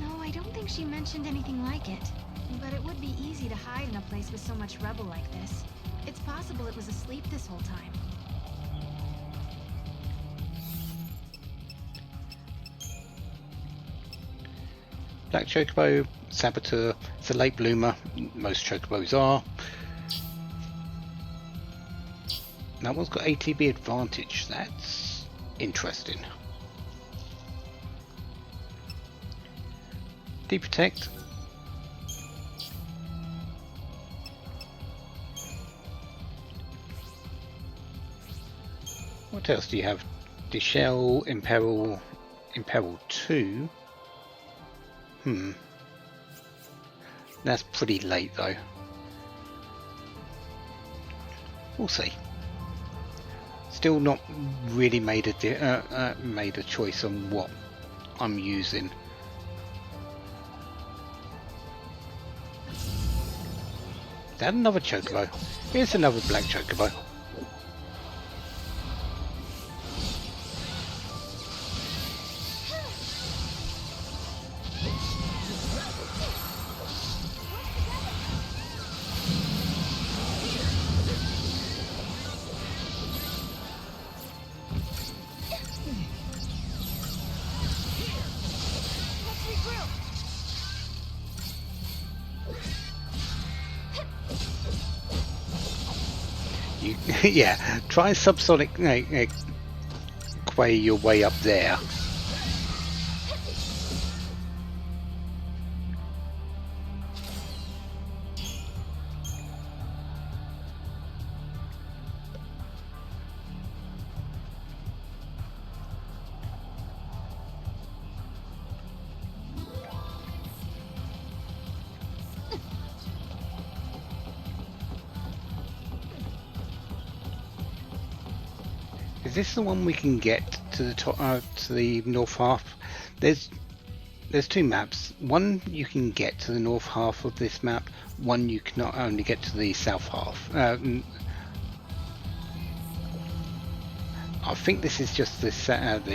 No, I don't think she mentioned anything like it. But it would be easy to hide in a place with so much rubble like this. It's possible it was asleep this whole time. Black Chocobo, Saboteur, it's a late bloomer, most Chocobos are. That one's got ATB advantage, that's interesting. Deprotect. What else do you have? Deshell, Imperil 2. That's pretty late though. We'll see. Still not really made a choice on what I'm using. Is that another Chocobo? Here's another black Chocobo. Yeah, try subsonic quay your way up there. Is this the one we can get to the top, to the north half? There's two maps. One you can get to the north half of this map. One you can not only get to the south half. I think this is just the south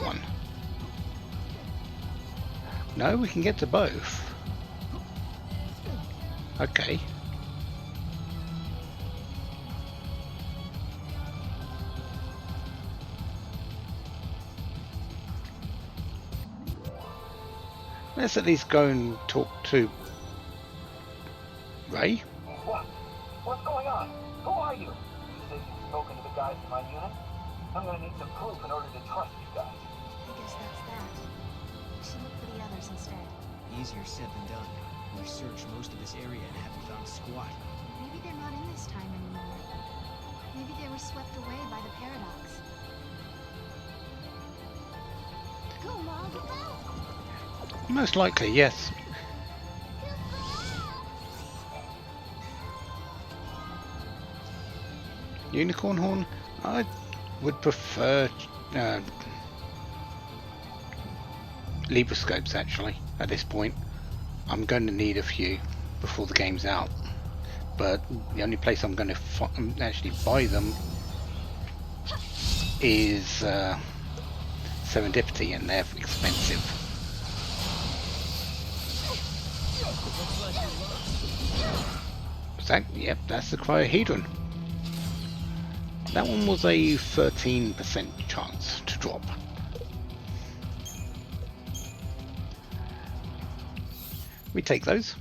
one. No, we can get to both. Okay. Let's at least go and talk to Ray. What? What's going on? Who are you? You say you've spoken to the guys in my unit? I'm gonna need some proof in order to trust you guys. I guess that's that. We should look for the others instead. Easier said than done. We've searched most of this area and haven't found squat. Maybe they're not in this time anymore. Maybe they were swept away by the paradox. Go, Mom, go! Most likely, yes. Unicorn horn? I would prefer Libroscopes actually at this point. I'm going to need a few before the game's out, but the only place I'm going to actually buy them is Serendipity, and they're expensive. Is that? Yep, that's the cryohedron. That one was a 13% chance to drop. We take those.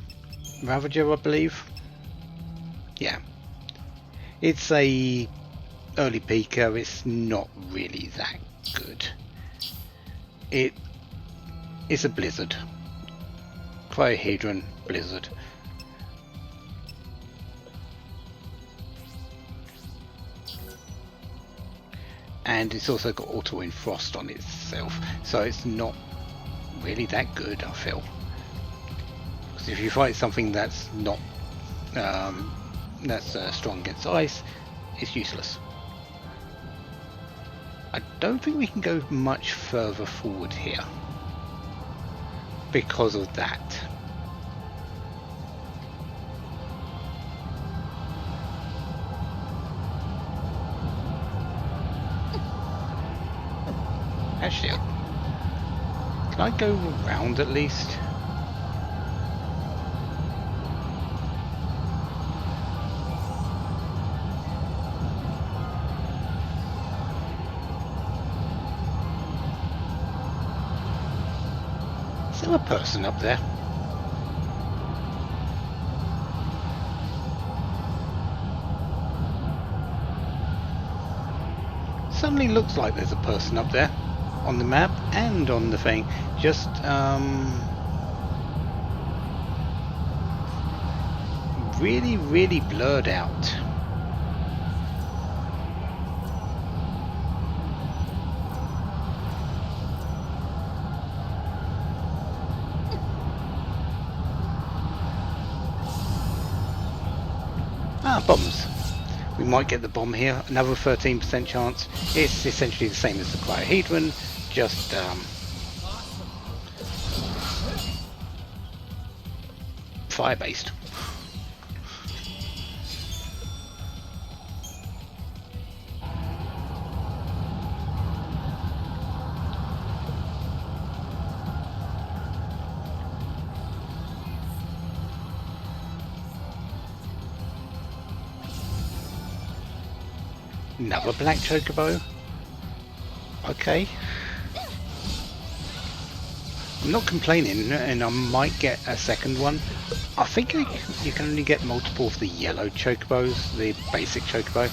Ravager, I believe. Yeah. It's a early peaker. It's not really that good. It's a blizzard. Cryohedron blizzard. And it's also got auto frost on itself, so it's not really that good, I feel. Because if you fight something that's not strong against ice, it's useless. I don't think we can go much further forward here because of that. Actually, can I go around at least? Is there a person up there? Suddenly looks like there's a person up there. On the map and on the thing, just really blurred out. Bombs. We might get the bomb here. Another 13% chance. It's essentially the same as the cryohedron, just fire-based. Another black chocobo. Okay. I'm not complaining, and I might get a second one. I think you can only get multiple of the yellow chocobos, the basic chocobo.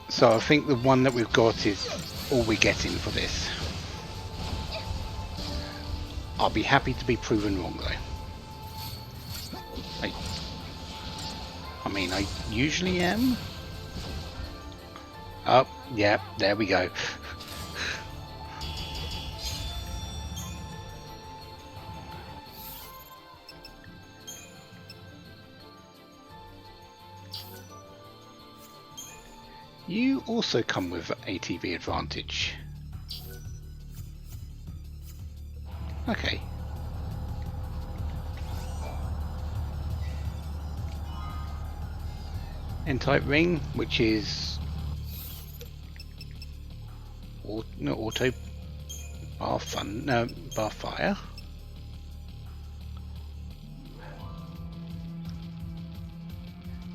So I think the one that we've got is all we're getting for this. I'll be happy to be proven wrong though. I mean, I usually am. Oh, yeah, there we go. You also come with ATB advantage. Okay. N-type ring, which is auto bar fire.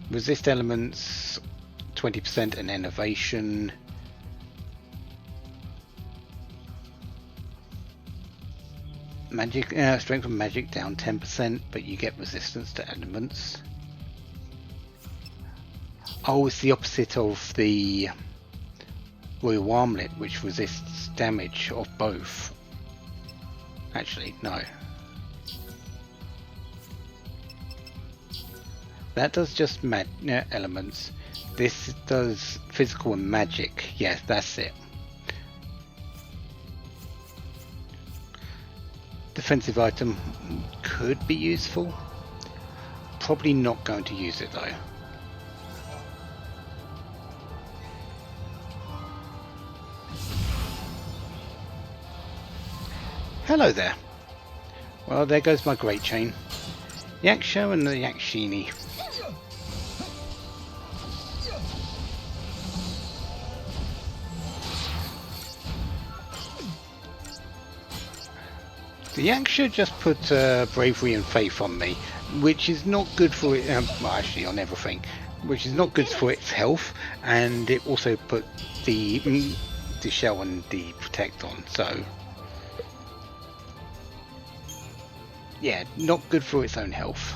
Resist elements 20% and innovation. Magic strength of magic down 10%, but you get resistance to elements. Oh, it's the opposite of the Royal Armlet, which resists damage of both. Actually, no. That does just elements. This does physical and magic. Yes, that's it. Defensive item could be useful. Probably not going to use it though. Hello there. Well, there goes my great chain. Yaksho and the Yakshini. The Yaksha just put bravery and faith on me, which is not good for it. Well, actually, on everything, which is not good for its health, and it also put the shell and the protect on. So, yeah, not good for its own health.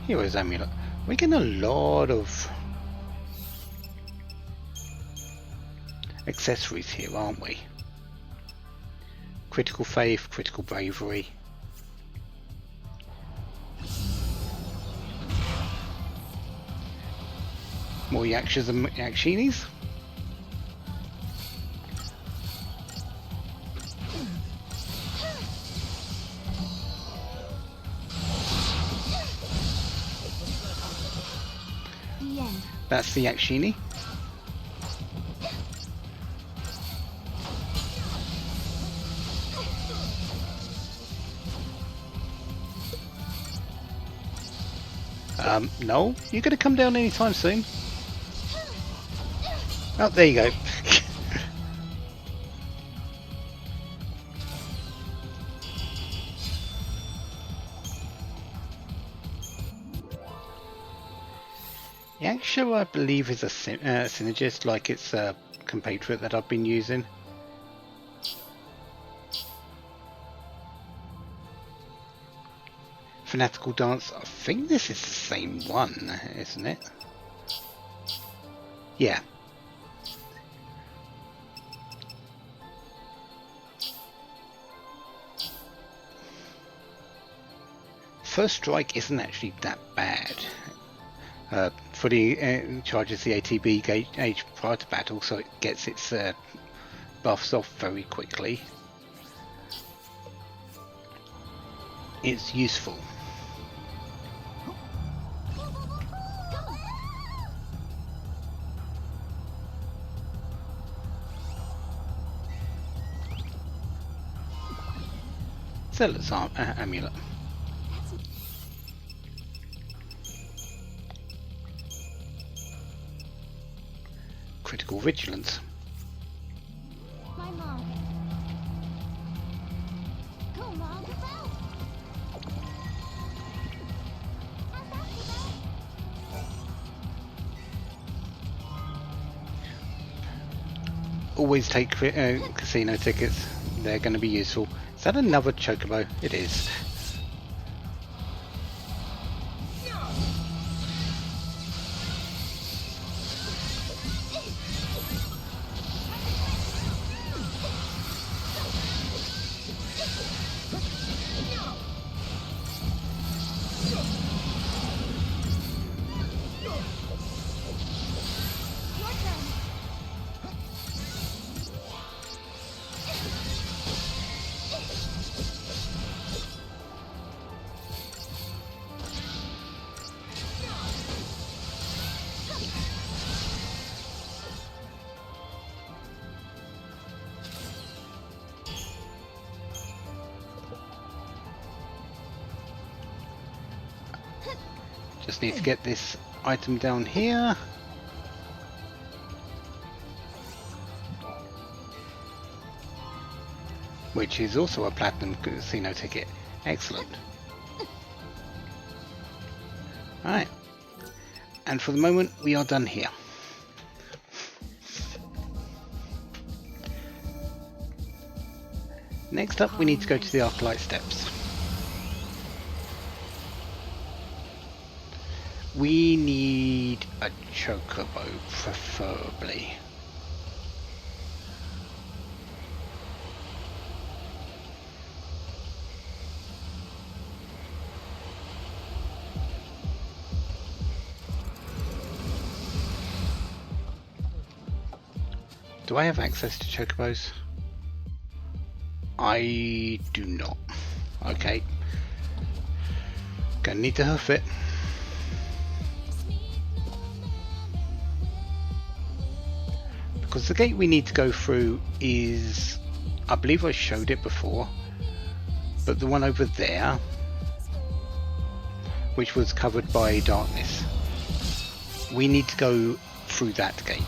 Hero's Amulet. We're getting a lot of accessories here, aren't we? Critical faith, critical bravery. More Yakshas and Yakshinis. That's the Yakshini. No, you're going to come down anytime soon. Oh, there you go. Yaksha, I believe, is a synergist, like its compatriot that I've been using. Fanatical Dance, I think this is the same one, isn't it? Yeah. First Strike isn't actually that bad. Fully charges the ATB gauge prior to battle, so it gets its buffs off very quickly. It's useful. Zealot's amulet. Critical vigilance. My mom. Go, Mom, go! Always take casino tickets. They're going to be useful. Is that another chocobo? It is. Just need to get this item down here. Which is also a platinum casino ticket. Excellent. Alright. And for the moment, we are done here. Next up, we need to go to the Arclight Steps. We need a chocobo, preferably. Do I have access to chocobos? I do not. Okay. Gonna need to hoof it. Because the gate we need to go through is, I believe I showed it before, but the one over there, which was covered by darkness, we need to go through that gate.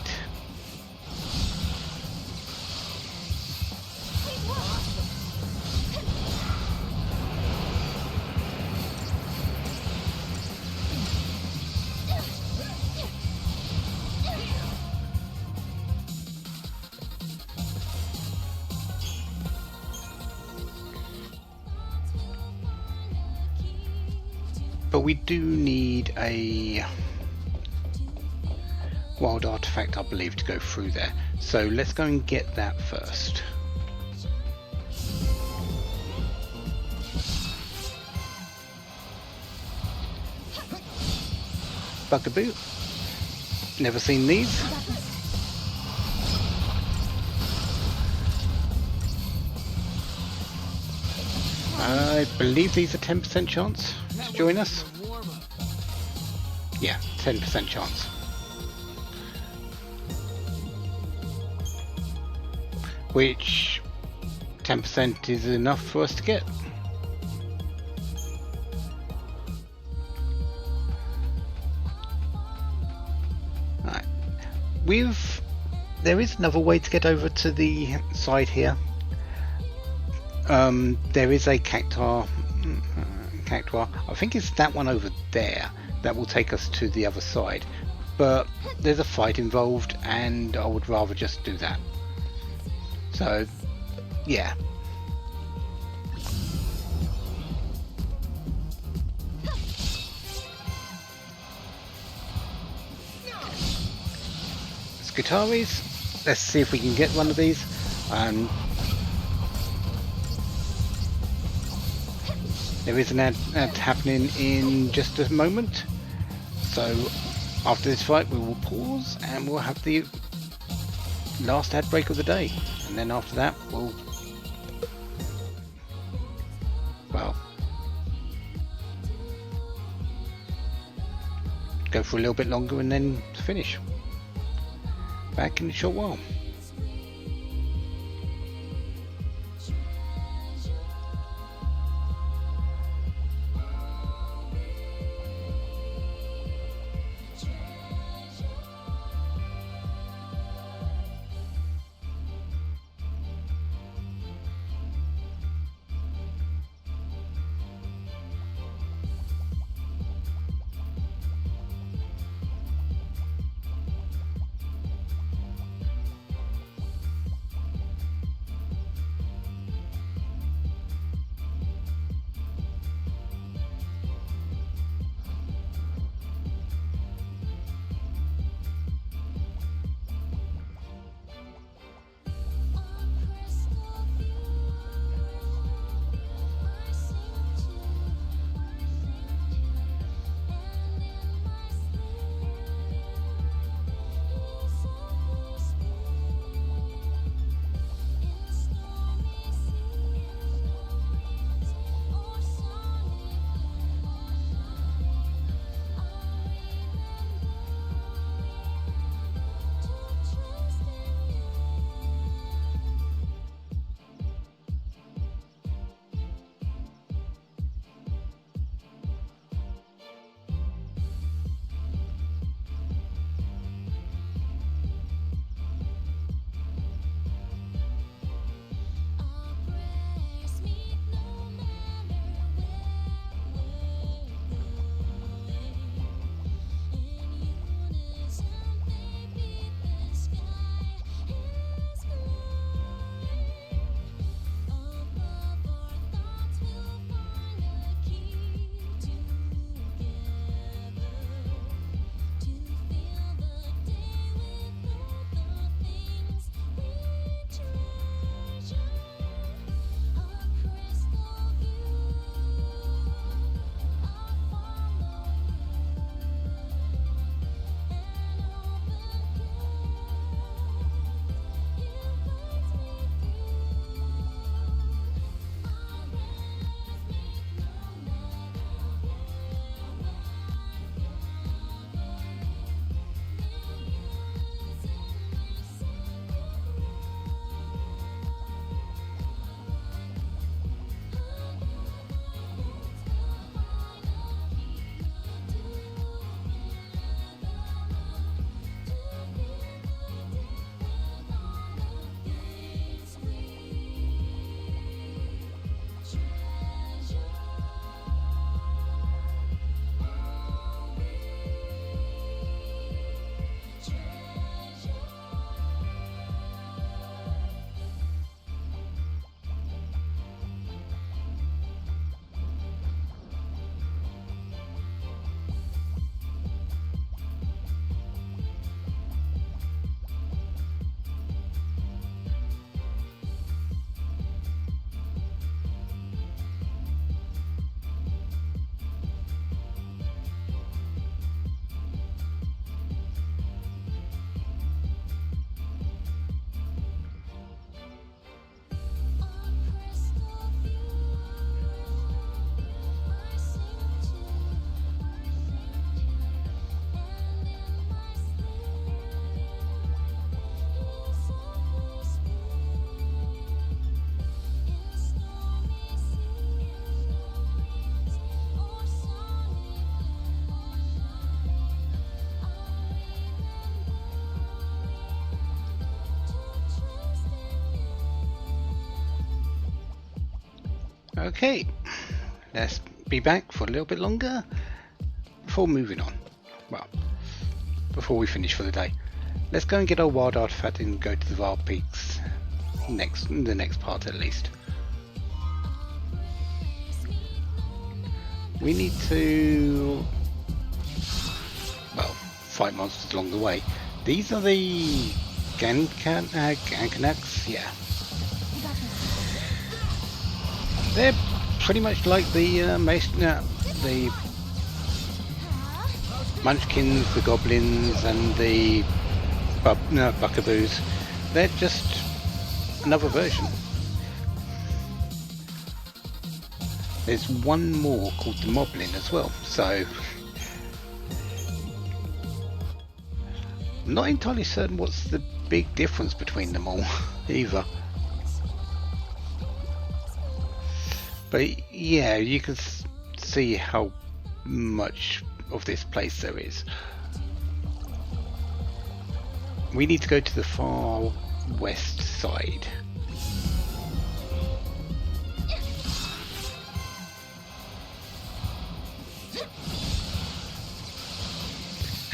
But we do need a wild artifact, I believe, to go through there. So let's go and get that first. Bugaboo. Never seen these. I believe these are 10% chance to join us. Yeah, 10% chance. Which 10% is enough for us to get. Right. There is another way to get over to the side here. There is a cactuar. I think it's that one over there that will take us to the other side. But there's a fight involved, and I would rather just do that. So, yeah. Skitaris. Let's see if we can get one of these. There is an ad happening in just a moment. So after this fight we will pause and we'll have the last ad break of the day. And then after that we'll go for a little bit longer and then finish. Back in a short while. Okay, let's be back for a little bit longer before moving on. Well, before we finish for the day. Let's go and get our wild artifact and go to the Wild Peaks the next part at least. We need to, well, fight monsters along the way. These are the Gankanaks, yeah. They're pretty much like the Munchkins, the Goblins, and the Buckaboos. They're just another version. There's one more called the Moblin as well, so I'm not entirely certain what's the big difference between them all either. But yeah, you can see how much of this place there is. We need to go to the far west side.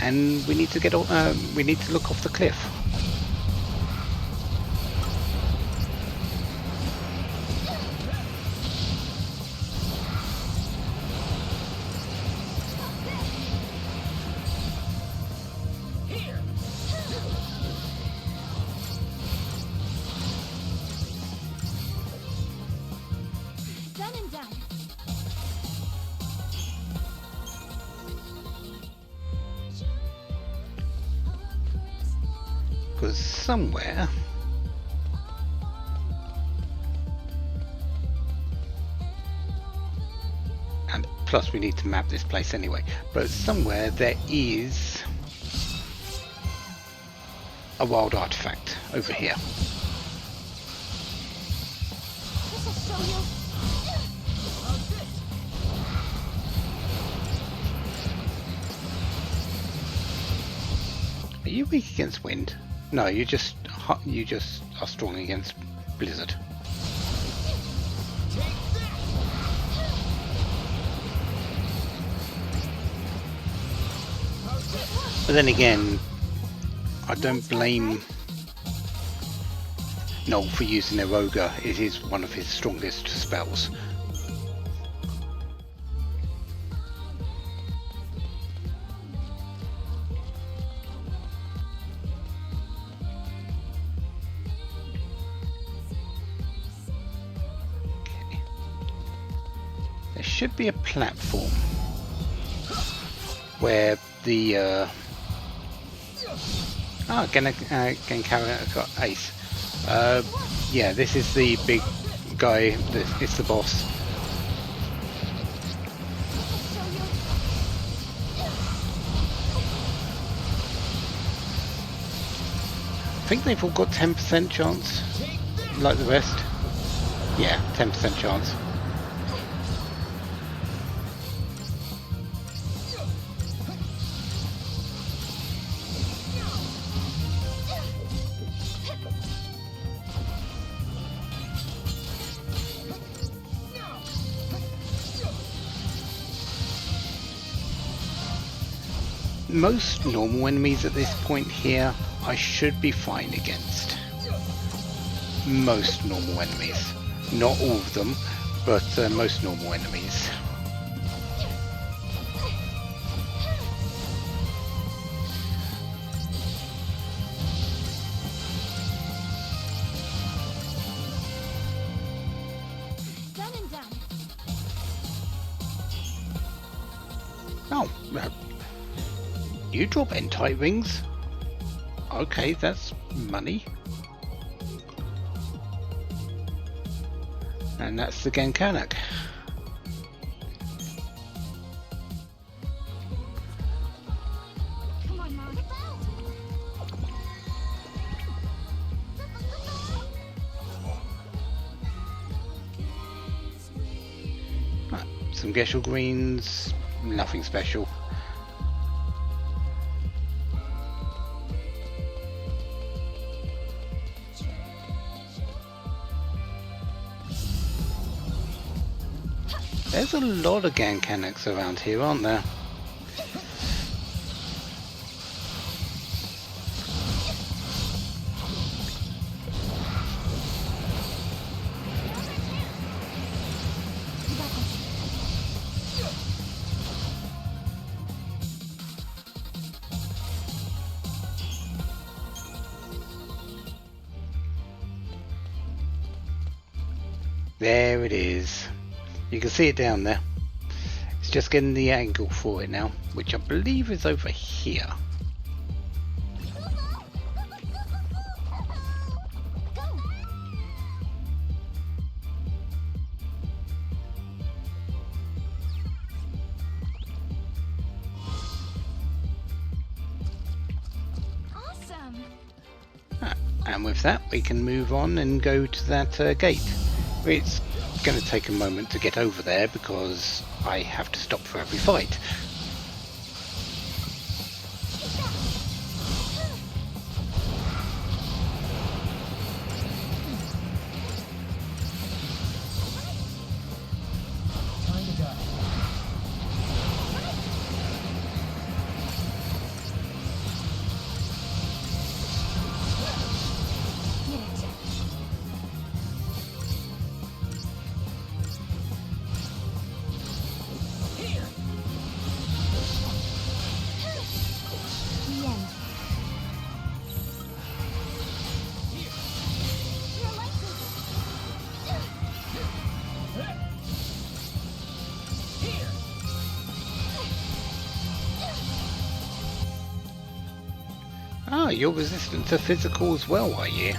And we need to get we need to look off the cliff. Because somewhere and plus we need to map this place anyway, but somewhere there is a wild artifact over here. Are you weak against wind? No, you just are strong against blizzard. But then again, I don't blame Noel for using their ogre. It is one of his strongest spells. There should be a platform where the Gankara got ace. Yeah, this is the big guy. It's the boss. I think they've all got 10% chance, like the rest. Yeah, 10% chance. Most normal enemies at this point here I should be fine against. Most normal enemies. Not all of them, but most normal enemies. Oh, you drop N-type rings? Okay, that's money. And that's the Gankanak. Come on, Mom. Right, some Geshel greens, nothing special. There's a lot of Gankanax around here, aren't there? There it is. You can see it down there. It's just getting the angle for it now, which I believe is over here. Awesome. And with that, we can move on and go to that gate. It's going to take a moment to get over there because I have to stop for every fight. Time to die. Ah, you're resistant to physical as well, are you?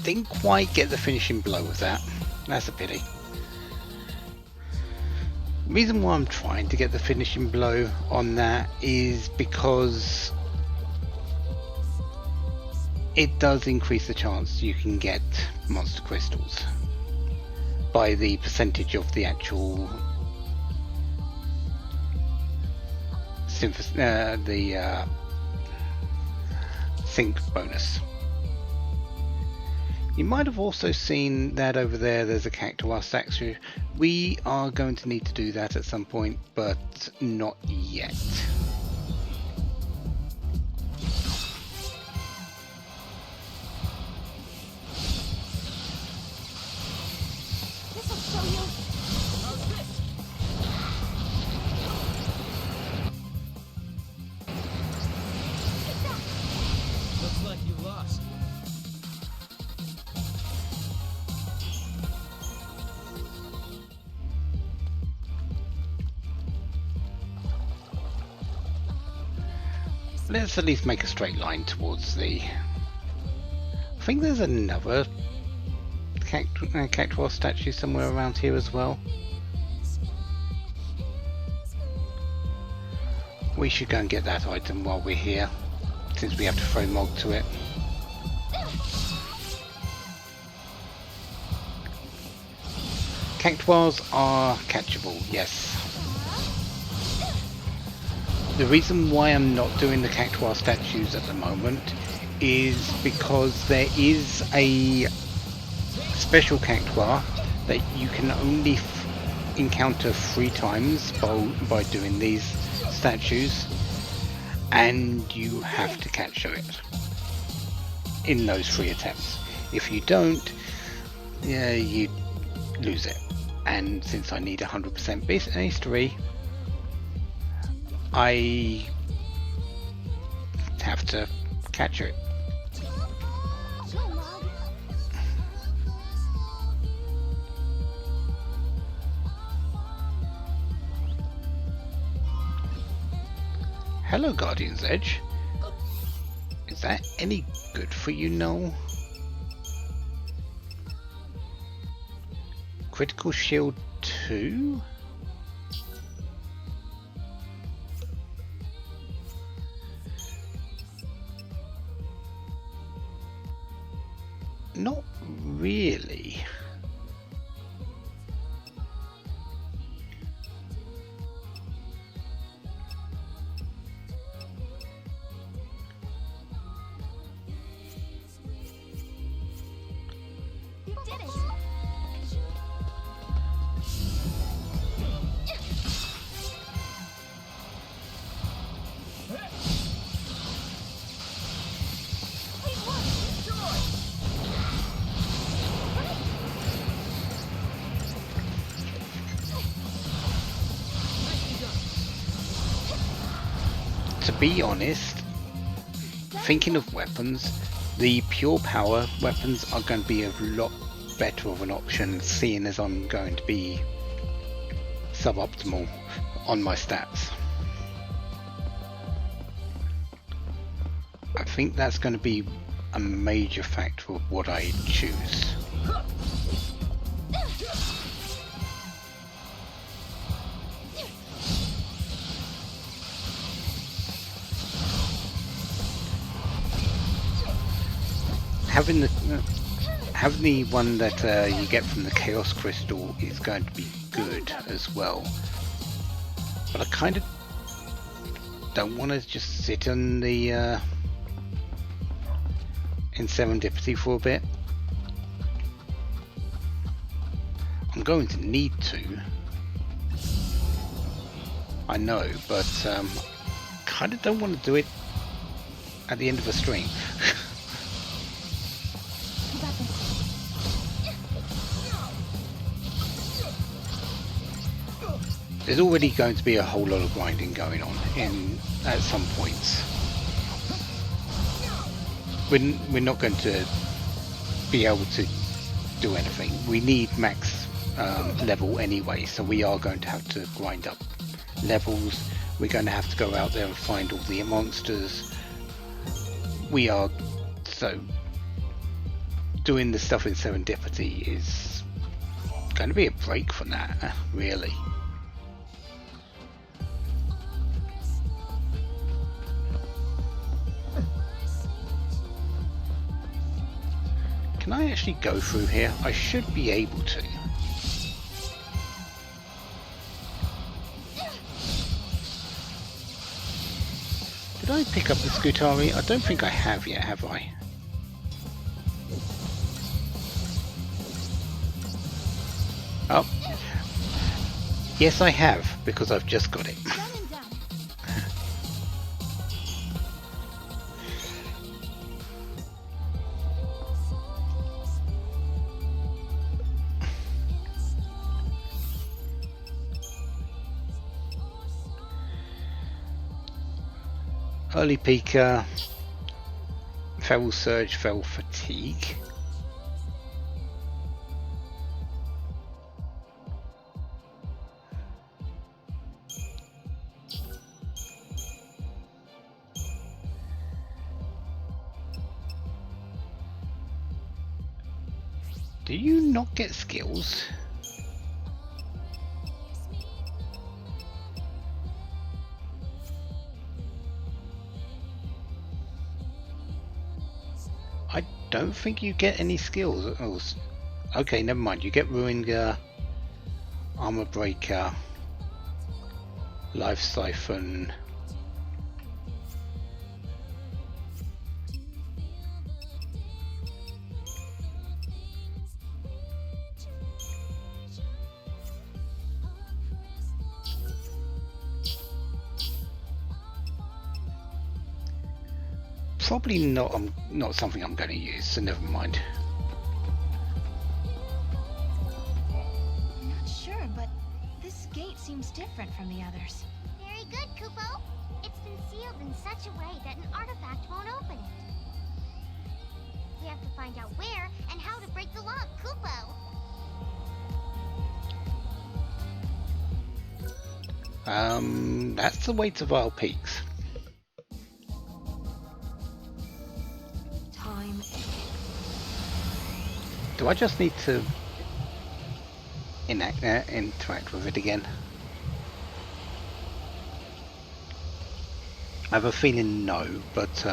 Didn't quite get the finishing blow with that. That's a pity. The reason why I'm trying to get the finishing blow on that is because it does increase the chance you can get monster crystals by the percentage of the actual sync bonus. You might have also seen that over there's a cactuar statue. We are going to need to do that at some point, but not yet. This'll show you. How's this? Looks like you lost. Let's at least make a straight line towards the... I think there's another cactuar statue somewhere around here as well. We should go and get that item while we're here, since we have to throw Mog to it. Cactuars are catchable, yes. The reason why I'm not doing the cactuar statues at the moment is because there is a special cactuar that you can only encounter 3 times by doing these statues, and you have to capture it in those 3 attempts. If you don't, yeah, you lose it. And since I need 100% bestiary, I have to capture it. Hello, Guardian's Edge. Is that any good for you, Noel? Critical Shield 2? Not really. You did it! To be honest, thinking of weapons, the pure power weapons are going to be a lot better of an option, seeing as I'm going to be suboptimal on my stats. I think that's going to be a major factor of what I choose. Having the one that you get from the Chaos Crystal is going to be good as well, but I kind of don't want to just sit on the in serendipity for a bit. I'm going to need to, I know, but kind of don't want to do it at the end of a stream. There's already going to be a whole lot of grinding going on at some points. We're not going to be able to do anything. We need max level anyway, so we are going to have to grind up levels. We're going to have to go out there and find all the monsters. So doing the stuff in serendipity is going to be a break from that, really. Can I actually go through here? I should be able to. Did I pick up the Scutari? I don't think I have yet, have I? Oh. Yes, I have, because I've just got it. Early Peaker, Feral Surge, Feral Fatigue. Do you not get skills? I don't think you get any skills. Oh, okay, never mind. You get Ruinger, Armor Breaker, Life Siphon. Probably not something I'm going to use, so never mind. I'm not sure, but this gate seems different from the others. Very good, Kupo. It's been sealed in such a way that an artifact won't open it. We have to find out where and how to break the lock, Kupo. That's the way to Vile Peaks. Do I just need to interact with it again? I have a feeling no, but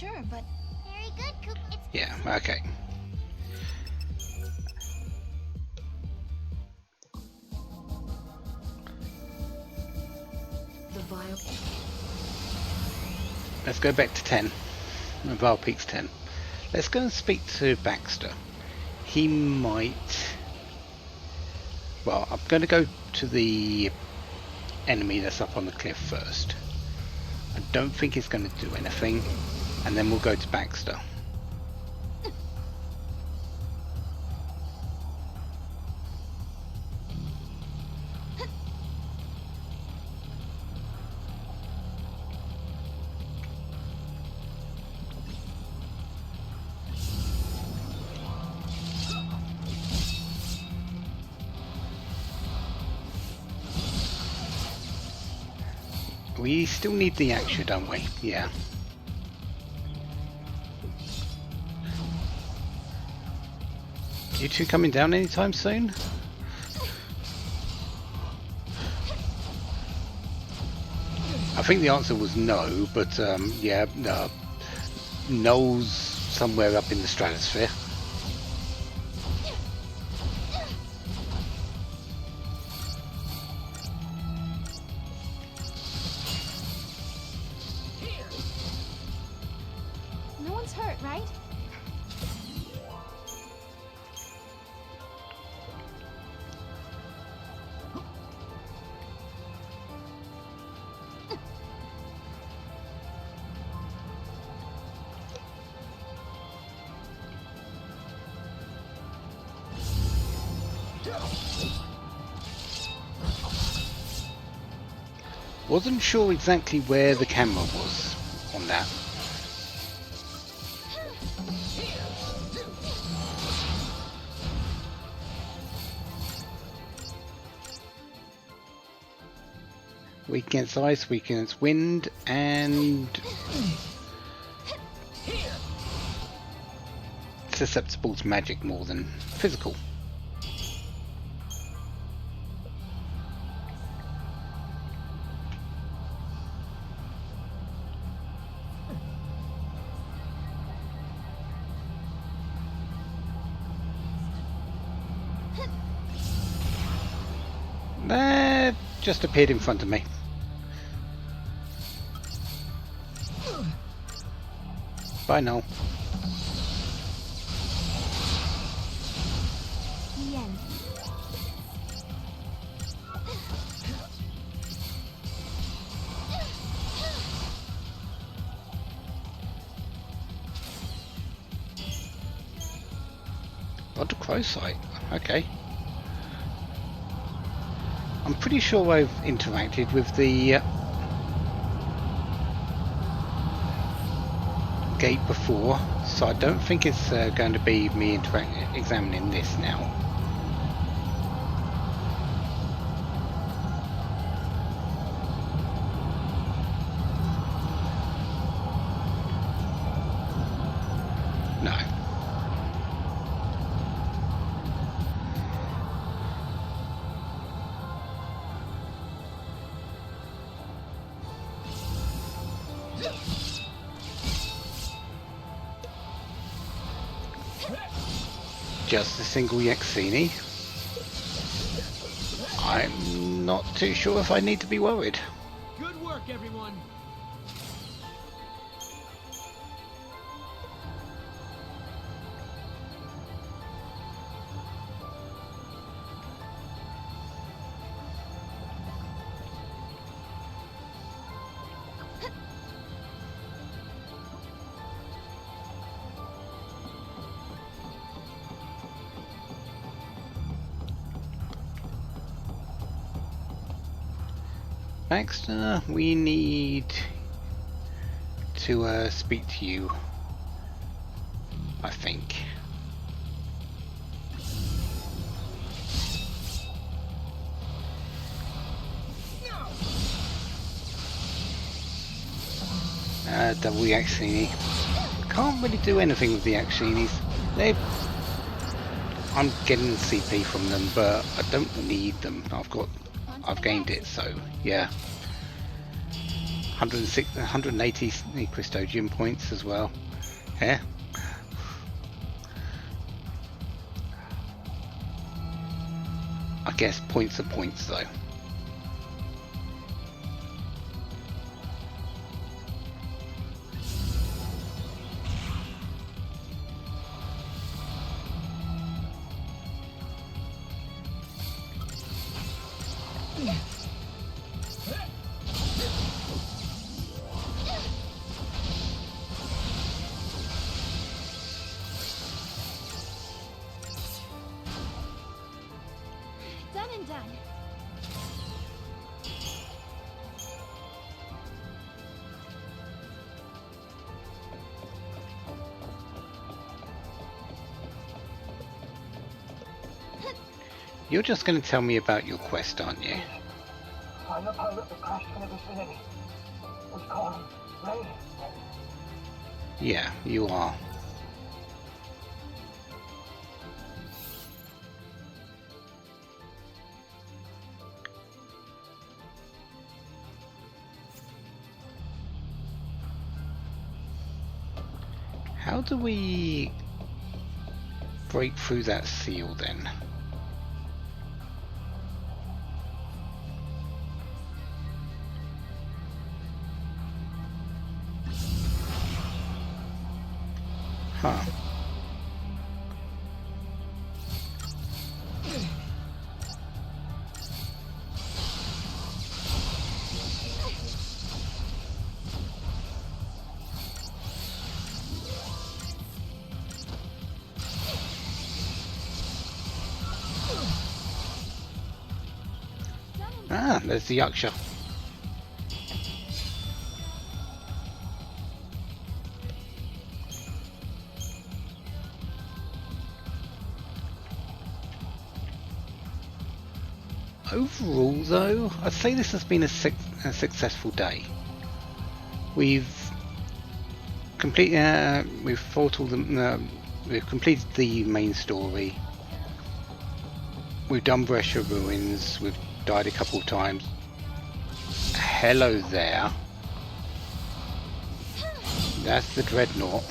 sure, but... Very good, Coop. It's Yeah, okay. The vial. Let's go back to 10. Val Peak's 10. Let's go and speak to Baxter. He might... Well, I'm going to go to the enemy that's up on the cliff first. I don't think he's going to do anything. And then we'll go to Baxter. We still need the action, don't we? Yeah. You two coming down anytime soon? I think the answer was no, but yeah, no. Noel's somewhere up in the stratosphere. No one's hurt, right? Wasn't sure exactly where the camera was on that. Weak against ice, weak against wind, and susceptible to magic more than physical. That just appeared in front of me. Bye, Noel. The end. Odd crow sight. Okay. I'm pretty sure I've interacted with the gate before, so I don't think it's going to be me examining this now. No. Just a single XIII. I'm not too sure if I need to be worried. Good work, everyone. Baxter, we need to speak to you, I think. Double the XIII. Can't really do anything with the XIIIs. I'm getting CP from them, but I don't need them. I've gained it, so yeah. 180 Christodian points as well. Yeah. I guess points are points though. Done and done. You're just going to tell me about your quest, aren't you? Find the pilot that crashed in the vicinity. We call him Ray. Yeah, you are. How do we break through that seal then? Huh. Ah, there's the Yaksha. Overall though, I'd say this has been a successful day. We've we've fought all the, we've completed the main story. We've done Brescia Ruins, we've died a couple of times. Hello there. That's the Dreadnought.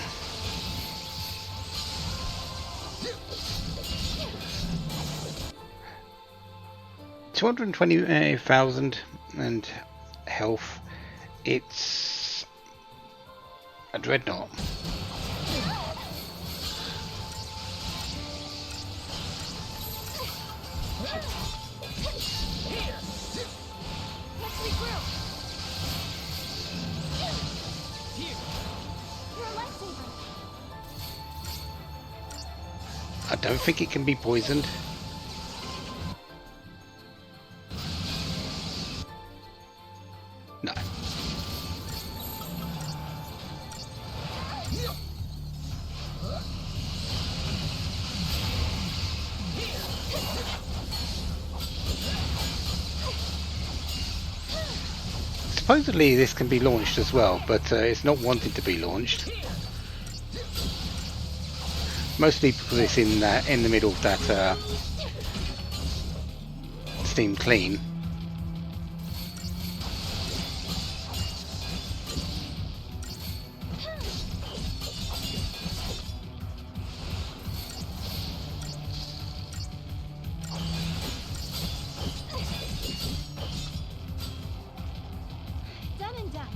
$220,000 and health. It's a Dreadnought. I don't think it can be poisoned. No. Supposedly this can be launched as well, but it's not wanted to be launched. Mostly because it's in the middle of that Steam Clean. Done and done.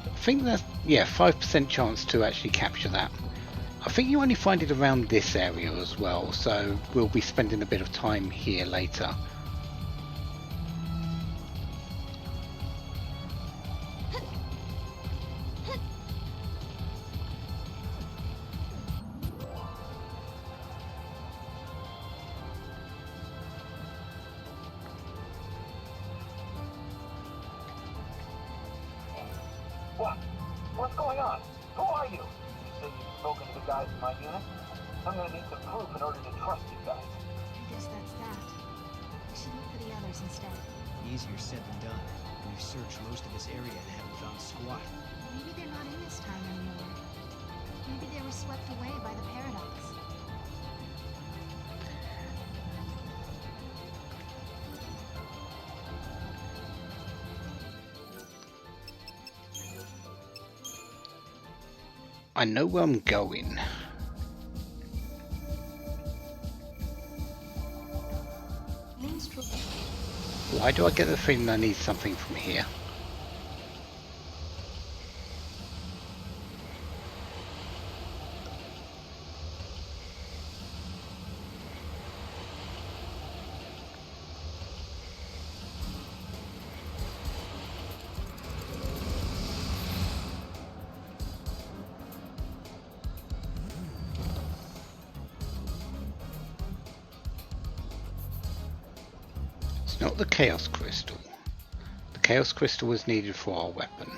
I think that's, yeah, 5% chance to actually capture that. I think you only find it around this area as well, so we'll be spending a bit of time here later. What? What's going on? Who are you? You say you've spoken to the guys in my unit? I'm gonna need some proof in order to trust you guys. I guess that's that. We should look for the others instead. Easier said than done. We've searched most of this area and haven't found squat. Maybe they're not in this time anymore. Maybe they were swept away by the paradox. I know where I'm going. Why do I get the feeling I need something from here? It's not the Chaos Crystal. The Chaos Crystal was needed for our weapon.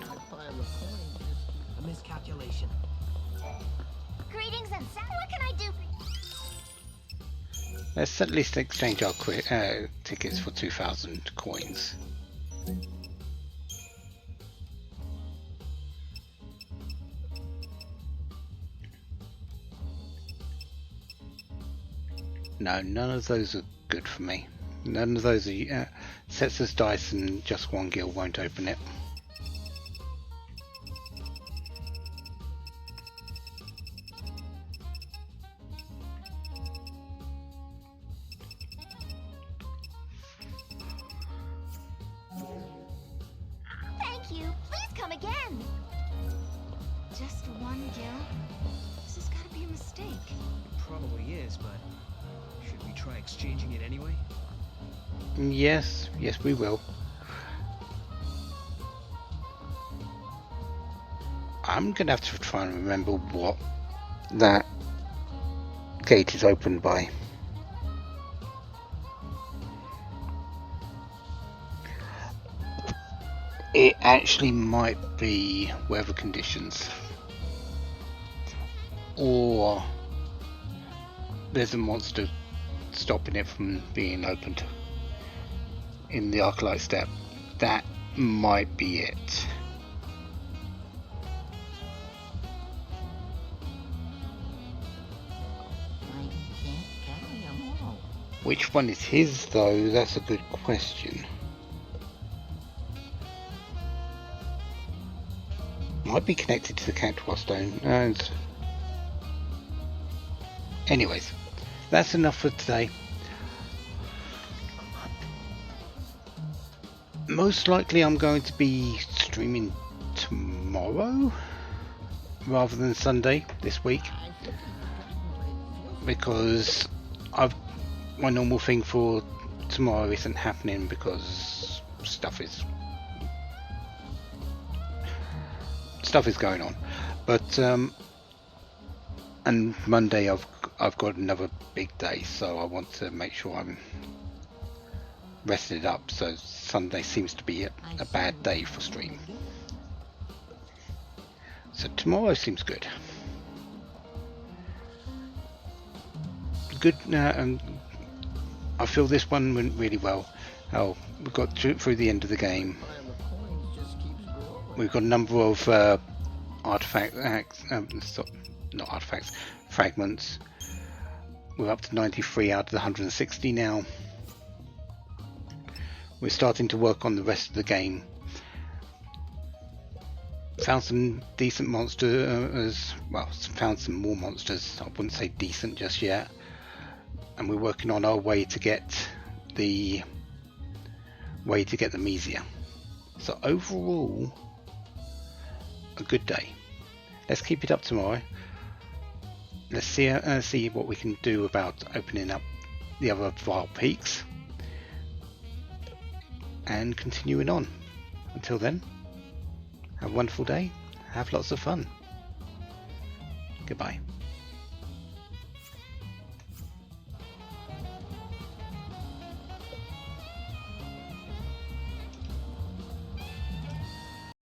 A miscalculation. Greetings and what can I do for you? Let's at least exchange our tickets for 2,000 coins. No, none of those are good for me. None of those are sets us dice, and just one guild won't open it. Thank you. Please come again. Just one guild? This has got to be a mistake. Probably is, but should we try exchanging it anyway? Yes, we will. I'm gonna have to try and remember what that gate is opened by. It actually might be weather conditions, or there's a monster stopping it from being opened in the Arclight step. That might be it. Which one is his though? That's a good question. Might be connected to the Cactuar Stone. And anyways, that's enough for today. Most likely I'm going to be streaming tomorrow rather than Sunday this week, because my normal thing for tomorrow isn't happening because stuff is going on. But and Monday I've got another big day, so I want to make sure I'm rested up, so Sunday seems to be a bad day for stream. So tomorrow seems good. I feel this one went really well. We got through the end of the game. We've got a number of fragments. We're up to 93 out of the 160 now. We're starting to work on the rest of the game. Found some decent monsters, well, found some more monsters. I wouldn't say decent just yet. And we're working on our way to get the Mesia. So overall, a good day. Let's keep it up tomorrow. Let's see what we can do about opening up the other Vile Peaks. And continuing on. Until then, have a wonderful day, have lots of fun. Goodbye.